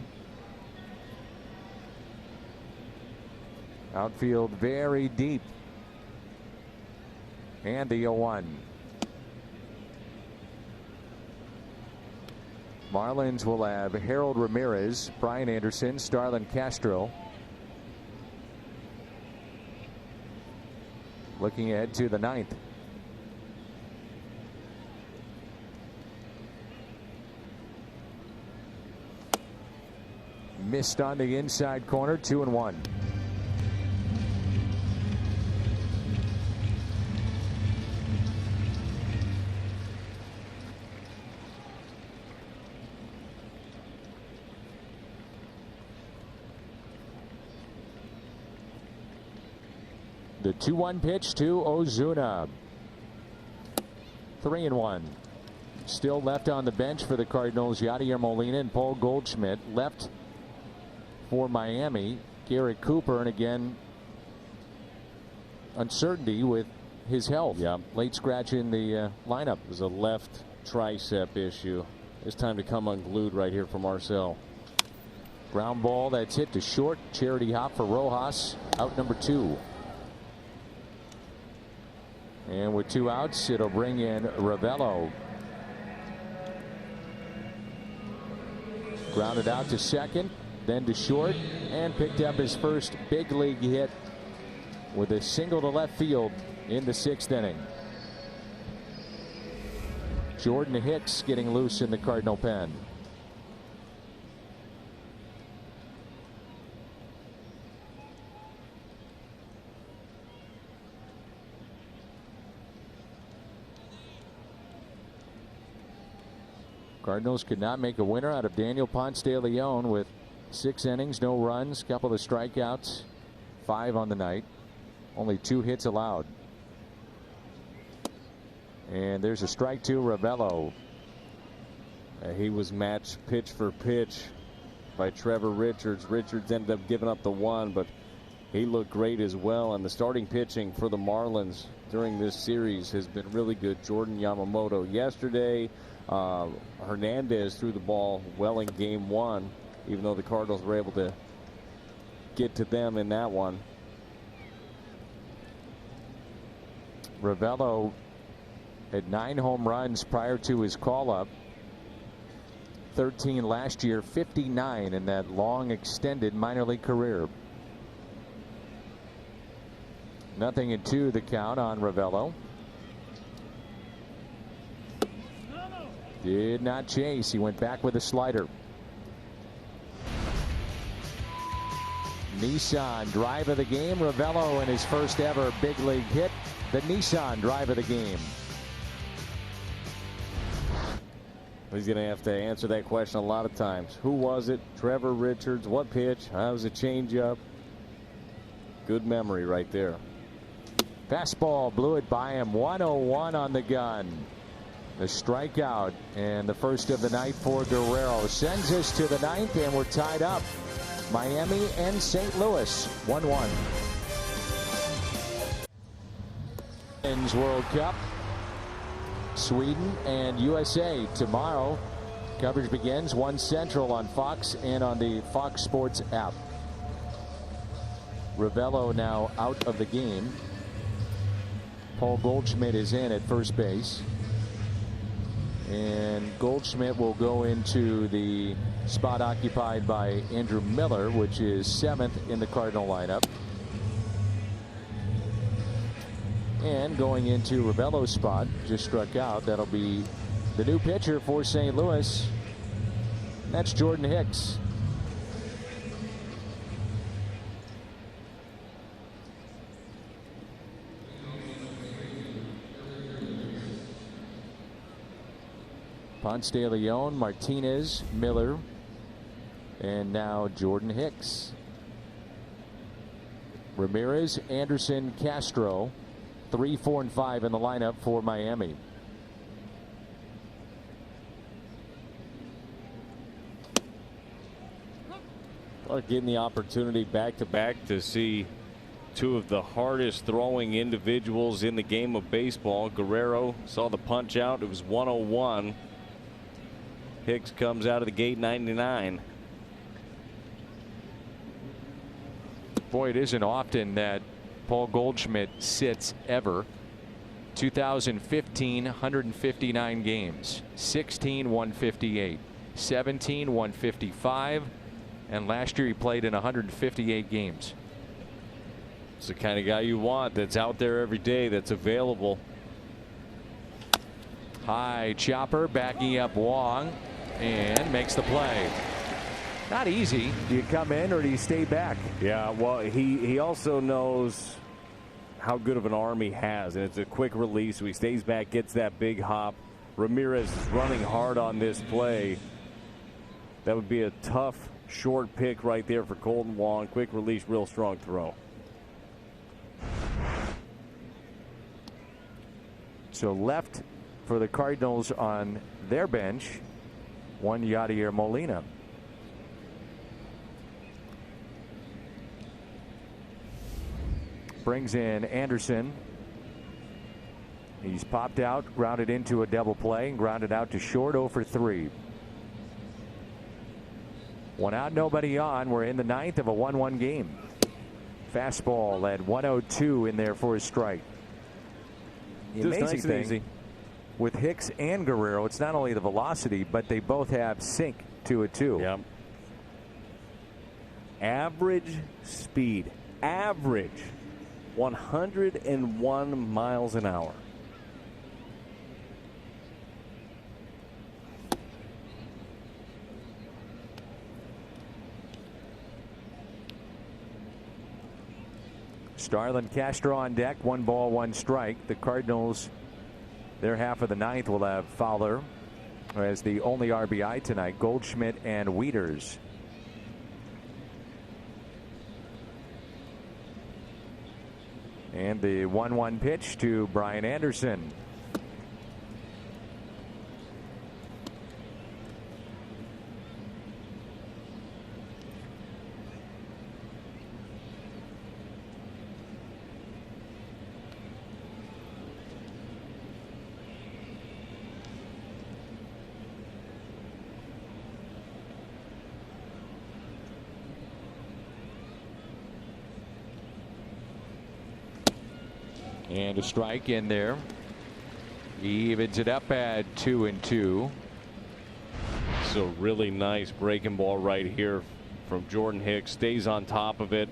Outfield very deep. And the 0-1. Marlins will have Harold Ramirez, Brian Anderson, Starlin Castro. Looking ahead to the 9th. Missed on the inside corner, 2-1. The 2-1 pitch to Ozuna. 3-1. Still left on the bench for the Cardinals, Yadier Molina and Paul Goldschmidt. Left for Miami, Garrett Cooper, and again uncertainty with his health. Yeah. Late scratch in the lineup. It was a left tricep issue. It's time to come unglued right here for Marcell. Ground ball that's hit to short. Charity hop for Rojas. Out number 2. And with 2 outs, it'll bring in Ravello. Grounded out to second, then to short, and picked up his first big league hit with a single to left field in the 6th inning. Jordan Hicks getting loose in the Cardinal pen. Cardinals could not make a winner out of Daniel Ponce de Leon with 6 innings, no runs, couple of strikeouts, 5 on the night, only 2 hits allowed. And there's a strike to Ravello. He was matched pitch for pitch by Trevor Richards. Richards ended up giving up the 1, but he looked great as well. And the starting pitching for the Marlins during this series has been really good. Jordan Yamamoto yesterday. Hernandez threw the ball well in game 1, even though the Cardinals were able to get to them in that one. Ravello had 9 home runs prior to his call-up. 13 last year, 59 in that long extended minor league career. 0-2 the count on Ravello. Did not chase. He went back with a slider. Nissan drive of the game. Ravello in his first ever big league hit. The Nissan drive of the game. He's going to have to answer that question a lot of times. Who was it? Trevor Richards. What pitch? That was a changeup. Good memory right there. Fastball blew it by him. 101 on the gun. The strikeout and the first of the night for Guerrero sends us to the 9th, and we're tied up. Miami and St. Louis 1-1. Men's World Cup. Sweden and USA tomorrow. Coverage begins 1 Central on Fox and on the Fox Sports app. Ravello now out of the game. Paul Goldschmidt is in at first base. And Goldschmidt will go into the spot occupied by Andrew Miller, which is 7th in the Cardinal lineup. And going into Ravello's spot, just struck out, that'll be the new pitcher for St. Louis. That's Jordan Hicks. Ponce de Leon, Martinez, Miller, and now Jordan Hicks. Ramirez, Anderson, Castro, 3, 4, and 5 in the lineup for Miami. Well, getting the opportunity back-to-back to see two of the hardest throwing individuals in the game of baseball. Guerrero saw the punch out. It was 101. Hicks comes out of the gate 99. Boy, it isn't often that Paul Goldschmidt sits ever. 2015, 159 games, 16, 158, 17, 155, and last year he played in 158 games. It's the kind of guy you want, that's out there every day, that's available. High chopper backing up Wong and makes the play. Not easy. Do you come in or do you stay back? Yeah, well, he also knows how good of an arm he has, and it's a quick release, so he stays back, gets that big hop. Ramirez is running hard on this play. That would be a tough short pick right there for Colton Wong. Quick release, real strong throw. So left for the Cardinals on their bench, one Yadier Molina. Brings in Anderson. He's popped out, grounded into a double play, and grounded out to short, 0 for 3. One out, nobody on. We're in the ninth of a 1-1 game. Fastball at 102 in there for a strike. The amazing thing with Hicks and Guerrero, it's not only the velocity, but they both have sink to it too. Yep. Average speed. Average 101 miles an hour. Starlin, Castro on deck. 1 ball, 1 strike. The Cardinals, their half of the ninth, will have Fowler as the only RBI tonight. Goldschmidt and Wieters. And the 1-1 pitch to Brian Anderson. And a strike in there. He evens it up at 2-2. So really nice breaking ball right here from Jordan Hicks. Stays on top of it.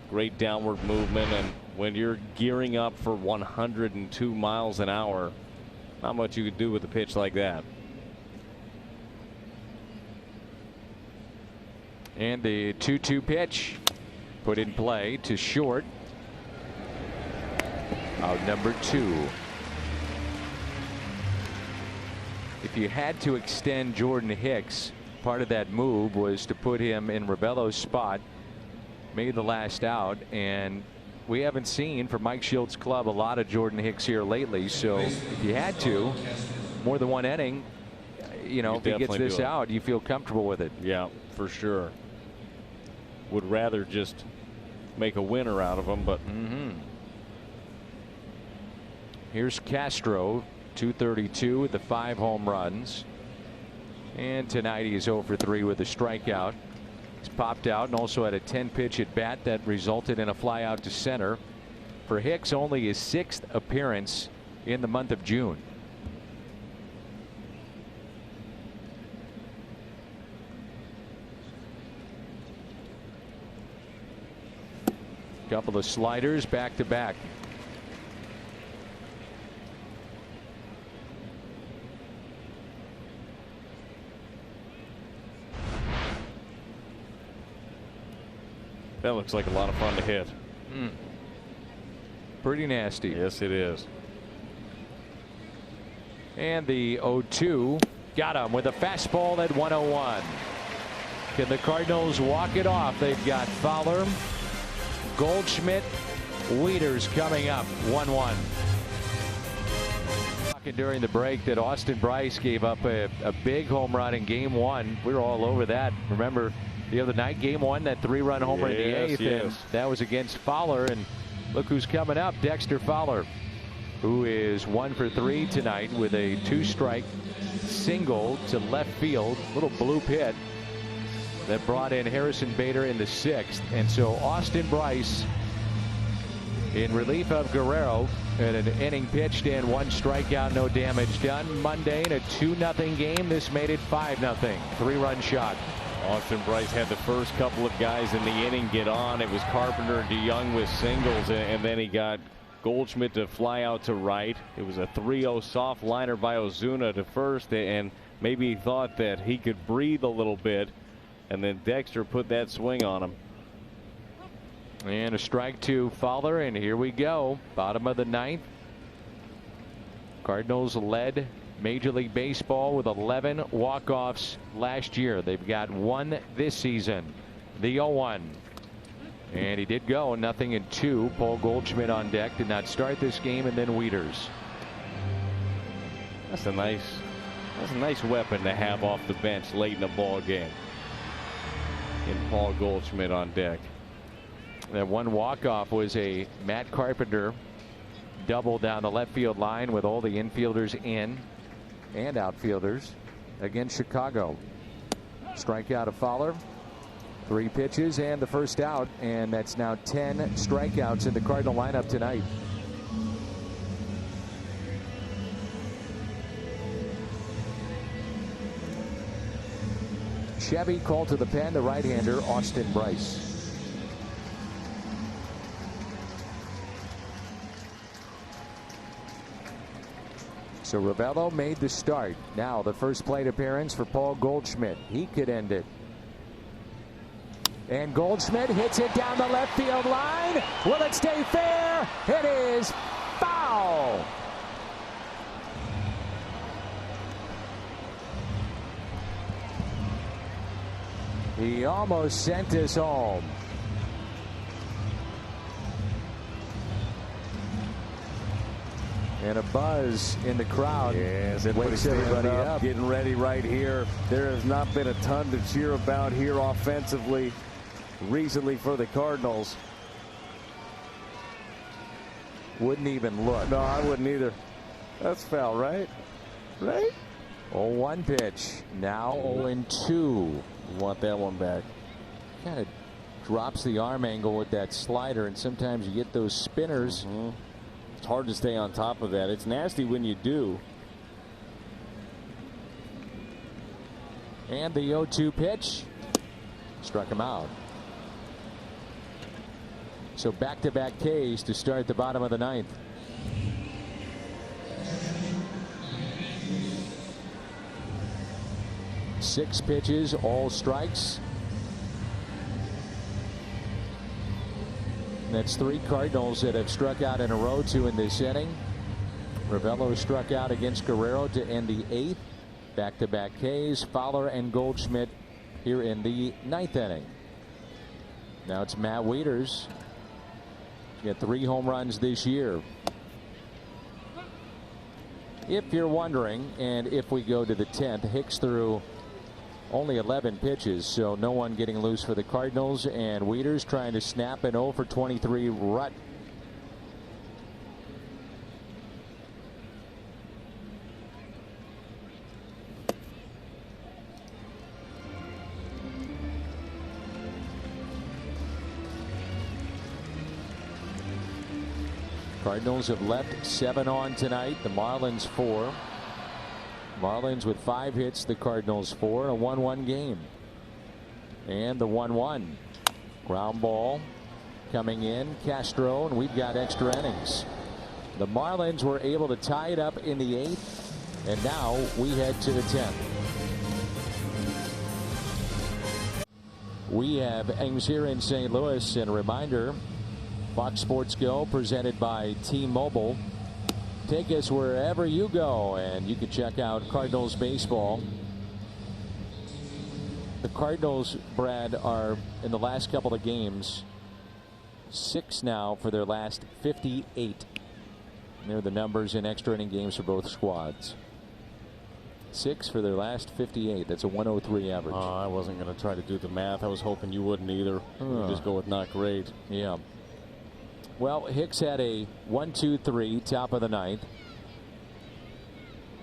Great downward movement. And when you're gearing up for 102 miles an hour, not much you could do with a pitch like that. And the 2-2 pitch put in play to short. Out number 2. If you had to extend Jordan Hicks, part of that move was to put him in Rebello's spot, made the last out, and we haven't seen from Mike Shield's club a lot of Jordan Hicks here lately. So if you had to, more than one inning, you know, if he gets this out, you feel comfortable with it. Yeah, for sure. Would rather just make a winner out of him, but. Here's Castro, 232 with the 5 home runs. And tonight he's 0 for 3 with a strikeout. He's popped out and also had a 10-pitch at bat that resulted in a fly out to center. For Hicks, only his 6th appearance in the month of June. Couple of sliders back to back. That looks like a lot of fun to hit. Pretty nasty. Yes, it is. And the 0-2 Got him with a fastball at 101. Can the Cardinals walk it off? They've got Fowler, Goldschmidt, Wieters coming up 1-1. During the break that Austin Bryce gave up a big home run in game 1. We were all over that. Remember the other night, game 1, that 3-run homer in the 8th. Yes. And that was against Fowler. And look who's coming up, Dexter Fowler, who is 1 for 3 tonight with a 2-strike single to left field. Little blue pit that brought in Harrison Bader in the 6th. And so Austin Bryce in relief of Guerrero in an inning pitched and 1 strikeout, no damage done. Monday in a 2-0 game. This made it 5-0. 3-run shot. Austin Bryce had the first couple of guys in the inning get on. It was Carpenter and DeYoung with singles, and then he got Goldschmidt to fly out to right. It was a 3-0 soft liner by Ozuna to first, and maybe he thought that he could breathe a little bit, and then Dexter put that swing on him. And a strike to Fowler, and here we go. Bottom of the 9th. Cardinals led Major League Baseball with 11 walk-offs last year. They've got 1 this season. The 0-1. And he did go 0-2. Paul Goldschmidt on deck. Did not start this game, and then Wieters. That's a nice weapon to have off the bench late in a ball game. And Paul Goldschmidt on deck. That 1 walk-off was a Matt Carpenter double down the left field line with all the infielders in and outfielders against Chicago. Strikeout of Fowler. 3 pitches and the first out, and that's now 10 strikeouts in the Cardinal lineup tonight. Chevy called to the pen, the right-hander Austin Bryce. So Ravello made the start. Now the first plate appearance for Paul Goldschmidt. He could end it. And Goldschmidt hits it down the left field line. Will it stay fair? It is foul. He almost sent us home. And a buzz in the crowd. Yes, wakes everybody up. Getting ready right here. There has not been a ton to cheer about here offensively recently for the Cardinals. Wouldn't even look. No, I wouldn't either. That's foul, right? Right? 0-1 pitch. Now 0-2. You want that one back. Kind of drops the arm angle with that slider, and sometimes you get those spinners. It's hard to stay on top of that. It's nasty when you do. And the 0-2 pitch struck him out. So back-to-back Ks to start the bottom of the 9th. Six pitches, all strikes. That's 3 Cardinals that have struck out in a row, 2 in this inning. Ravello struck out against Guerrero to end the 8th. Back-to-back Ks, Fowler and Goldschmidt here in the 9th inning. Now it's Matt Wieters. He got 3 home runs this year. If you're wondering, and if we go to the 10th, Hicks threw only 11 pitches, so no one getting loose for the Cardinals, and Wieters trying to snap an 0 for 23 rut. Cardinals have left 7 on tonight. The Marlins 4. Marlins with 5 hits. The Cardinals 4. A 1-1 game. And the 1-1. Ground ball coming in. Castro, and we've got extra innings. The Marlins were able to tie it up in the 8th. And now we head to the 10th. We have innings here in St. Louis, and a reminder, Fox Sports Go presented by T-Mobile. take us wherever you go, and you can check out Cardinals baseball. The Cardinals, Brad, are in the last couple of games 6 now for their last 58. And they're the numbers in extra inning games for both squads. 6 for their last 58. That's a 103 average. I wasn't going to try to do the math. I was hoping you wouldn't either. Just go with not great. Yeah. Well, Hicks had a 1-2-3 top of the 9th.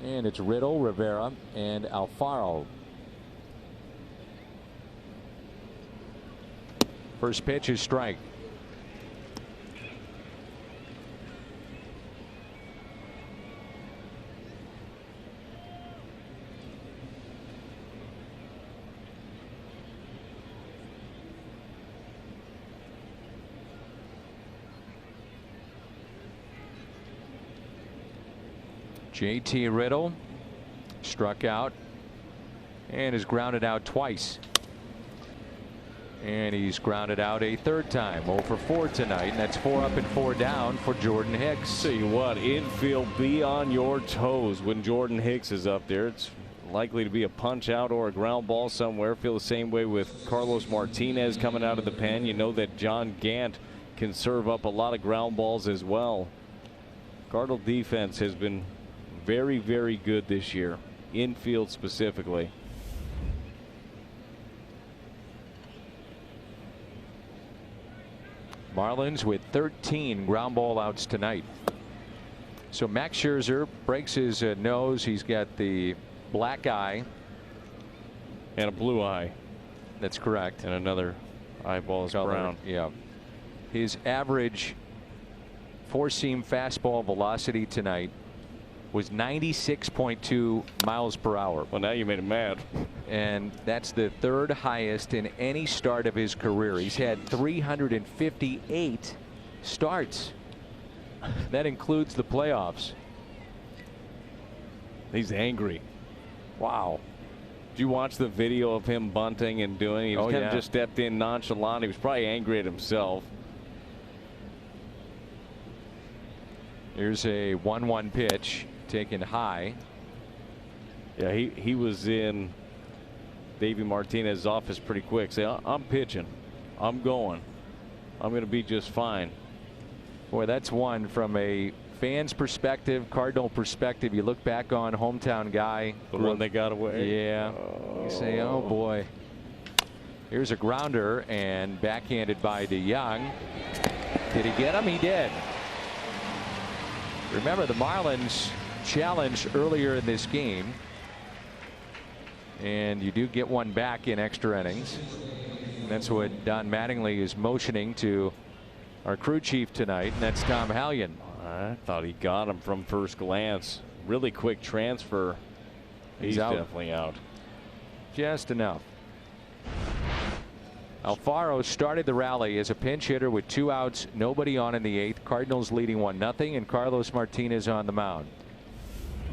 And it's Riddle, Rivera, and Alfaro. First pitch is strike. JT Riddle struck out and is grounded out twice. And he's grounded out a 3rd time. 0 for 4 tonight, and that's 4 up and 4 down for Jordan Hicks. Tell you what, infield, be on your toes when Jordan Hicks is up there. It's likely to be a punch out or a ground ball somewhere. Feel the same way with Carlos Martinez coming out of the pen. You know that John Gant can serve up a lot of ground balls as well. Cardinal defense has been very, very good this year, infield specifically. Marlins with 13 ground ball outs tonight. So Max Scherzer breaks his nose. He's got the black eye and a blue eye. That's correct. And another eyeball is brown. Yeah. His average 4-seam fastball velocity tonight was 96.2 miles per hour. Well, now you made him mad. And that's the 3rd highest in any start of his career. He's had 358 starts. That includes the playoffs. He's angry. Wow. Did you watch the video of him bunting and doing? He was kind of just stepped in nonchalant. He was probably angry at himself. Here's a 1-1 pitch taken high. Yeah, he was in Davey Martinez's office pretty quick. Say, I'm pitching. I'm going. I'm going to be just fine. Boy, that's one from a fan's perspective, Cardinal perspective. You look back on hometown guy. The one they got away. Yeah. You say, oh boy. Here's a grounder and backhanded by DeYoung. Did he get him? He did. Remember, the Marlins challenged earlier in this game, and you do get one back in extra innings. And that's what Don Mattingly is motioning to our crew chief tonight, and that's Tom Hallion. I thought he got him from first glance. Really quick transfer. He's out. Definitely out. Just enough. Alfaro started the rally as a pinch hitter with 2 outs, nobody on in the 8th. Cardinals leading 1-0, and Carlos Martinez on the mound.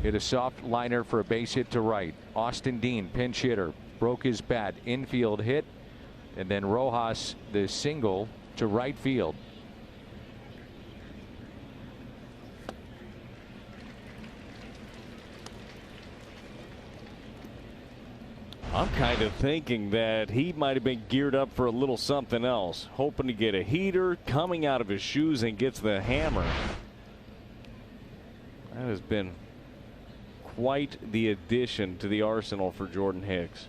Hit a soft liner for a base hit to right. Austin Dean, pinch hitter, broke his bat, infield hit, and then Rojas the single to right field. I'm kind of thinking that he might have been geared up for a little something else, hoping to get a heater, coming out of his shoes and gets the hammer. That has been quite the addition to the arsenal for Jordan Hicks.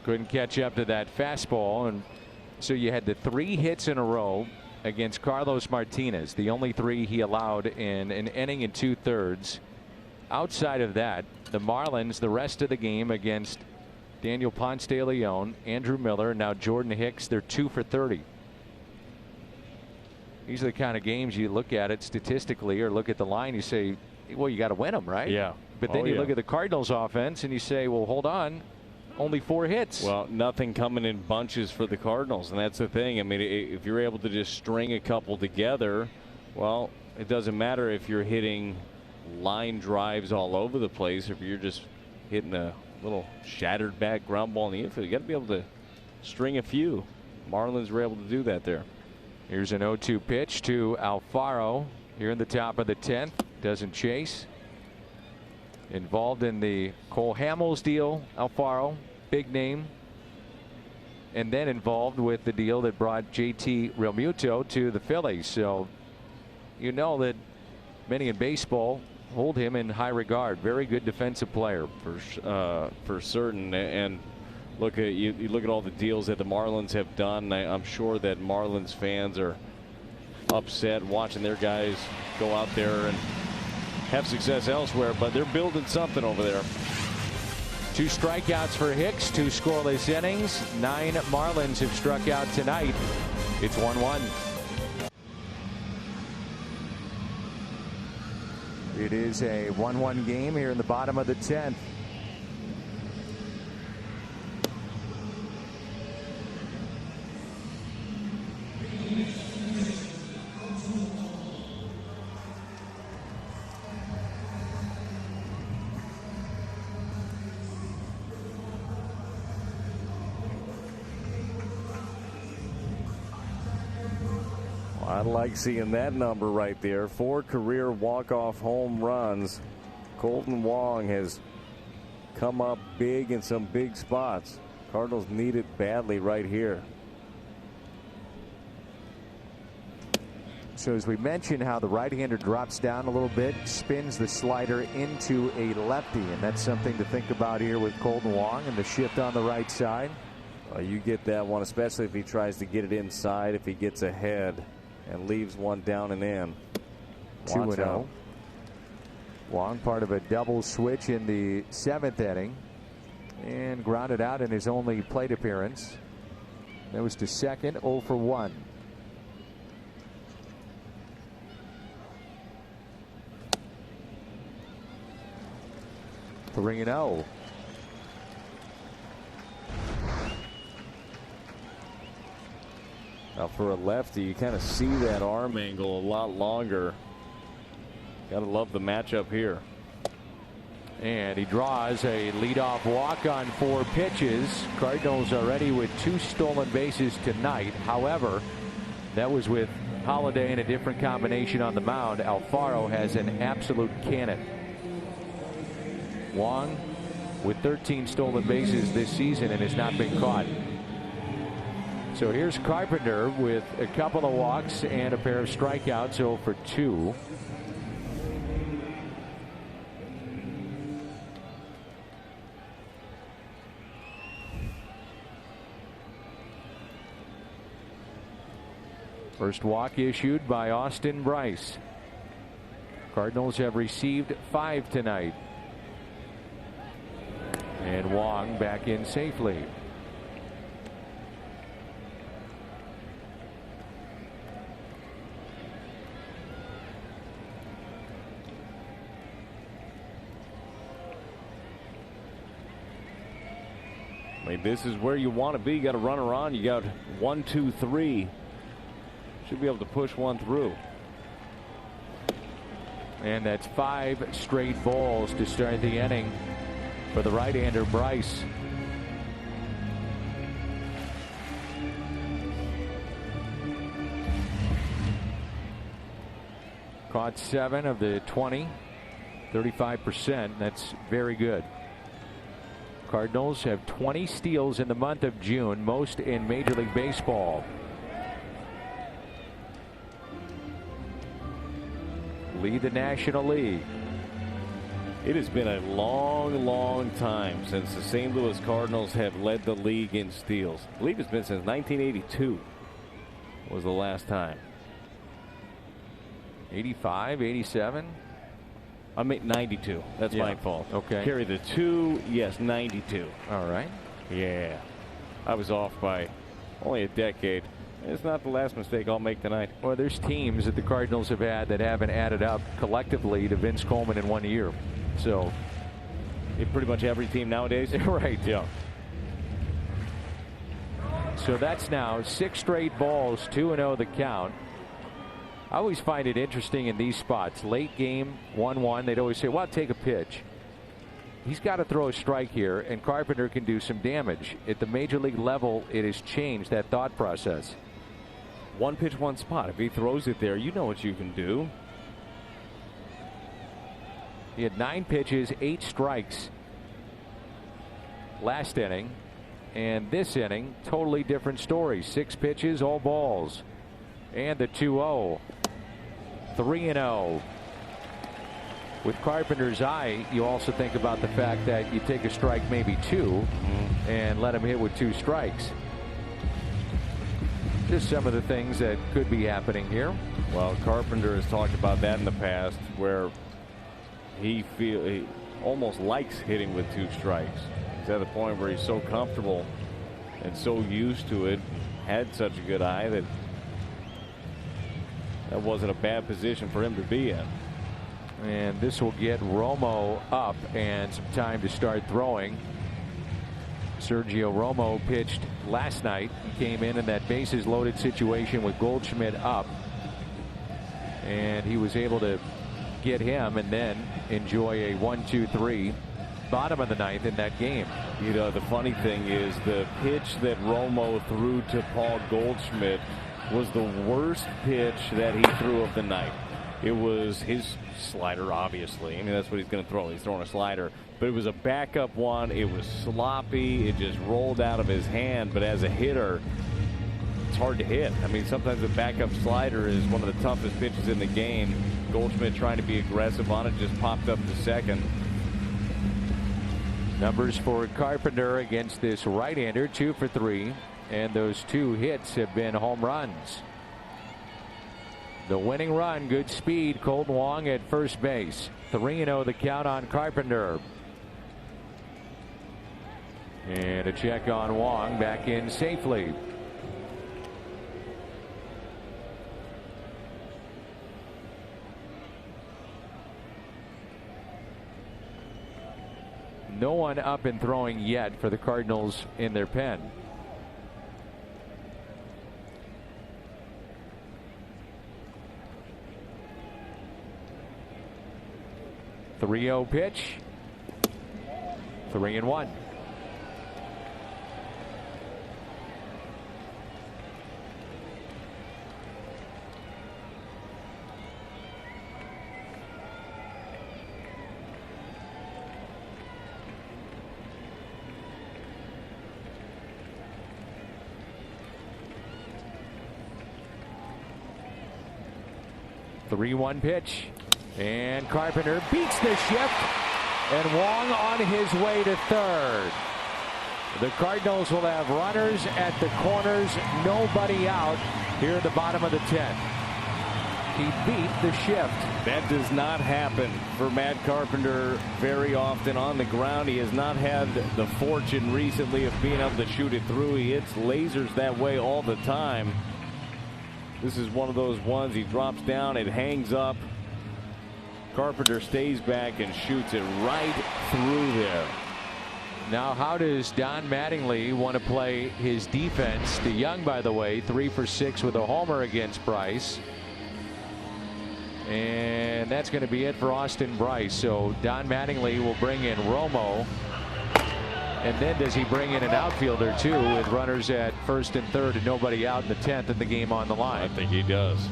Couldn't catch up to that fastball, and so you had the 3 hits in a row against Carlos Martinez, the only 3 he allowed in an inning and 2/3. Outside of that, the Marlins, the rest of the game against Daniel Ponce de Leon, Andrew Miller, now Jordan Hicks, they're 2 for 30. These are the kind of games you look at it statistically or look at the line, you say, well, you got to win them, right? Yeah. But then you look at the Cardinals offense and you say, well, hold on. Only 4 hits. Well, nothing coming in bunches for the Cardinals, and that's the thing. I mean, if you're able to just string a couple together, well, it doesn't matter if you're hitting line drives all over the place, if you're just hitting a Little shattered back ground ball in the infield. You got to be able to string a few. Marlins were able to do that there. Here's an 0-2 pitch to Alfaro here in the top of the 10th. Doesn't chase. Involved in the Cole Hamels deal, Alfaro, big name. And then involved with the deal that brought JT Realmuto to the Phillies. So you know that many in baseball hold him in high regard. Very good defensive player. For certain. And look at you look at all the deals that the Marlins have done. I'm sure that Marlins fans are upset watching their guys go out there and have success elsewhere, but they're building something over there. 2 strikeouts for Hicks, 2 scoreless innings. 9 Marlins have struck out tonight. It's 1-1. It is a 1-1 game here in the bottom of the 10th. I like seeing that number right there. 4 career walk-off home runs. Colton Wong has come up big in some big spots. Cardinals need it badly right here. So as we mentioned how the right-hander drops down a little bit, spins the slider into a lefty, and that's something to think about here with Colton Wong and the shift on the right side. You get that one, especially if he tries to get it inside, if he gets ahead and leaves one down and in. 2-0. Wong part of a double switch in the 7th inning and grounded out in his only plate appearance. That was to second, 0 for 1. Three and 0. Now for a lefty, you kind of see that arm angle a lot longer. Gotta love the matchup here. And he draws a leadoff walk on 4 pitches. Cardinals already with 2 stolen bases tonight. However, that was with Holiday in a different combination on the mound. Alfaro has an absolute cannon. Wong with 13 stolen bases this season and has not been caught. So here's Carpenter with a couple of walks and a pair of strikeouts, 0 for 2. First walk issued by Austin Bryce. Cardinals have received 5 tonight. And Wong back in safely. I mean, this is where you want to be. You got a runner on. You got 1, 2, 3. Should be able to push one through. And that's 5 straight balls to start the inning for the right-hander Bryce. Caught 7 of the 20, 35%. That's very good. Cardinals have 20 steals in the month of June, most in Major League Baseball. Lead the National League. It has been a long, long time since the St. Louis Cardinals have led the league in steals. I believe it's been since 1982 was the last time. 85, 87? I mean 92. That's my fault. Okay. Carry the 2. Yes, 92. All right. Yeah. I was off by only a decade. It's not the last mistake I'll make tonight. Well, there's teams that the Cardinals have had that haven't added up collectively to Vince Coleman in 1 year. So, pretty much every team nowadays. Right. Yeah. So that's now 6 straight balls, 2-0 the count. I always find it interesting in these spots. Late game, 1-1. They'd always say, well, take a pitch. he's got to throw a strike here, and Carpenter can do some damage. At the major league level, it has changed that thought process. One pitch, one spot. If he throws it there, you know what you can do. He had 9 pitches, 8 strikes last inning. And this inning, totally different story. 6 pitches, all balls. And the 2-0. 3-0. With Carpenter's eye, you also think about the fact that you take a strike, maybe 2, and let him hit with 2 strikes. Just some of the things that could be happening here. Well, Carpenter has talked about that in the past, where he almost likes hitting with 2 strikes. He's at the point where he's so comfortable and so used to it, had such a good eye that wasn't a bad position for him to be in. And this will get Romo up and some time to start throwing. Sergio Romo pitched last night. He came in that bases loaded situation with Goldschmidt up, and he was able to get him and then enjoy a 1-2-3 bottom of the 9th in that game. You know, the funny thing is the pitch that Romo threw to Paul Goldschmidt was the worst pitch that he threw of the night. It was his slider, obviously. I mean, that's what he's going to throw. He's throwing a slider. But it was a backup one. It was sloppy. It just rolled out of his hand. But as a hitter, it's hard to hit. I mean, sometimes a backup slider is one of the toughest pitches in the game. Goldschmidt trying to be aggressive on it, just popped up to second. Numbers for Carpenter against this right-hander, 2 for 3. And those 2 hits have been home runs. The winning run, good speed. Colton Wong at first base. 3-0 the count on Carpenter. And a check on Wong, back in safely. No one up and throwing yet for the Cardinals in their pen. The 3-0 pitch. 3-1. The 3-1 pitch. And Carpenter beats the shift, and Wong on his way to third. The Cardinals will have runners at the corners, nobody out here at the bottom of the 10th. He beat the shift. That does not happen for Matt Carpenter very often on the ground. He has not had the fortune recently of being able to shoot it through. He hits lasers that way all the time. This is one of those ones. He drops down, it hangs up. Carpenter stays back and shoots it right through there. Now, how does Don Mattingly want to play his defense? DeYoung, by the way, 3 for 6 with a homer against Bryce. And that's going to be it for Austin Bryce. So Don Mattingly will bring in Romo. And then does he bring in an outfielder, too, with runners at first and third and nobody out in the 10th and the game on the line? I think he does.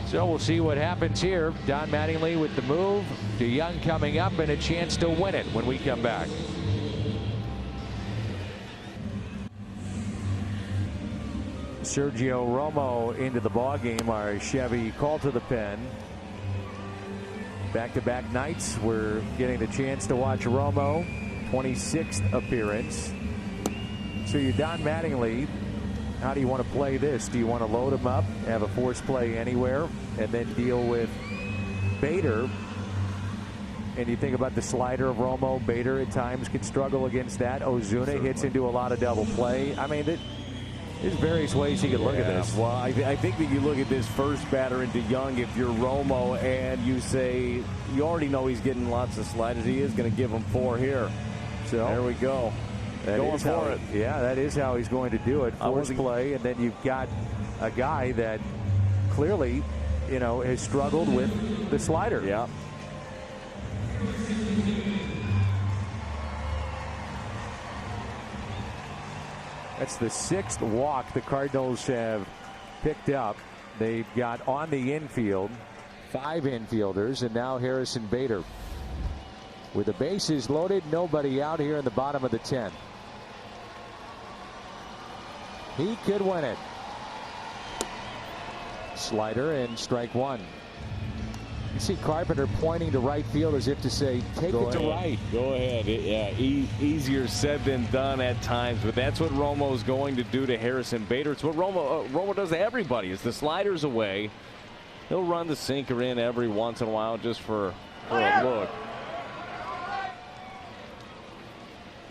So we'll see what happens here. Don Mattingly with the move. DeYoung coming up and a chance to win it when we come back. Sergio Romo into the ballgame. Our Chevy call to the pen. Back-to-back nights. We're getting the chance to watch Romo. 26th appearance. So you Don Mattingly. How do you want to play this? Do you want to load him up, have a force play anywhere, and then deal with Bader? And you think about the slider of Romo. Bader at times can struggle against that. Ozuna hits into a lot of double play. I mean, there's various ways you can look at this. Well, I think that you look at this first batter into DeYoung. If you're Romo and you say you already know he's getting lots of sliders, he is going to give him 4 here. So there we go. Going for it. Yeah, that is how he's going to do it. Force play, and then you've got a guy that clearly, has struggled with the slider. Yeah. That's the 6th walk the Cardinals have picked up. They've got on the infield 5 infielders, and now Harrison Bader. With the bases loaded, nobody out here in the bottom of the 10th. He could win it. Slider and strike 1. You see Carpenter pointing to right field as if to say, take it to right. Go ahead. Yeah, easier said than done at times, but that's what Romo's going to do to Harrison Bader. It's what Romo does to everybody. Is the sliders away, he'll run the sinker in every once in a while just for a look.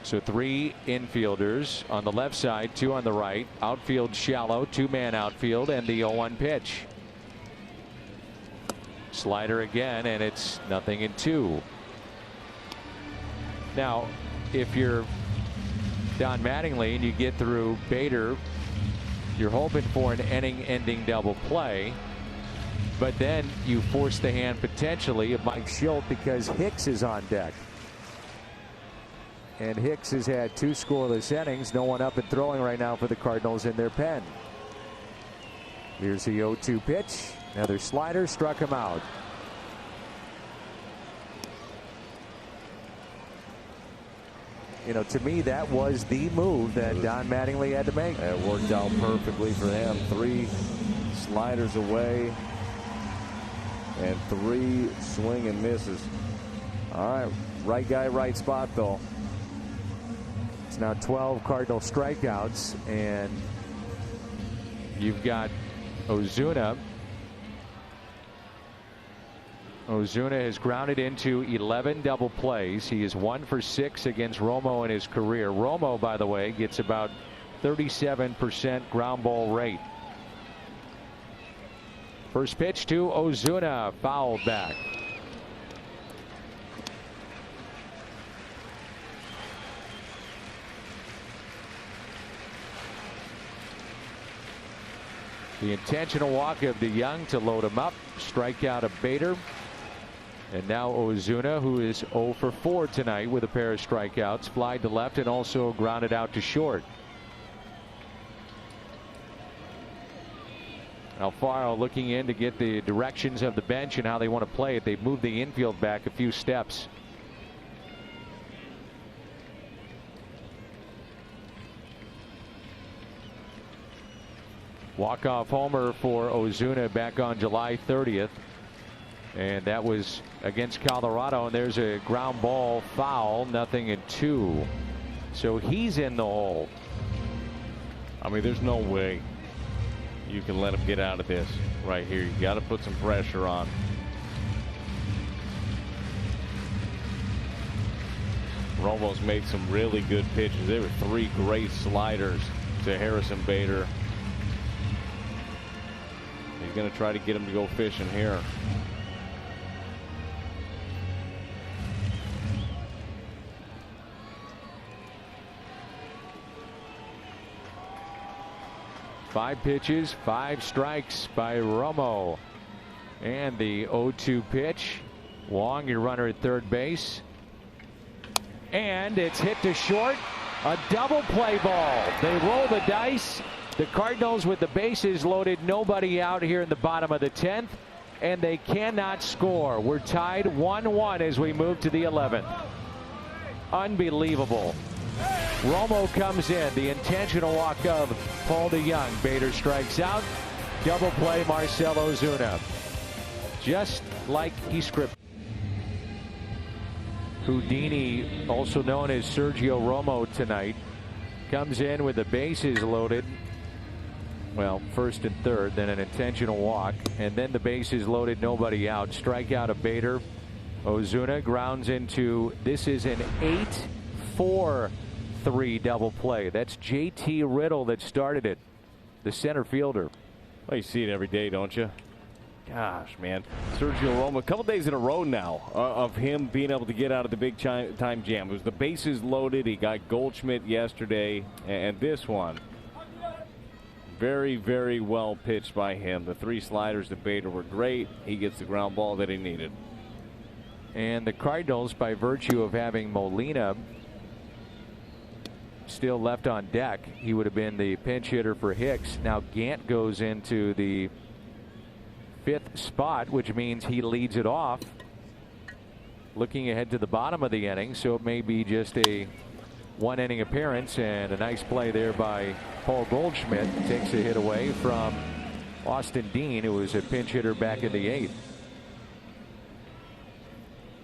So 3 infielders on the left side, 2 on the right. Outfield shallow, 2-man outfield, and the 0-1 pitch. Slider again, and it's 0-2. Now, if you're Don Mattingly and you get through Bader, you're hoping for an inning-ending double play, but then you force the hand potentially of Mike Schilt because Hicks is on deck. And Hicks has had 2 scoreless innings. No one up and throwing right now for the Cardinals in their pen. Here's the 0-2 pitch. Another slider, struck him out. You know, to me, that was the move that Don Mattingly had to make. It worked out perfectly for him. 3 sliders away and 3 swing and misses. All right, right guy, right spot, though. It's now 12 Cardinal strikeouts, and you've got Ozuna. Ozuna has grounded into 11 double plays. He is 1 for 6 against Romo in his career. Romo, by the way, gets about 37% ground ball rate. First pitch to Ozuna, fouled back. The intentional walk of DeYoung to load him up. Strikeout of Bader. And now Ozuna, who is 0 for 4 tonight with a pair of strikeouts, flied to left and also grounded out to short. Alfaro looking in to get the directions of the bench and how they want to play it. They've moved the infield back a few steps. Walk-off homer for Ozuna back on July 30th. And that was against Colorado. And there's a ground ball foul, 0-2. So he's in the hole. I mean, there's no way you can let him get out of this right here. You got to put some pressure on. Romo's made some really good pitches. There were 3 great sliders to Harrison Bader. He's going to try to get him to go fishing here. Five pitches, 5 strikes by Romo. And the 0-2 pitch. Wong, your runner at third base. And it's hit to short. A double play ball. They roll the dice. The Cardinals with the bases loaded, nobody out here in the bottom of the 10th, and they cannot score. We're tied 1-1 as we move to the 11th. Unbelievable. Romo comes in, the intentional walk of Paul DeYoung. Bader strikes out. Double play Marcell Ozuna. Just like he scripted. Houdini, also known as Sergio Romo tonight, comes in with the bases loaded. Well, first and third, then an intentional walk, and then the bases loaded, nobody out. Strikeout of Bader. Ozuna grounds into, this is an 8-4-3 double play. That's JT Riddle that started it, the center fielder. Well, you see it every day, don't you? Gosh, man. Sergio Romo, a couple days in a row now of him being able to get out of the big time jam. It was the bases loaded. He got Goldschmidt yesterday, and this one, very, very well pitched by him. The 3 sliders to Bader were great. He gets the ground ball that he needed. And the Cardinals, by virtue of having Molina still left on deck. He would have been the pinch hitter for Hicks. Now Gant goes into the 5th spot, which means he leads it off. Looking ahead to the bottom of the inning, so it may be just a 1-inning appearance, and a nice play there by Paul Goldschmidt. Takes a hit away from Austin Dean, who was a pinch hitter back in the 8th.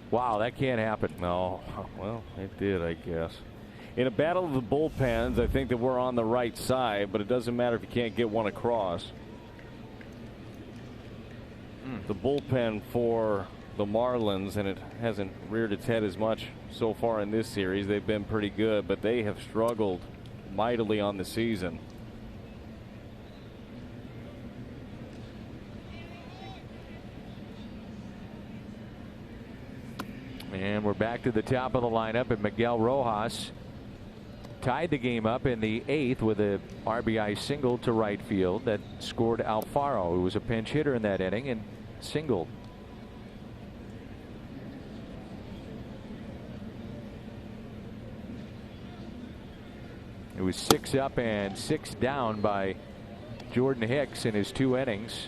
Wow, that can't happen. No, well, it did, I guess. In a battle of the bullpens, I think that we're on the right side, but it doesn't matter if you can't get one across. The bullpen for the Marlins, and it hasn't reared its head as much so far in this series. They've been pretty good, but they have struggled mightily on the season. And we're back to the top of the lineup, and Miguel Rojas tied the game up in the 8th with a RBI single to right field that scored Alfaro, who was a pinch hitter in that inning, and singled. It was 6 up and 6 down by Jordan Hicks in his 2 innings.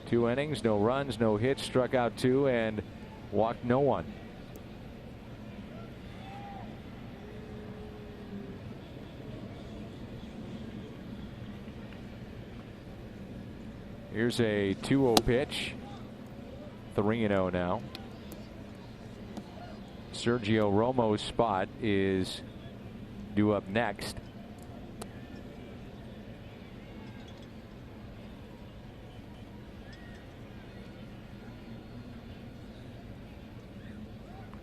2 innings, no runs, no hits, struck out 2 and walked no one. Here's a 2-0 pitch. 3-0 now. Sergio Romo's spot is due up next.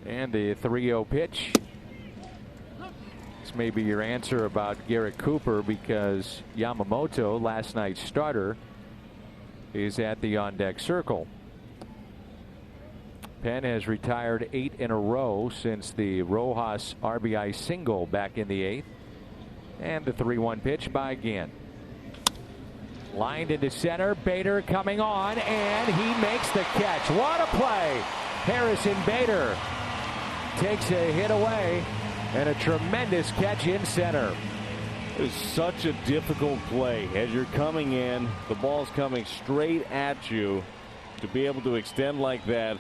And the 3-0 pitch. This may be your answer about Garrett Cooper, because Yamamoto, last night's starter, is at the on-deck circle. Penn has retired 8 in a row since the Rojas RBI single back in the 8th. And the 3-1 pitch by Gant. Lined into center. Bader coming on, and he makes the catch. What a play! Harrison Bader takes a hit away, and a tremendous catch in center. It is such a difficult play. As you're coming in, the ball's coming straight at you. To be able to extend like that,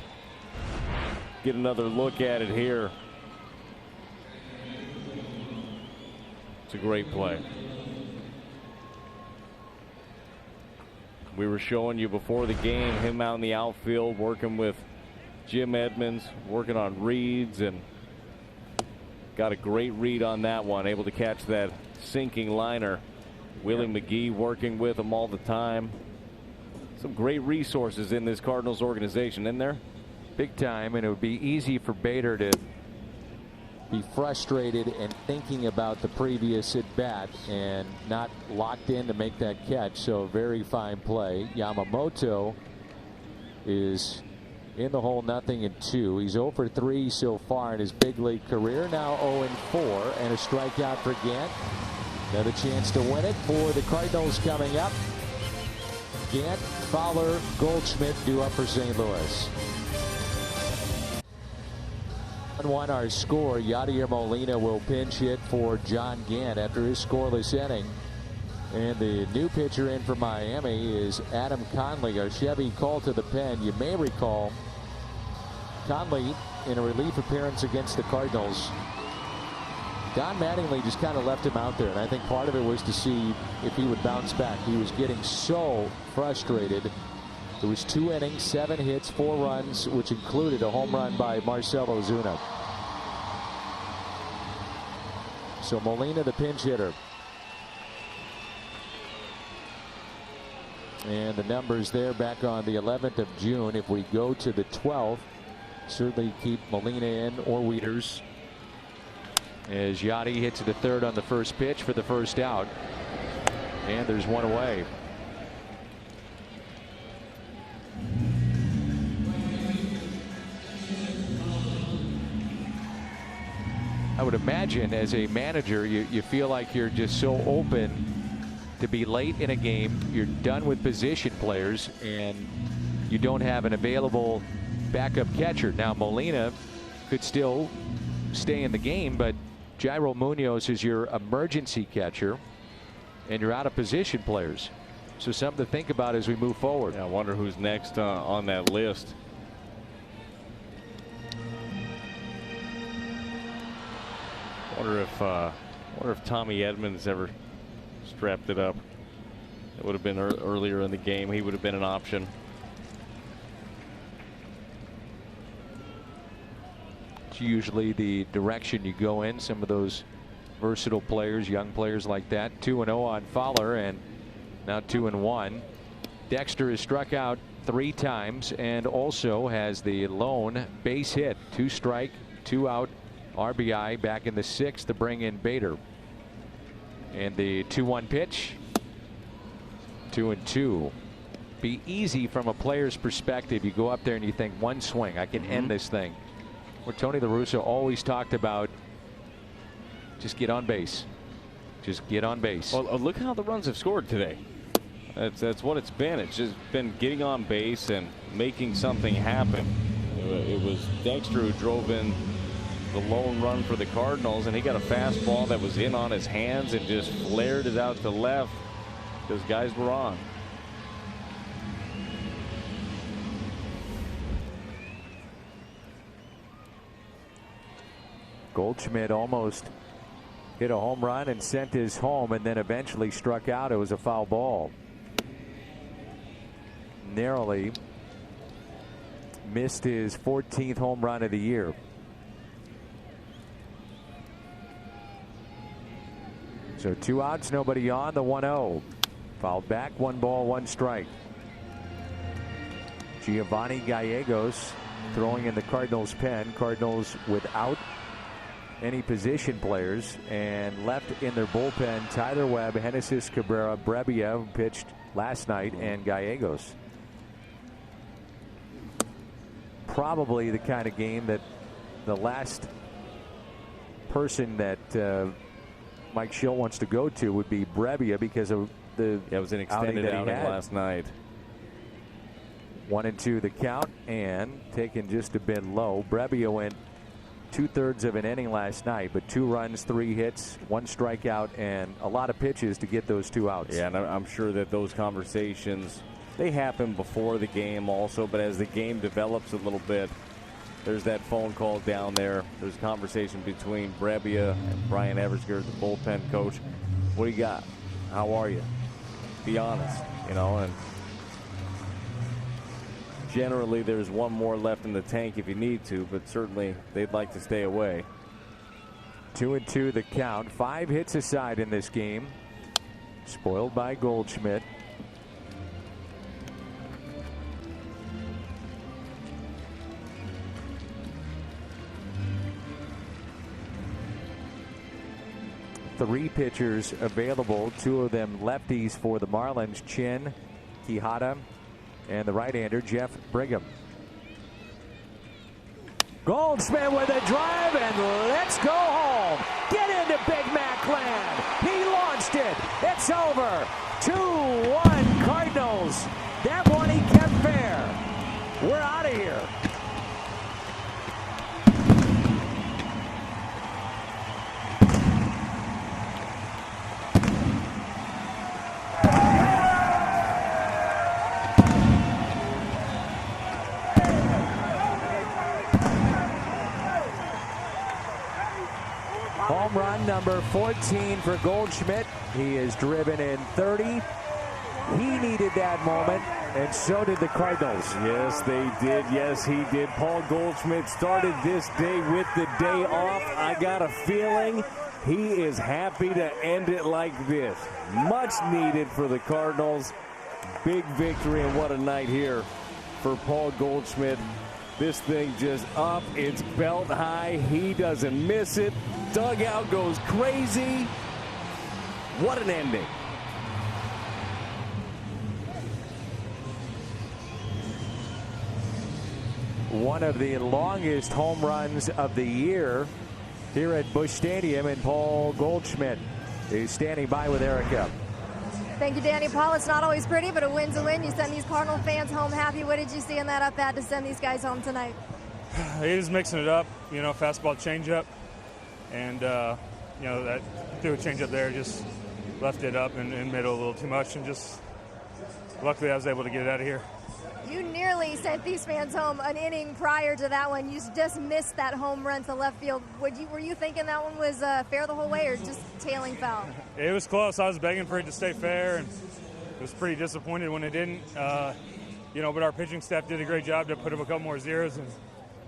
get another look at it here. It's a great play. We were showing you before the game him out in the outfield working with Jim Edmonds, working on reads, and got a great read on that one. Able to catch that sinking liner. Willie McGee working with him all the time. Some great resources in this Cardinals organization, isn't there? Big time, and it would be easy for Bader to be frustrated and thinking about the previous at bat and not locked in to make that catch. So very fine play. Yamamoto is in the hole, 0-2. He's 0 for 3 so far in his big league career. Now 0-4, and a strikeout for Gant. Another chance to win it for the Cardinals coming up. Gant, Fowler, Goldschmidt due up for St. Louis. 1-1 our score. Yadier Molina will pinch hit for John Gant after his scoreless inning. And the new pitcher in for Miami is Adam Conley, our Chevy call to the pen. You may recall Conley in a relief appearance against the Cardinals. Don Mattingly just kind of left him out there, and I think part of it was to see if he would bounce back. He was getting so frustrated. It was 2 innings, 7 hits, 4 runs, which included a home run by Marcell Ozuna. So Molina, the pinch hitter. And the numbers there back on the 11th of June. If we go to the 12th, certainly keep Molina in or Wieters. As Yachty hits to the third on the first pitch for the first out. And there's one away. I would imagine as a manager, you feel like you're just so open to be late in a game. You're done with position players, and you don't have an available backup catcher. Now Molina could still stay in the game, but Jairo Munoz is your emergency catcher, and you're out of position players. So something to think about as we move forward. Yeah, I wonder who's next on that list. Wonder if Tommy Edmonds ever strapped it up. It would have been earlier in the game. He would have been an option. It's usually the direction you go in. Some of those versatile players, young players like that. 2-0 on Fowler, and now 2-1. Dexter has struck out 3 times and also has the lone base hit. 2 strike, 2 out RBI back in the 6th to bring in Bader. And the 2-1 pitch. 2-2. Be easy from a player's perspective. You go up there and you think, one swing, I can end this thing. Where Tony La Russa always talked about, just get on base. Just get on base. Well, look how the runs have scored today. That's what it's been. It's just been getting on base and making something happen. It was Dexter who drove in the lone run for the Cardinals, and he got a fastball that was in on his hands and just flared it out to left because guys were on. Goldschmidt almost hit a home run and sent his home, and then eventually struck out. It was a foul ball. Narrowly missed his 14th home run of the year. So 2 outs, nobody on. The 1-0. Fouled back, 1 ball, 1 strike. Giovanni Gallegos throwing in the Cardinals pen. Cardinals without any position players, and left in their bullpen Tyler Webb, Genesis Cabrera, Brebbia, who pitched last night, and Gallegos. Probably the kind of game that the last person that Mike Schill wants to go to would be Brebbia because of the it was an extended outing last night. 1-2 the count, and taken just a bit low. Brebbia went 2/3 of an inning last night, but 2 runs, 3 hits, 1 strikeout, and a lot of pitches to get those 2 outs. Yeah, and I'm sure that those conversations, they happen before the game also, but as the game develops a little bit, there's that phone call down there. There's a conversation between Brebbia and Brian Eversgerd, the bullpen coach. What do you got? How are you? Be honest, and generally there's 1 more left in the tank if you need to, but certainly they'd like to stay away. 2-2 the count. 5 hits aside in this game. Spoiled by Goldschmidt. Three pitchers available, 2 of them lefties for the Marlins, Chin, Quijada, and the right-hander Jeff Brigham. Goldschmidt with a drive, and let's go home. Get into Big Mac land. He launched it. It's over. 2-1 Cardinals. That one he kept fair. We're out of here. Home run number 14 for Goldschmidt. He has driven in 30. He needed that moment, and so did the Cardinals. Yes, they did. Yes, he did. Paul Goldschmidt started this day with the day off. I got a feeling he is happy to end it like this. Much needed for the Cardinals. Big victory, and what a night here for Paul Goldschmidt. This thing just up. It's belt high. He doesn't miss it. Dugout goes crazy. What an ending. One of the longest home runs of the year here at Busch Stadium, and Paul Goldschmidt is standing by with Erica. Thank you, Danny. Paul, it's not always pretty, but a win's a win. You send these Cardinal fans home happy. What did you see in that at-bat to send these guys home tonight? He was mixing it up, fastball changeup. and that threw a changeup there, just left it up in the middle a little too much, and just luckily I was able to get it out of here. You nearly sent these fans home an inning prior to that one. You just missed that home run to left field. Were you thinking that one was fair the whole way, or just tailing foul? It was close. I was begging for it to stay fair, and was pretty disappointed when it didn't. But our pitching staff did a great job to put up a couple more zeros and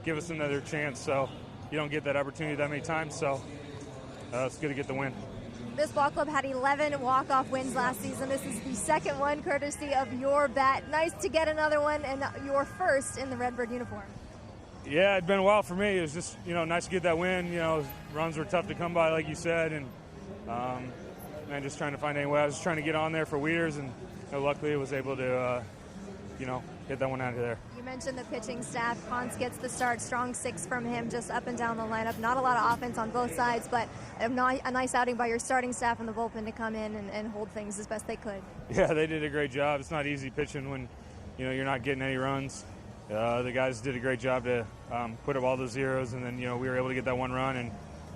give us another chance. So you don't get that opportunity that many times. So it's good to get the win. This ball club had 11 walk-off wins last season. This is the second one courtesy of your bat. Nice to get another one, and your first in the Redbird uniform. Yeah, it'd been a while for me. It was just, nice to get that win. Runs were tough to come by, like you said, and just trying to find any way. I was trying to get on there for Weeders, and luckily I was able to, get that one out of there. You mentioned the pitching staff. Ponce gets the start. Strong 6 from him, just up and down the lineup. Not a lot of offense on both sides, but a nice outing by your starting staff and the bullpen to come in and hold things as best they could. Yeah, they did a great job. It's not easy pitching when, you're not getting any runs. The guys did a great job to put up all the zeros, and then, we were able to get that one run, and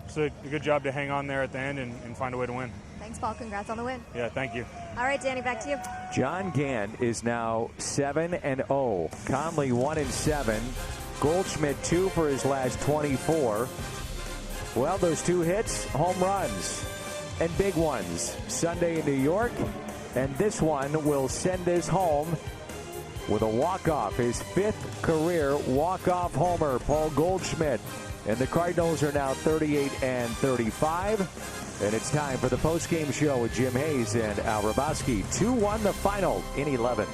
it's a good job to hang on there at the end and find a way to win. Thanks, Paul. Congrats on the win. Yeah, thank you. All right, Danny, back to you. John Gant is now 7-0. Conley 1-7. Goldschmidt 2 for his last 24. Well, those 2 hits, home runs, and big ones. Sunday in New York, and this one will send us home with a walk-off, his 5th career walk-off homer, Paul Goldschmidt. And the Cardinals are now 38-35. And it's time for the post-game show with Jim Hayes and Al Raboski. 2-1 the final in 11.